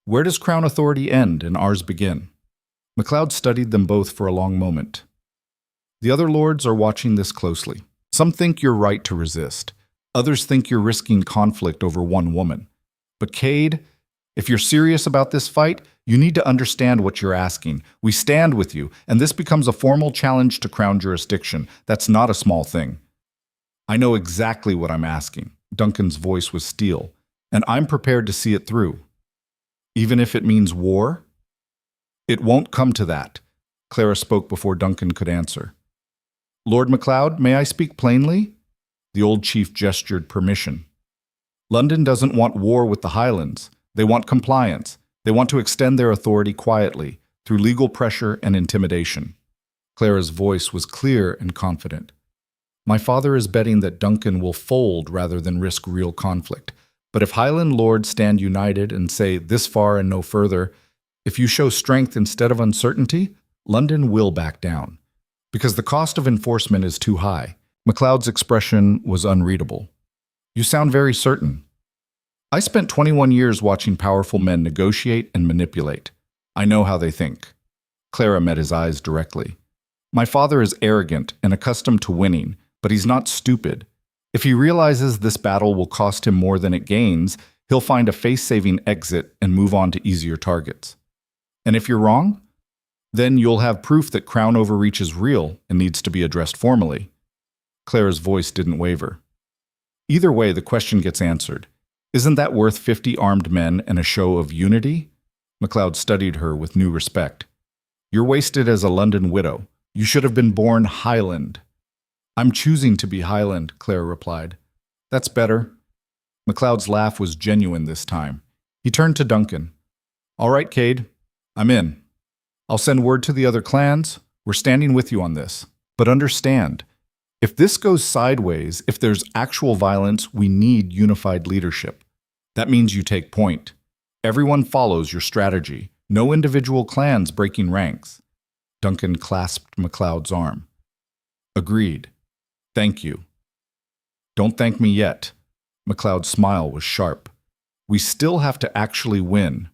Where does Crown authority end and ours begin?" MacLeod studied them both for a long moment. "The other lords are watching this closely. Some think you're right to resist. Others think you're risking conflict over one woman. But Cade, if you're serious about this fight, you need to understand what you're asking. We stand with you, and this becomes a formal challenge to Crown jurisdiction. That's not a small thing." "I know exactly what I'm asking." Duncan's voice was steel. "And I'm prepared to see it through." "Even if it means war?" "It won't come to that." Clara spoke before Duncan could answer. "Lord MacLeod, may I speak plainly?" The old chief gestured permission. "London doesn't want war with the Highlands. They want compliance. They want to extend their authority quietly, through legal pressure and intimidation." Clara's voice was clear and confident. "My father is betting that Duncan will fold rather than risk real conflict. But if Highland lords stand united and say this far and no further, if you show strength instead of uncertainty, London will back down. Because the cost of enforcement is too high." MacLeod's expression was unreadable. "You sound very certain." "I spent 21 years watching powerful men negotiate and manipulate. I know how they think." Clara met his eyes directly. My father is arrogant and accustomed to winning, but he's not stupid. If he realizes this battle will cost him more than it gains, he'll find a face-saving exit and move on to easier targets. And if you're wrong, then you'll have proof that crown overreach is real and needs to be addressed formally. Clara's voice didn't waver. Either way, the question gets answered. Isn't that worth 50 armed men and a show of unity? MacLeod studied her with new respect. You're wasted as a London widow. You should have been born Highland. I'm choosing to be Highland, Clara replied. That's better. MacLeod's laugh was genuine this time. He turned to Duncan. All right, Cade, I'm in. I'll send word to the other clans. We're standing with you on this. But understand, if this goes sideways, if there's actual violence, we need unified leadership. That means you take point. Everyone follows your strategy. No individual clans breaking ranks. Duncan clasped MacLeod's arm. Agreed. Thank you. Don't thank me yet. MacLeod's smile was sharp. We still have to actually win.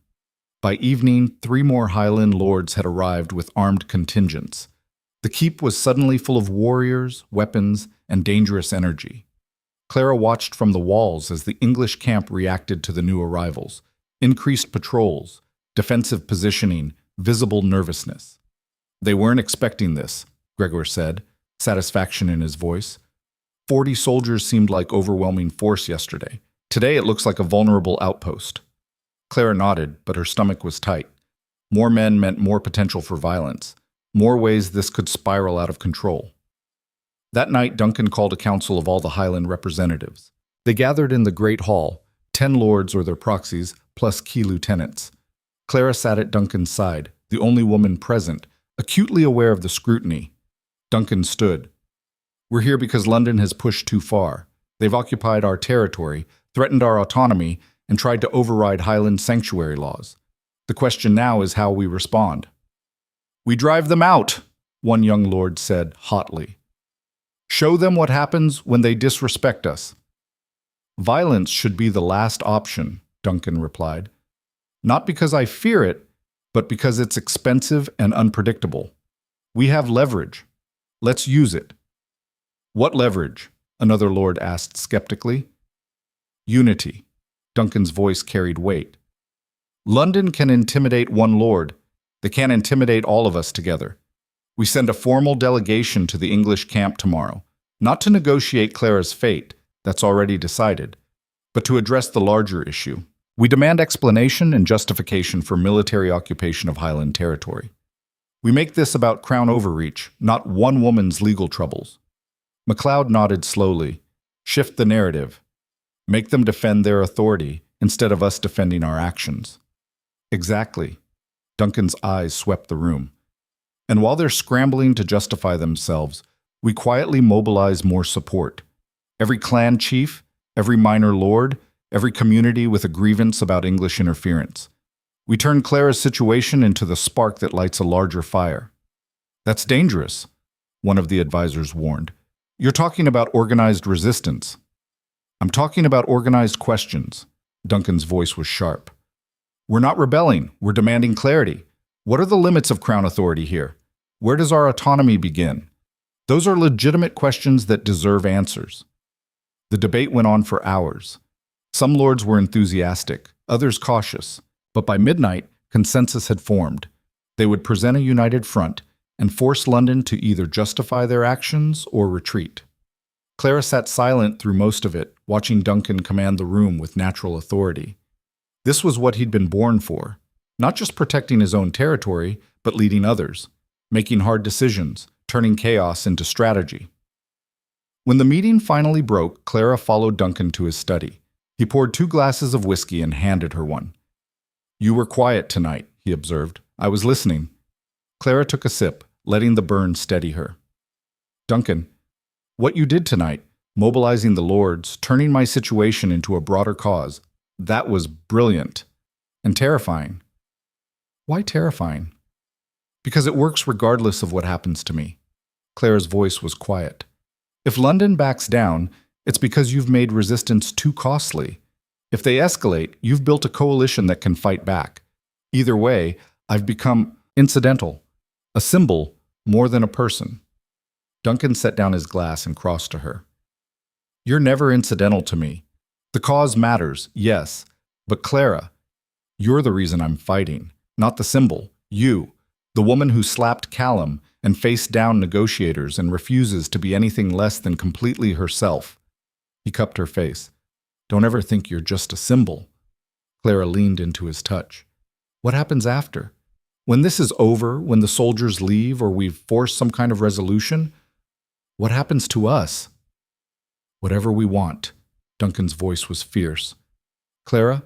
By evening, 3 more Highland lords had arrived with armed contingents. The keep was suddenly full of warriors, weapons, and dangerous energy. Clara watched from the walls as the English camp reacted to the new arrivals. Increased patrols, defensive positioning, visible nervousness. They weren't expecting this, Gregor said, satisfaction in his voice. 40 soldiers seemed like overwhelming force yesterday. Today it looks like a vulnerable outpost. Clara nodded, but her stomach was tight. More men meant more potential for violence, more ways this could spiral out of control. That night, Duncan called a council of all the Highland representatives. They gathered in the Great Hall, 10 lords or their proxies, plus key lieutenants. Clara sat at Duncan's side, the only woman present, acutely aware of the scrutiny. Duncan stood. We're here because London has pushed too far. They've occupied our territory, threatened our autonomy, and tried to override Highland sanctuary laws. The question now is how we respond. We drive them out, one young lord said hotly. Show them what happens when they disrespect us. Violence should be the last option, Duncan replied. Not because I fear it, but because it's expensive and unpredictable. We have leverage. Let's use it. What leverage? Another lord asked skeptically. Unity. Duncan's voice carried weight. London can intimidate one lord. They can't intimidate all of us together. We send a formal delegation to the English camp tomorrow, not to negotiate Clara's fate, that's already decided, but to address the larger issue. We demand explanation and justification for military occupation of Highland territory. We make this about crown overreach, not one woman's legal troubles. MacLeod nodded slowly. Shift the narrative. Make them defend their authority instead of us defending our actions. Exactly. Duncan's eyes swept the room. And while they're scrambling to justify themselves, we quietly mobilize more support. Every clan chief, every minor lord, every community with a grievance about English interference. We turn Clara's situation into the spark that lights a larger fire. That's dangerous, one of the advisors warned. You're talking about organized resistance. I'm talking about organized questions. Duncan's voice was sharp. We're not rebelling, we're demanding clarity. What are the limits of crown authority here? Where does our autonomy begin? Those are legitimate questions that deserve answers. The debate went on for hours. Some lords were enthusiastic, others cautious, but by midnight, consensus had formed. They would present a united front and force London to either justify their actions or retreat. Clara sat silent through most of it, watching Duncan command the room with natural authority. This was what he'd been born for, not just protecting his own territory, but leading others, making hard decisions, turning chaos into strategy. When the meeting finally broke, Clara followed Duncan to his study. He poured 2 glasses of whiskey and handed her one. You were quiet tonight, he observed. I was listening. Clara took a sip, letting the burn steady her. Duncan, what you did tonight, mobilizing the lords, turning my situation into a broader cause, that was brilliant and terrifying. Why terrifying? Because it works regardless of what happens to me. Clara's voice was quiet. If London backs down, it's because you've made resistance too costly. If they escalate, you've built a coalition that can fight back. Either way, I've become incidental. A symbol more than a person. Duncan set down his glass and crossed to her. You're never incidental to me. The cause matters, yes, but Clara, you're the reason I'm fighting, not the symbol. You, the woman who slapped Callum and faced down negotiators and refuses to be anything less than completely herself. He cupped her face. Don't ever think you're just a symbol. Clara leaned into his touch. What happens after? When this is over, when the soldiers leave or we've forced some kind of resolution, what happens to us? Whatever we want. Duncan's voice was fierce. Clara,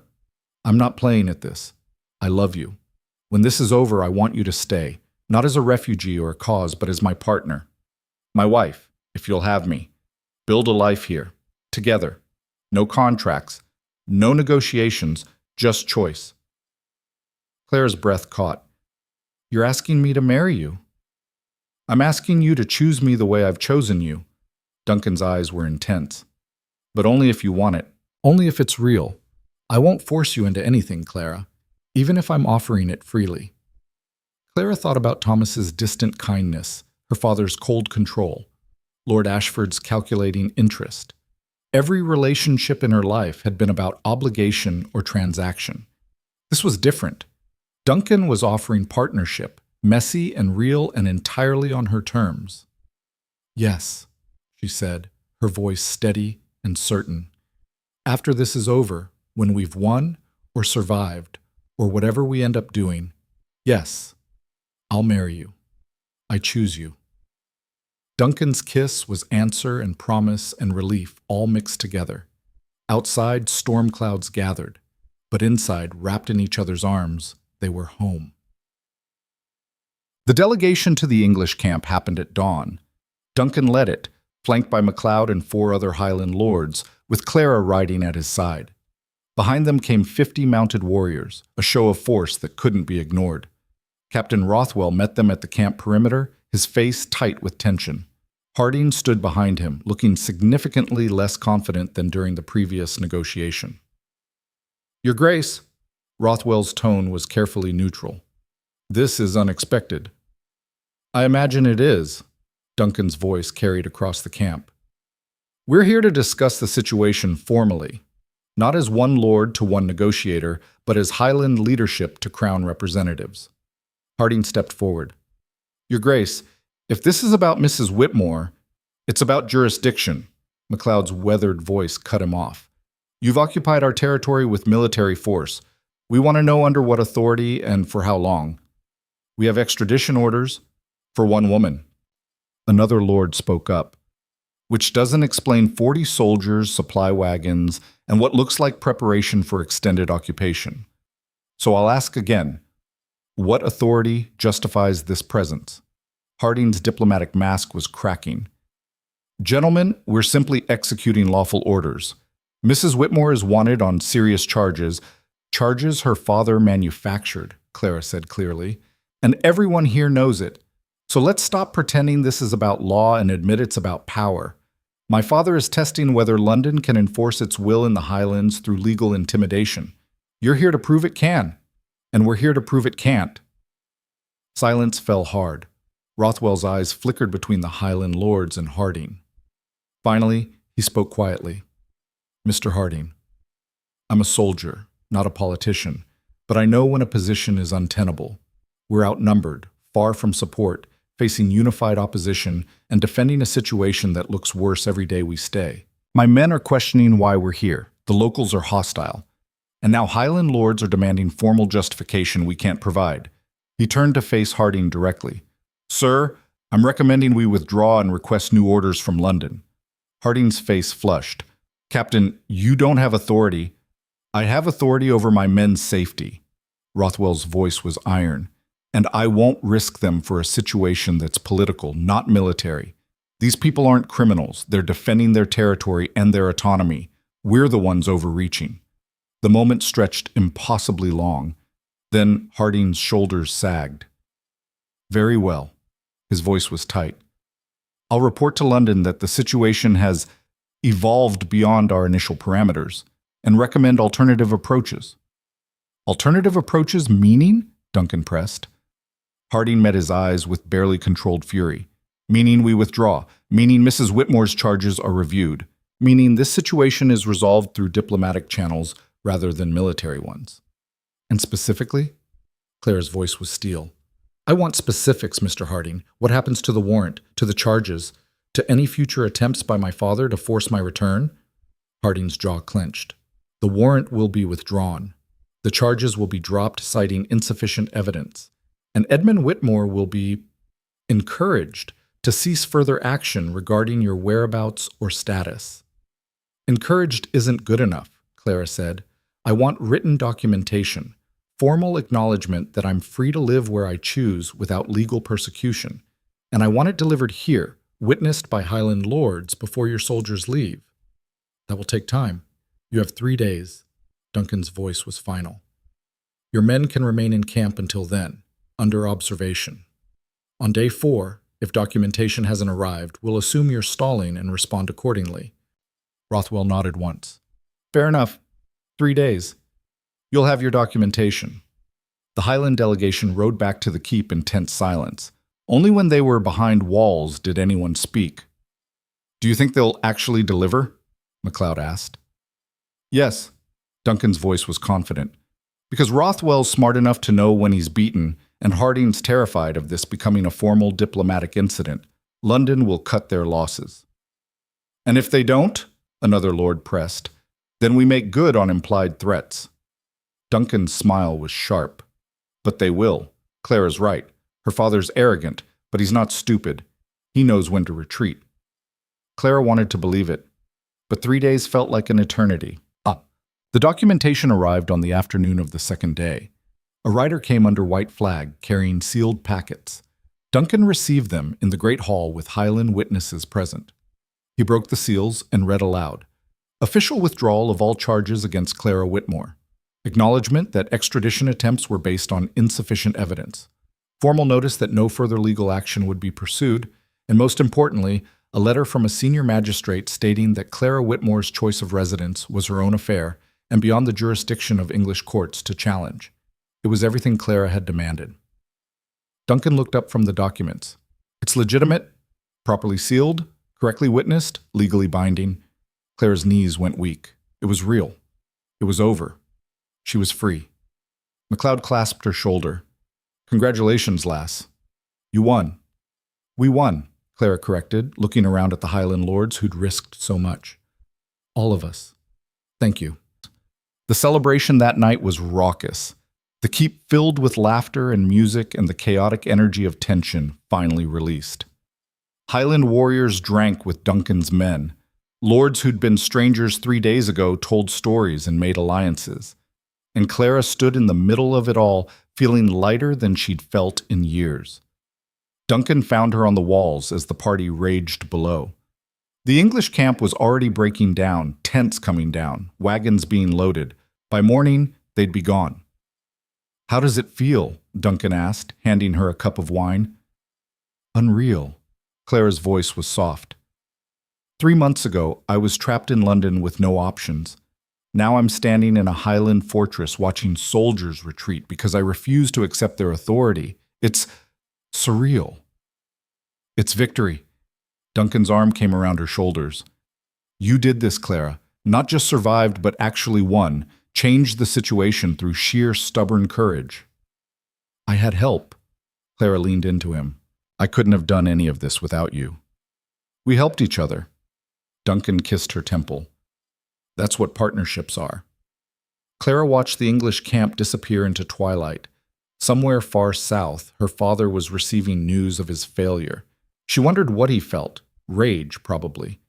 I'm not playing at this. I love you. When this is over, I want you to stay, not as a refugee or a cause, but as my partner. My wife, if you'll have me. Build a life here, together. No contracts, no negotiations, just choice. Clara's breath caught. You're asking me to marry you. I'm asking you to choose me the way I've chosen you. Duncan's eyes were intense. But only if you want it. Only if it's real. I won't force you into anything, Clara, even if I'm offering it freely. Clara thought about Thomas's distant kindness, her father's cold control, Lord Ashford's calculating interest. Every relationship in her life had been about obligation or transaction. This was different. Duncan was offering partnership, messy and real and entirely on her terms. Yes, she said, her voice steady and certain. After this is over, when we've won or survived, or whatever we end up doing, yes, I'll marry you. I choose you. Duncan's kiss was answer and promise and relief all mixed together. Outside, storm clouds gathered, but inside, wrapped in each other's arms, they were home. The delegation to the English camp happened at dawn. Duncan led it, flanked by MacLeod and 4 other Highland lords, with Clara riding at his side. Behind them came 50 mounted warriors, a show of force that couldn't be ignored. Captain Rothwell met them at the camp perimeter, his face tight with tension. Harding stood behind him, looking significantly less confident than during the previous negotiation. Your Grace, Rothwell's tone was carefully neutral. This is unexpected. I imagine it is, Duncan's voice carried across the camp. We're here to discuss the situation formally, not as one lord to one negotiator, but as Highland leadership to Crown representatives. Harding stepped forward. Your Grace, if this is about Mrs. Whitmore, it's about jurisdiction. MacLeod's weathered voice cut him off. You've occupied our territory with military force. We want to know under what authority and for how long. We have extradition orders for one woman. Another lord spoke up, which doesn't explain 40 soldiers, supply wagons, and what looks like preparation for extended occupation. So I'll ask again, what authority justifies this presence? Harding's diplomatic mask was cracking. Gentlemen, we're simply executing lawful orders. Mrs. Whitmore is wanted on serious charges her father manufactured, Clara said clearly, and everyone here knows it. So let's stop pretending this is about law and admit it's about power. My father is testing whether London can enforce its will in the Highlands through legal intimidation. You're here to prove it can, and we're here to prove it can't. Silence fell hard. Rothwell's eyes flickered between the Highland lords and Harding. Finally, he spoke quietly. Mr. Harding, I'm a soldier, not a politician, but I know when a position is untenable. We're outnumbered, far from support, facing unified opposition and defending a situation that looks worse every day we stay. My men are questioning why we're here. The locals are hostile. And now Highland lords are demanding formal justification we can't provide. He turned to face Harding directly. Sir, I'm recommending we withdraw and request new orders from London. Harding's face flushed. Captain, you don't have authority. I have authority over my men's safety. Rothwell's voice was iron. And I won't risk them for a situation that's political, not military. These people aren't criminals. They're defending their territory and their autonomy. We're the ones overreaching. The moment stretched impossibly long. Then Harding's shoulders sagged. Very well. His voice was tight. I'll report to London that the situation has evolved beyond our initial parameters and recommend alternative approaches. Alternative approaches meaning? Duncan pressed. Harding met his eyes with barely controlled fury. Meaning we withdraw. Meaning Mrs. Whitmore's charges are reviewed. Meaning this situation is resolved through diplomatic channels rather than military ones. And specifically? Clara's voice was steel. I want specifics, Mr. Harding. What happens to the warrant, to the charges, to any future attempts by my father to force my return? Harding's jaw clenched. The warrant will be withdrawn. The charges will be dropped, citing insufficient evidence. And Edmund Whitmore will be encouraged to cease further action regarding your whereabouts or status. Encouraged isn't good enough, Clara said. I want written documentation, formal acknowledgement that I'm free to live where I choose without legal persecution. And I want it delivered here, witnessed by Highland lords before your soldiers leave. That will take time. You have 3 days. Duncan's voice was final. Your men can remain in camp until then, under observation. On day 4, if documentation hasn't arrived, we'll assume you're stalling and respond accordingly. Rothwell nodded once. Fair enough. 3 days. You'll have your documentation. The Highland delegation rode back to the keep in tense silence. Only when they were behind walls did anyone speak. Do you think they'll actually deliver? MacLeod asked. Yes. Duncan's voice was confident. Because Rothwell's smart enough to know when he's beaten, and Harding's terrified of this becoming a formal diplomatic incident, London will cut their losses. And if they don't, another lord pressed, then we make good on implied threats. Duncan's smile was sharp. But they will. Clara's right. Her father's arrogant, but he's not stupid. He knows when to retreat. Clara wanted to believe it, but 3 days felt like an eternity. The documentation arrived on the afternoon of the second day. A rider came under white flag, carrying sealed packets. Duncan received them in the great hall with Highland witnesses present. He broke the seals and read aloud. Official withdrawal of all charges against Clara Whitmore. Acknowledgement that extradition attempts were based on insufficient evidence. Formal notice that no further legal action would be pursued. And most importantly, a letter from a senior magistrate stating that Clara Whitmore's choice of residence was her own affair and beyond the jurisdiction of English courts to challenge. It was everything Clara had demanded. Duncan looked up from the documents. It's legitimate, properly sealed, correctly witnessed, legally binding. Clara's knees went weak. It was real. It was over. She was free. MacLeod clasped her shoulder. Congratulations, lass. You won. We won, Clara corrected, looking around at the Highland lords who'd risked so much. All of us. Thank you. The celebration that night was raucous. The keep filled with laughter and music, and the chaotic energy of tension finally released. Highland warriors drank with Duncan's men. Lords who'd been strangers 3 days ago told stories and made alliances. And Clara stood in the middle of it all, feeling lighter than she'd felt in years. Duncan found her on the walls as the party raged below. The English camp was already breaking down, tents coming down, wagons being loaded. By morning, they'd be gone. How does it feel? Duncan asked, handing her a cup of wine. Unreal. Clara's voice was soft. 3 months ago, I was trapped in London with no options. Now I'm standing in a Highland fortress watching soldiers retreat because I refuse to accept their authority. It's surreal. It's victory. Duncan's arm came around her shoulders. You did this, Clara. Not just survived, but actually won. Changed the situation through sheer stubborn courage. I had help. Clara leaned into him. I couldn't have done any of this without you. We helped each other. Duncan kissed her temple. That's what partnerships are. Clara watched the English camp disappear into twilight. Somewhere far south, her father was receiving news of his failure. She wondered what he felt. Rage, probably.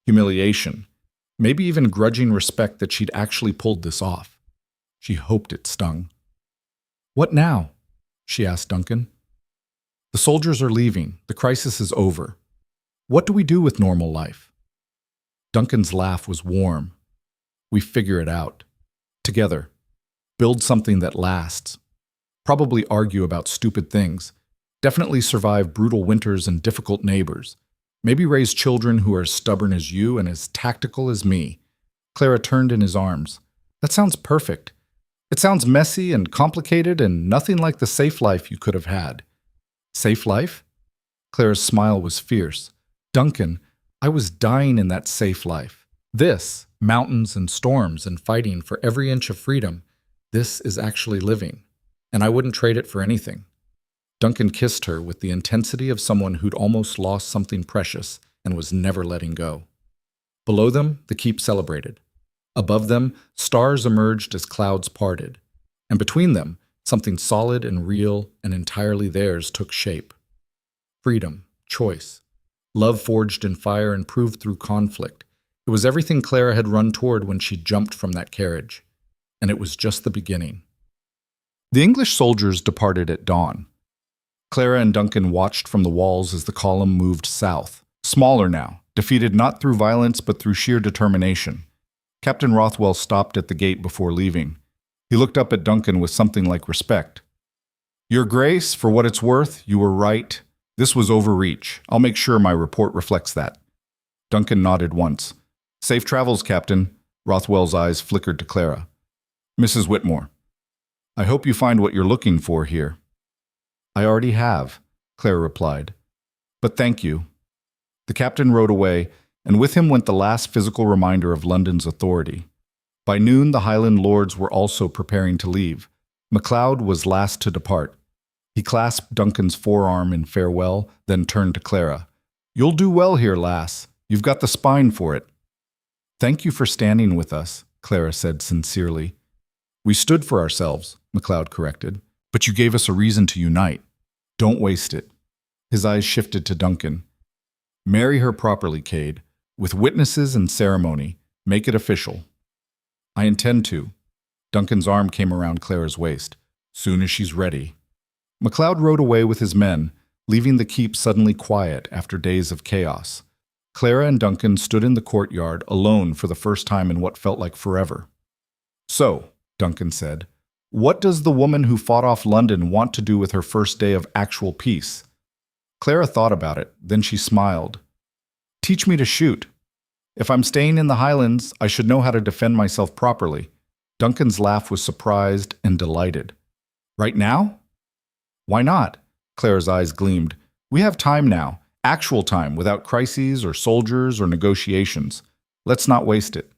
Humiliation. Maybe even grudging respect that she'd actually pulled this off. She hoped it stung. What now? She asked Duncan. The soldiers are leaving. The crisis is over. What do we do with normal life? Duncan's laugh was warm. We figure it out. Together. Build something that lasts. Probably argue about stupid things. Definitely survive brutal winters and difficult neighbors. Maybe raise children who are as stubborn as you and as tactical as me. Clara turned in his arms. That sounds perfect. It sounds messy and complicated and nothing like the safe life you could have had. Safe life? Clara's smile was fierce. Duncan, I was dying in that safe life. This, mountains and storms and fighting for every inch of freedom, this is actually living. And I wouldn't trade it for anything. Duncan kissed her with the intensity of someone who'd almost lost something precious and was never letting go. Below them, the keep celebrated. Above them, stars emerged as clouds parted. And between them, something solid and real and entirely theirs took shape. Freedom, choice, love forged in fire and proved through conflict. It was everything Clara had run toward when she jumped from that carriage. And it was just the beginning. The English soldiers departed at dawn. Clara and Duncan watched from the walls as the column moved south, smaller now, defeated not through violence but through sheer determination. Captain Rothwell stopped at the gate before leaving. He looked up at Duncan with something like respect. Your Grace, for what it's worth, you were right. This was overreach. I'll make sure my report reflects that. Duncan nodded once. Safe travels, Captain. Rothwell's eyes flickered to Clara. Mrs. Whitmore, I hope you find what you're looking for here. I already have, Clara replied. But thank you. The captain rode away, and with him went the last physical reminder of London's authority. By noon, the Highland lords were also preparing to leave. MacLeod was last to depart. He clasped Duncan's forearm in farewell, then turned to Clara. You'll do well here, lass. You've got the spine for it. Thank you for standing with us, Clara said sincerely. We stood for ourselves, MacLeod corrected, but you gave us a reason to unite. Don't waste it. His eyes shifted to Duncan. Marry her properly, Cade, with witnesses and ceremony. Make it official. I intend to. Duncan's arm came around Clara's waist. Soon as she's ready. MacLeod rode away with his men, leaving the keep suddenly quiet after days of chaos. Clara and Duncan stood in the courtyard alone for the first time in what felt like forever. So, Duncan said, what does the woman who fought off London want to do with her first day of actual peace? Clara thought about it, then she smiled. Teach me to shoot. If I'm staying in the Highlands, I should know how to defend myself properly. Duncan's laugh was surprised and delighted. Right now? Why not? Clara's eyes gleamed. We have time now, actual time, without crises or soldiers or negotiations. Let's not waste it.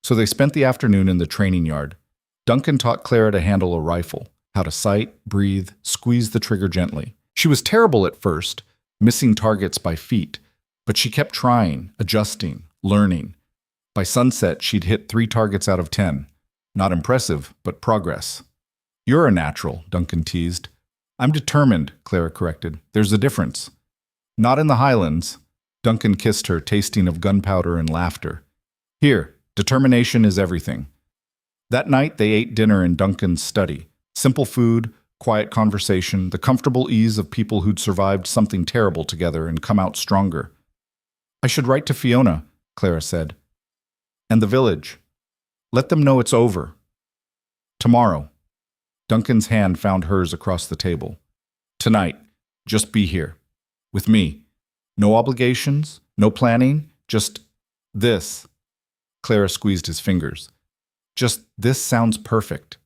So they spent the afternoon in the training yard. Duncan taught Clara to handle a rifle, how to sight, breathe, squeeze the trigger gently. She was terrible at first, missing targets by feet, but she kept trying, adjusting, learning. By sunset, she'd hit 3 targets out of 10. Not impressive, but progress. You're a natural, Duncan teased. I'm determined, Clara corrected. There's a difference. Not in the Highlands. Duncan kissed her, tasting of gunpowder and laughter. Here, determination is everything. That night, they ate dinner in Duncan's study. Simple food, quiet conversation, the comfortable ease of people who'd survived something terrible together and come out stronger. I should write to Fiona, Clara said. And the village. Let them know it's over. Tomorrow. Duncan's hand found hers across the table. Tonight, just be here. With me. No obligations, no planning, just this. Clara squeezed his fingers. Just this sounds perfect.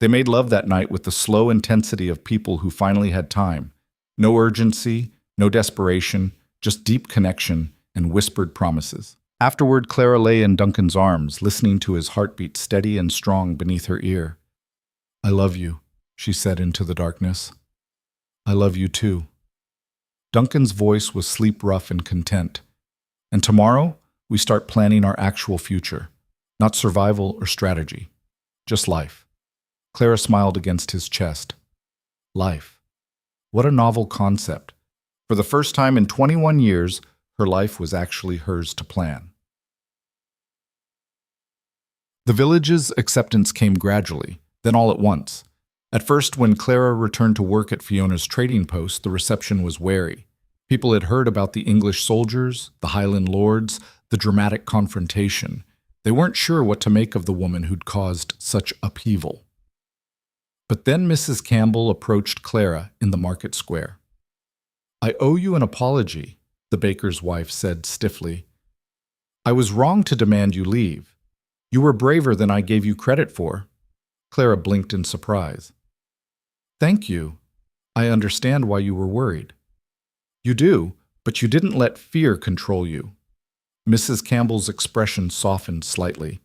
They made love that night with the slow intensity of people who finally had time. No urgency, no desperation, just deep connection and whispered promises. Afterward, Clara lay in Duncan's arms, listening to his heartbeat steady and strong beneath her ear. I love you, she said into the darkness. I love you too. Duncan's voice was sleep-rough and content. And tomorrow, we start planning our actual future. Not survival or strategy. Just life. Clara smiled against his chest. Life. What a novel concept. For the first time in 21 years, her life was actually hers to plan. The village's acceptance came gradually, then all at once. At first, when Clara returned to work at Fiona's trading post, the reception was wary. People had heard about the English soldiers, the Highland lords, the dramatic confrontation. They weren't sure what to make of the woman who'd caused such upheaval. But then Mrs. Campbell approached Clara in the market square. I owe you an apology, the baker's wife said stiffly. I was wrong to demand you leave. You were braver than I gave you credit for. Clara blinked in surprise. Thank you. I understand why you were worried. You do, but you didn't let fear control you. Mrs. Campbell's expression softened slightly.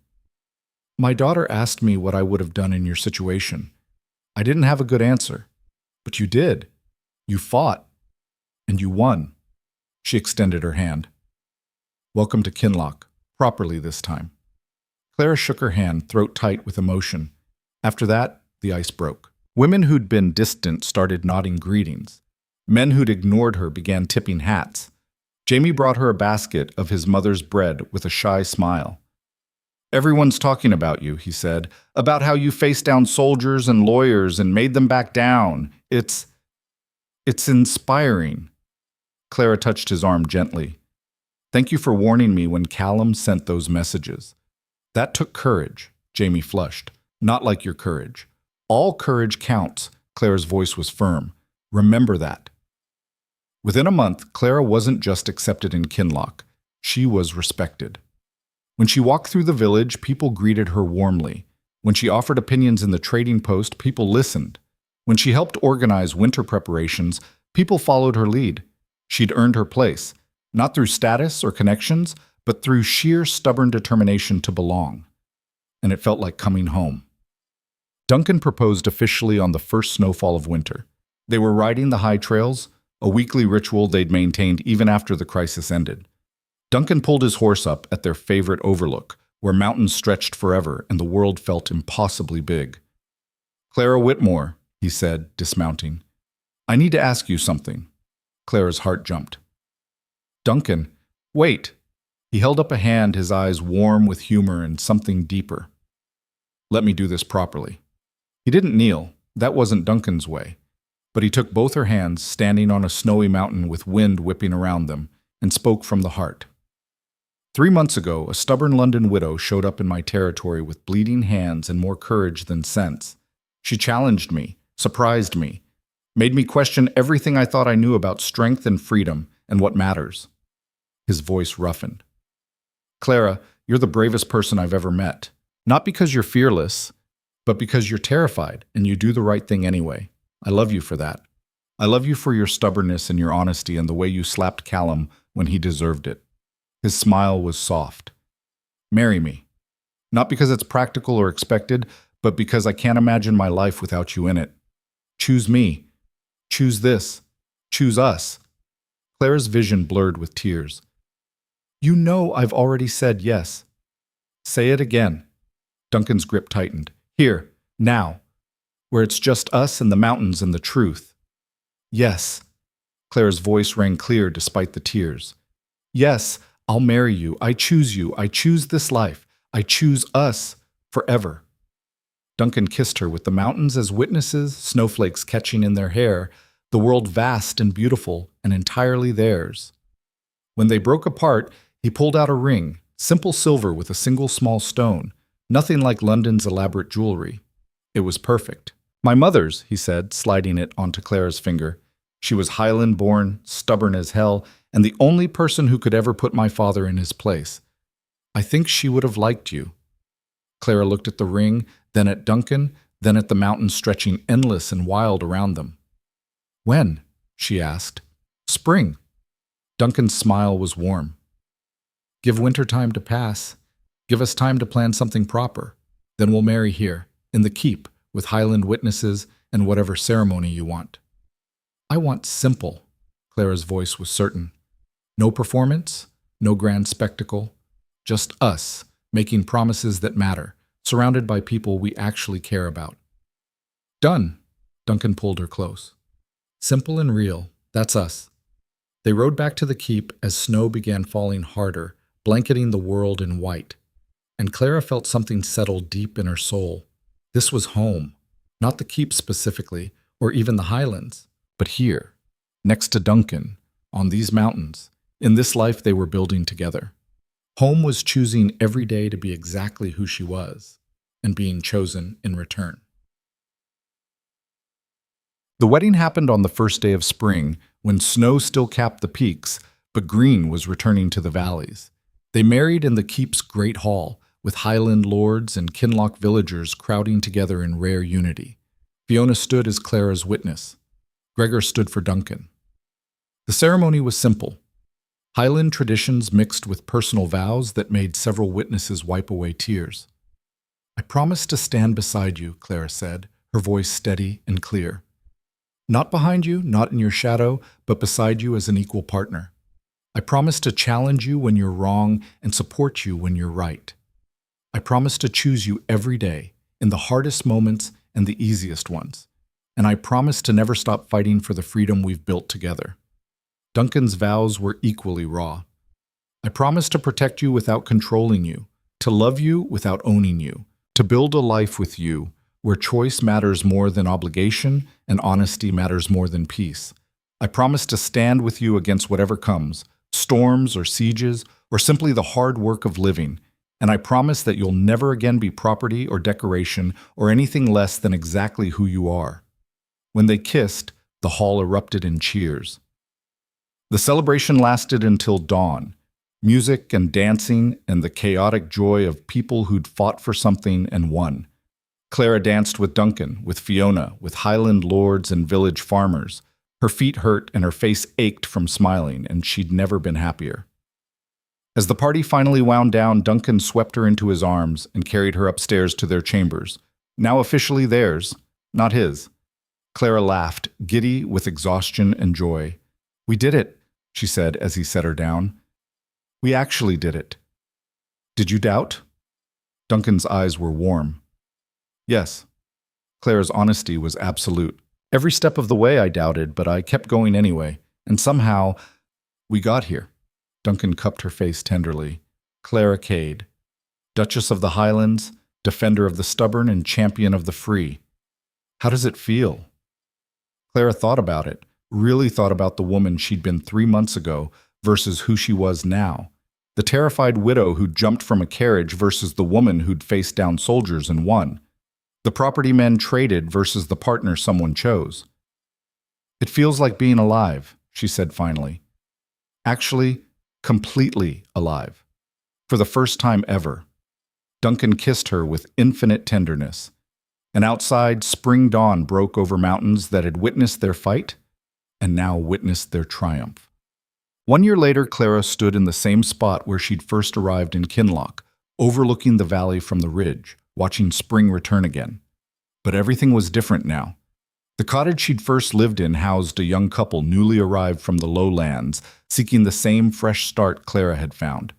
My daughter asked me what I would have done in your situation. I didn't have a good answer, but you did. You fought, and you won. She extended her hand. Welcome to Kinloch, properly this time. Clara shook her hand, throat tight with emotion. After that, the ice broke. Women who'd been distant started nodding greetings. Men who'd ignored her began tipping hats. Jamie brought her a basket of his mother's bread with a shy smile. Everyone's talking about you, he said, about how you faced down soldiers and lawyers and made them back down. It's inspiring. Clara touched his arm gently. Thank you for warning me when Callum sent those messages. That took courage, Jamie flushed. Not like your courage. All courage counts, Clara's voice was firm. Remember that. Within a month, Clara wasn't just accepted in Kinloch. She was respected. When she walked through the village, people greeted her warmly. When she offered opinions in the trading post, people listened. When she helped organize winter preparations, people followed her lead. She'd earned her place, not through status or connections, but through sheer stubborn determination to belong. And it felt like coming home. Duncan proposed officially on the first snowfall of winter. They were riding the high trails, a weekly ritual they'd maintained even after the crisis ended. Duncan pulled his horse up at their favorite overlook, where mountains stretched forever and the world felt impossibly big. Clara Whitmore, he said, dismounting. I need to ask you something. Clara's heart jumped. Duncan, wait. He held up a hand, his eyes warm with humor and something deeper. Let me do this properly. He didn't kneel. That wasn't Duncan's way. But he took both her hands, standing on a snowy mountain with wind whipping around them, and spoke from the heart. 3 months ago, a stubborn London widow showed up in my territory with bleeding hands and more courage than sense. She challenged me, surprised me, made me question everything I thought I knew about strength and freedom and what matters. His voice roughened. Clara, you're the bravest person I've ever met. Not because you're fearless, but because you're terrified and you do the right thing anyway. I love you for that. I love you for your stubbornness and your honesty and the way you slapped Callum when he deserved it. His smile was soft. Marry me. Not because it's practical or expected, but because I can't imagine my life without you in it. Choose me. Choose this. Choose us. Clara's vision blurred with tears. You know I've already said yes. Say it again. Duncan's grip tightened. Here, now, where it's just us and the mountains and the truth. Yes. Clara's voice rang clear despite the tears. Yes, I'll marry you. I choose you. I choose this life. I choose us forever. Duncan kissed her with the mountains as witnesses, snowflakes catching in their hair, the world vast and beautiful and entirely theirs. When they broke apart, he pulled out a ring, simple silver with a single small stone, nothing like London's elaborate jewelry. It was perfect. My mother's, he said, sliding it onto Clara's finger. She was Highland-born, stubborn as hell, and the only person who could ever put my father in his place. I think she would have liked you. Clara looked at the ring, then at Duncan, then at the mountains stretching endless and wild around them. When? She asked. Spring. Duncan's smile was warm. Give winter time to pass. Give us time to plan something proper. Then we'll marry here, in the keep, with Highland witnesses and whatever ceremony you want. I want simple. Clara's voice was certain. No performance, no grand spectacle, just us, making promises that matter, surrounded by people we actually care about. Done. Duncan pulled her close. Simple and real, that's us. They rode back to the keep as snow began falling harder, blanketing the world in white. And Clara felt something settle deep in her soul. This was home, not the keep specifically, or even the Highlands, but here, next to Duncan, on these mountains, in this life they were building together. Home was choosing every day to be exactly who she was, and being chosen in return. The wedding happened on the first day of spring, when snow still capped the peaks, but green was returning to the valleys. They married in the keep's great hall, with Highland lords and Kinloch villagers crowding together in rare unity. Fiona stood as Clara's witness. Gregor stood for Duncan. The ceremony was simple. Highland traditions mixed with personal vows that made several witnesses wipe away tears. "I promise to stand beside you," Clara said, her voice steady and clear. "Not behind you, not in your shadow, but beside you as an equal partner. I promise to challenge you when you're wrong and support you when you're right. I promise to choose you every day, in the hardest moments and the easiest ones. And I promise to never stop fighting for the freedom we've built together." Duncan's vows were equally raw. "I promise to protect you without controlling you, to love you without owning you, to build a life with you where choice matters more than obligation and honesty matters more than peace. I promise to stand with you against whatever comes, storms or sieges, or simply the hard work of living. And I promise that you'll never again be property or decoration or anything less than exactly who you are." When they kissed, the hall erupted in cheers. The celebration lasted until dawn. Music and dancing and the chaotic joy of people who'd fought for something and won. Clara danced with Duncan, with Fiona, with Highland lords and village farmers. Her feet hurt and her face ached from smiling, and she'd never been happier. As the party finally wound down, Duncan swept her into his arms and carried her upstairs to their chambers, now officially theirs, not his. Clara laughed, giddy with exhaustion and joy. "We did it," she said as he set her down. "We actually did it." "Did you doubt?" Duncan's eyes were warm. "Yes." Clara's honesty was absolute. "Every step of the way I doubted, but I kept going anyway, and somehow we got here." Duncan cupped her face tenderly. "Clara Cade, Duchess of the Highlands, defender of the stubborn and champion of the free. How does it feel?" Clara thought about it, really thought about the woman she'd been 3 months ago versus who she was now. The terrified widow who'd jumped from a carriage versus the woman who'd faced down soldiers and won. The property men traded versus the partner someone chose. "It feels like being alive," she said finally. "Actually, completely alive. For the first time ever." Duncan kissed her with infinite tenderness. And outside, spring dawn broke over mountains that had witnessed their fight and now witnessed their triumph. 1 year later, Clara stood in the same spot where she'd first arrived in Kinloch, overlooking the valley from the ridge, watching spring return again. But everything was different now. The cottage she'd first lived in housed a young couple newly arrived from the lowlands, seeking the same fresh start Clara had found.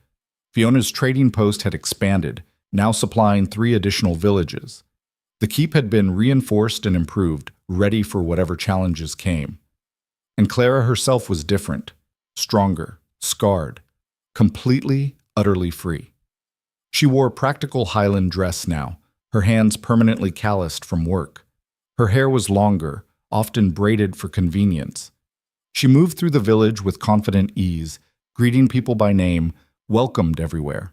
Fiona's trading post had expanded, now supplying 3 additional villages. The keep had been reinforced and improved, ready for whatever challenges came. And Clara herself was different, stronger, scarred, completely, utterly free. She wore a practical Highland dress now, her hands permanently calloused from work. Her hair was longer, often braided for convenience. She moved through the village with confident ease, greeting people by name, welcomed everywhere.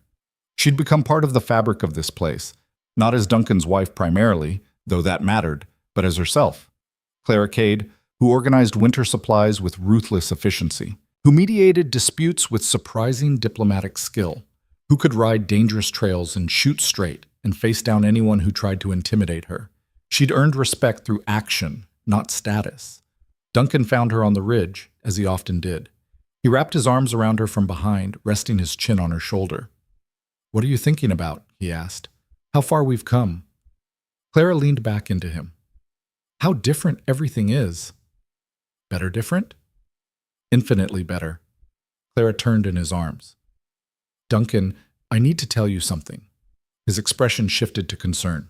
She'd become part of the fabric of this place, not as Duncan's wife primarily, though that mattered, but as herself. Clara Cade, who organized winter supplies with ruthless efficiency, who mediated disputes with surprising diplomatic skill, who could ride dangerous trails and shoot straight and face down anyone who tried to intimidate her. She'd earned respect through action, not status. Duncan found her on the ridge, as he often did. He wrapped his arms around her from behind, resting his chin on her shoulder. "What are you thinking about?" he asked. "How far we've come." Clara leaned back into him. "How different everything is." "Better different?" "Infinitely better." Clara turned in his arms. "Duncan, I need to tell you something." His expression shifted to concern.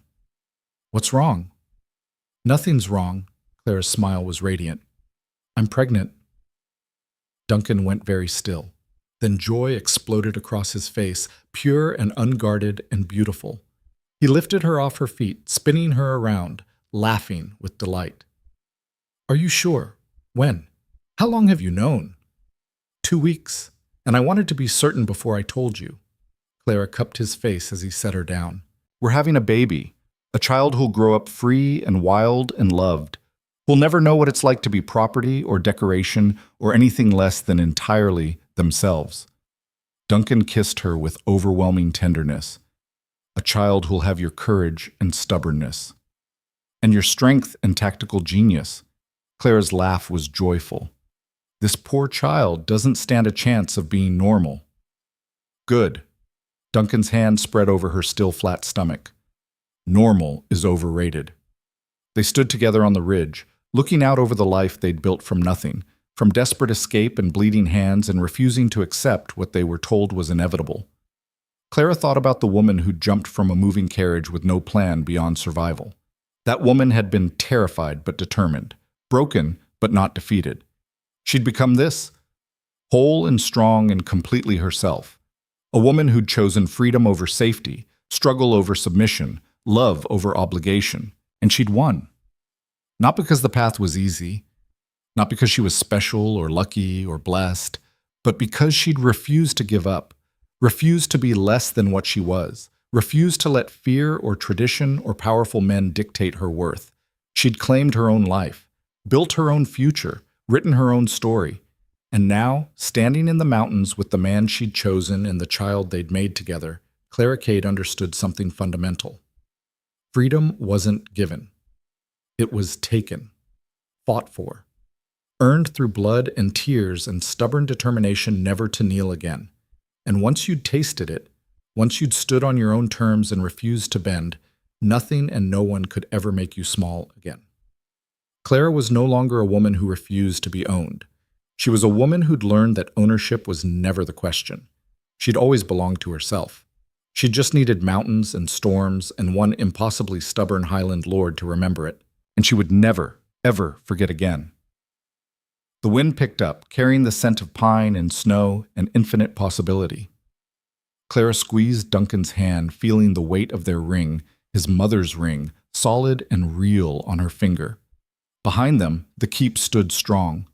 "What's wrong?" "Nothing's wrong." Clara's smile was radiant. "I'm pregnant." Duncan went very still. Then joy exploded across his face, pure and unguarded and beautiful. He lifted her off her feet, spinning her around, laughing with delight. "Are you sure? When? How long have you known?" 2 weeks, and I wanted to be certain before I told you." Clara cupped his face as he set her down. "We're having a baby, a child who'll grow up free and wild and loved, who'll never know what it's like to be property or decoration or anything less than entirely themselves." Duncan kissed her with overwhelming tenderness. "A child who'll have your courage and stubbornness, and your strength and tactical genius, Clara's laugh was joyful. This poor child doesn't stand a chance of being normal. Good. Duncan's hand spread over her still flat stomach. Normal is overrated. They stood together on the ridge, looking out over the life they'd built from nothing, from desperate escape and bleeding hands and refusing to accept what they were told was inevitable. Clara thought about the woman who'd jumped from a moving carriage with no plan beyond survival. That woman had been terrified but determined, broken but not defeated. She'd become this, whole and strong and completely herself. A woman who'd chosen freedom over safety, struggle over submission, love over obligation, and she'd won. Not because the path was easy, not because she was special or lucky or blessed, but because she'd refused to give up, refused to be less than what she was, refused to let fear or tradition or powerful men dictate her worth. She'd claimed her own life, built her own future, written her own story, and now, standing in the mountains with the man she'd chosen and the child they'd made together, Clara Cade understood something fundamental. Freedom wasn't given. It was taken, fought for, earned through blood and tears and stubborn determination never to kneel again. And once you'd tasted it, once you'd stood on your own terms and refused to bend, nothing and no one could ever make you small again. Clara was no longer a woman who refused to be owned. She was a woman who'd learned that ownership was never the question. She'd always belonged to herself. She just needed mountains and storms and one impossibly stubborn Highland lord to remember it, and she would never, ever forget again. The wind picked up, carrying the scent of pine and snow and infinite possibility. Clara squeezed Duncan's hand, feeling the weight of their ring, his mother's ring, solid and real on her finger. Behind them, the keep stood strong.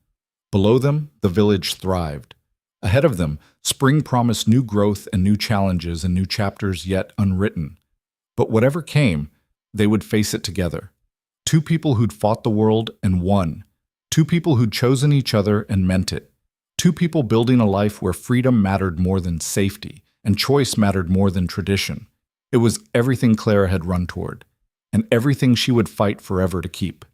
Below them, the village thrived. Ahead of them, spring promised new growth and new challenges and new chapters yet unwritten. But whatever came, they would face it together. Two people who'd fought the world and won. Two people who'd chosen each other and meant it. Two people building a life where freedom mattered more than safety and choice mattered more than tradition. It was everything Clara had run toward, and everything she would fight forever to keep.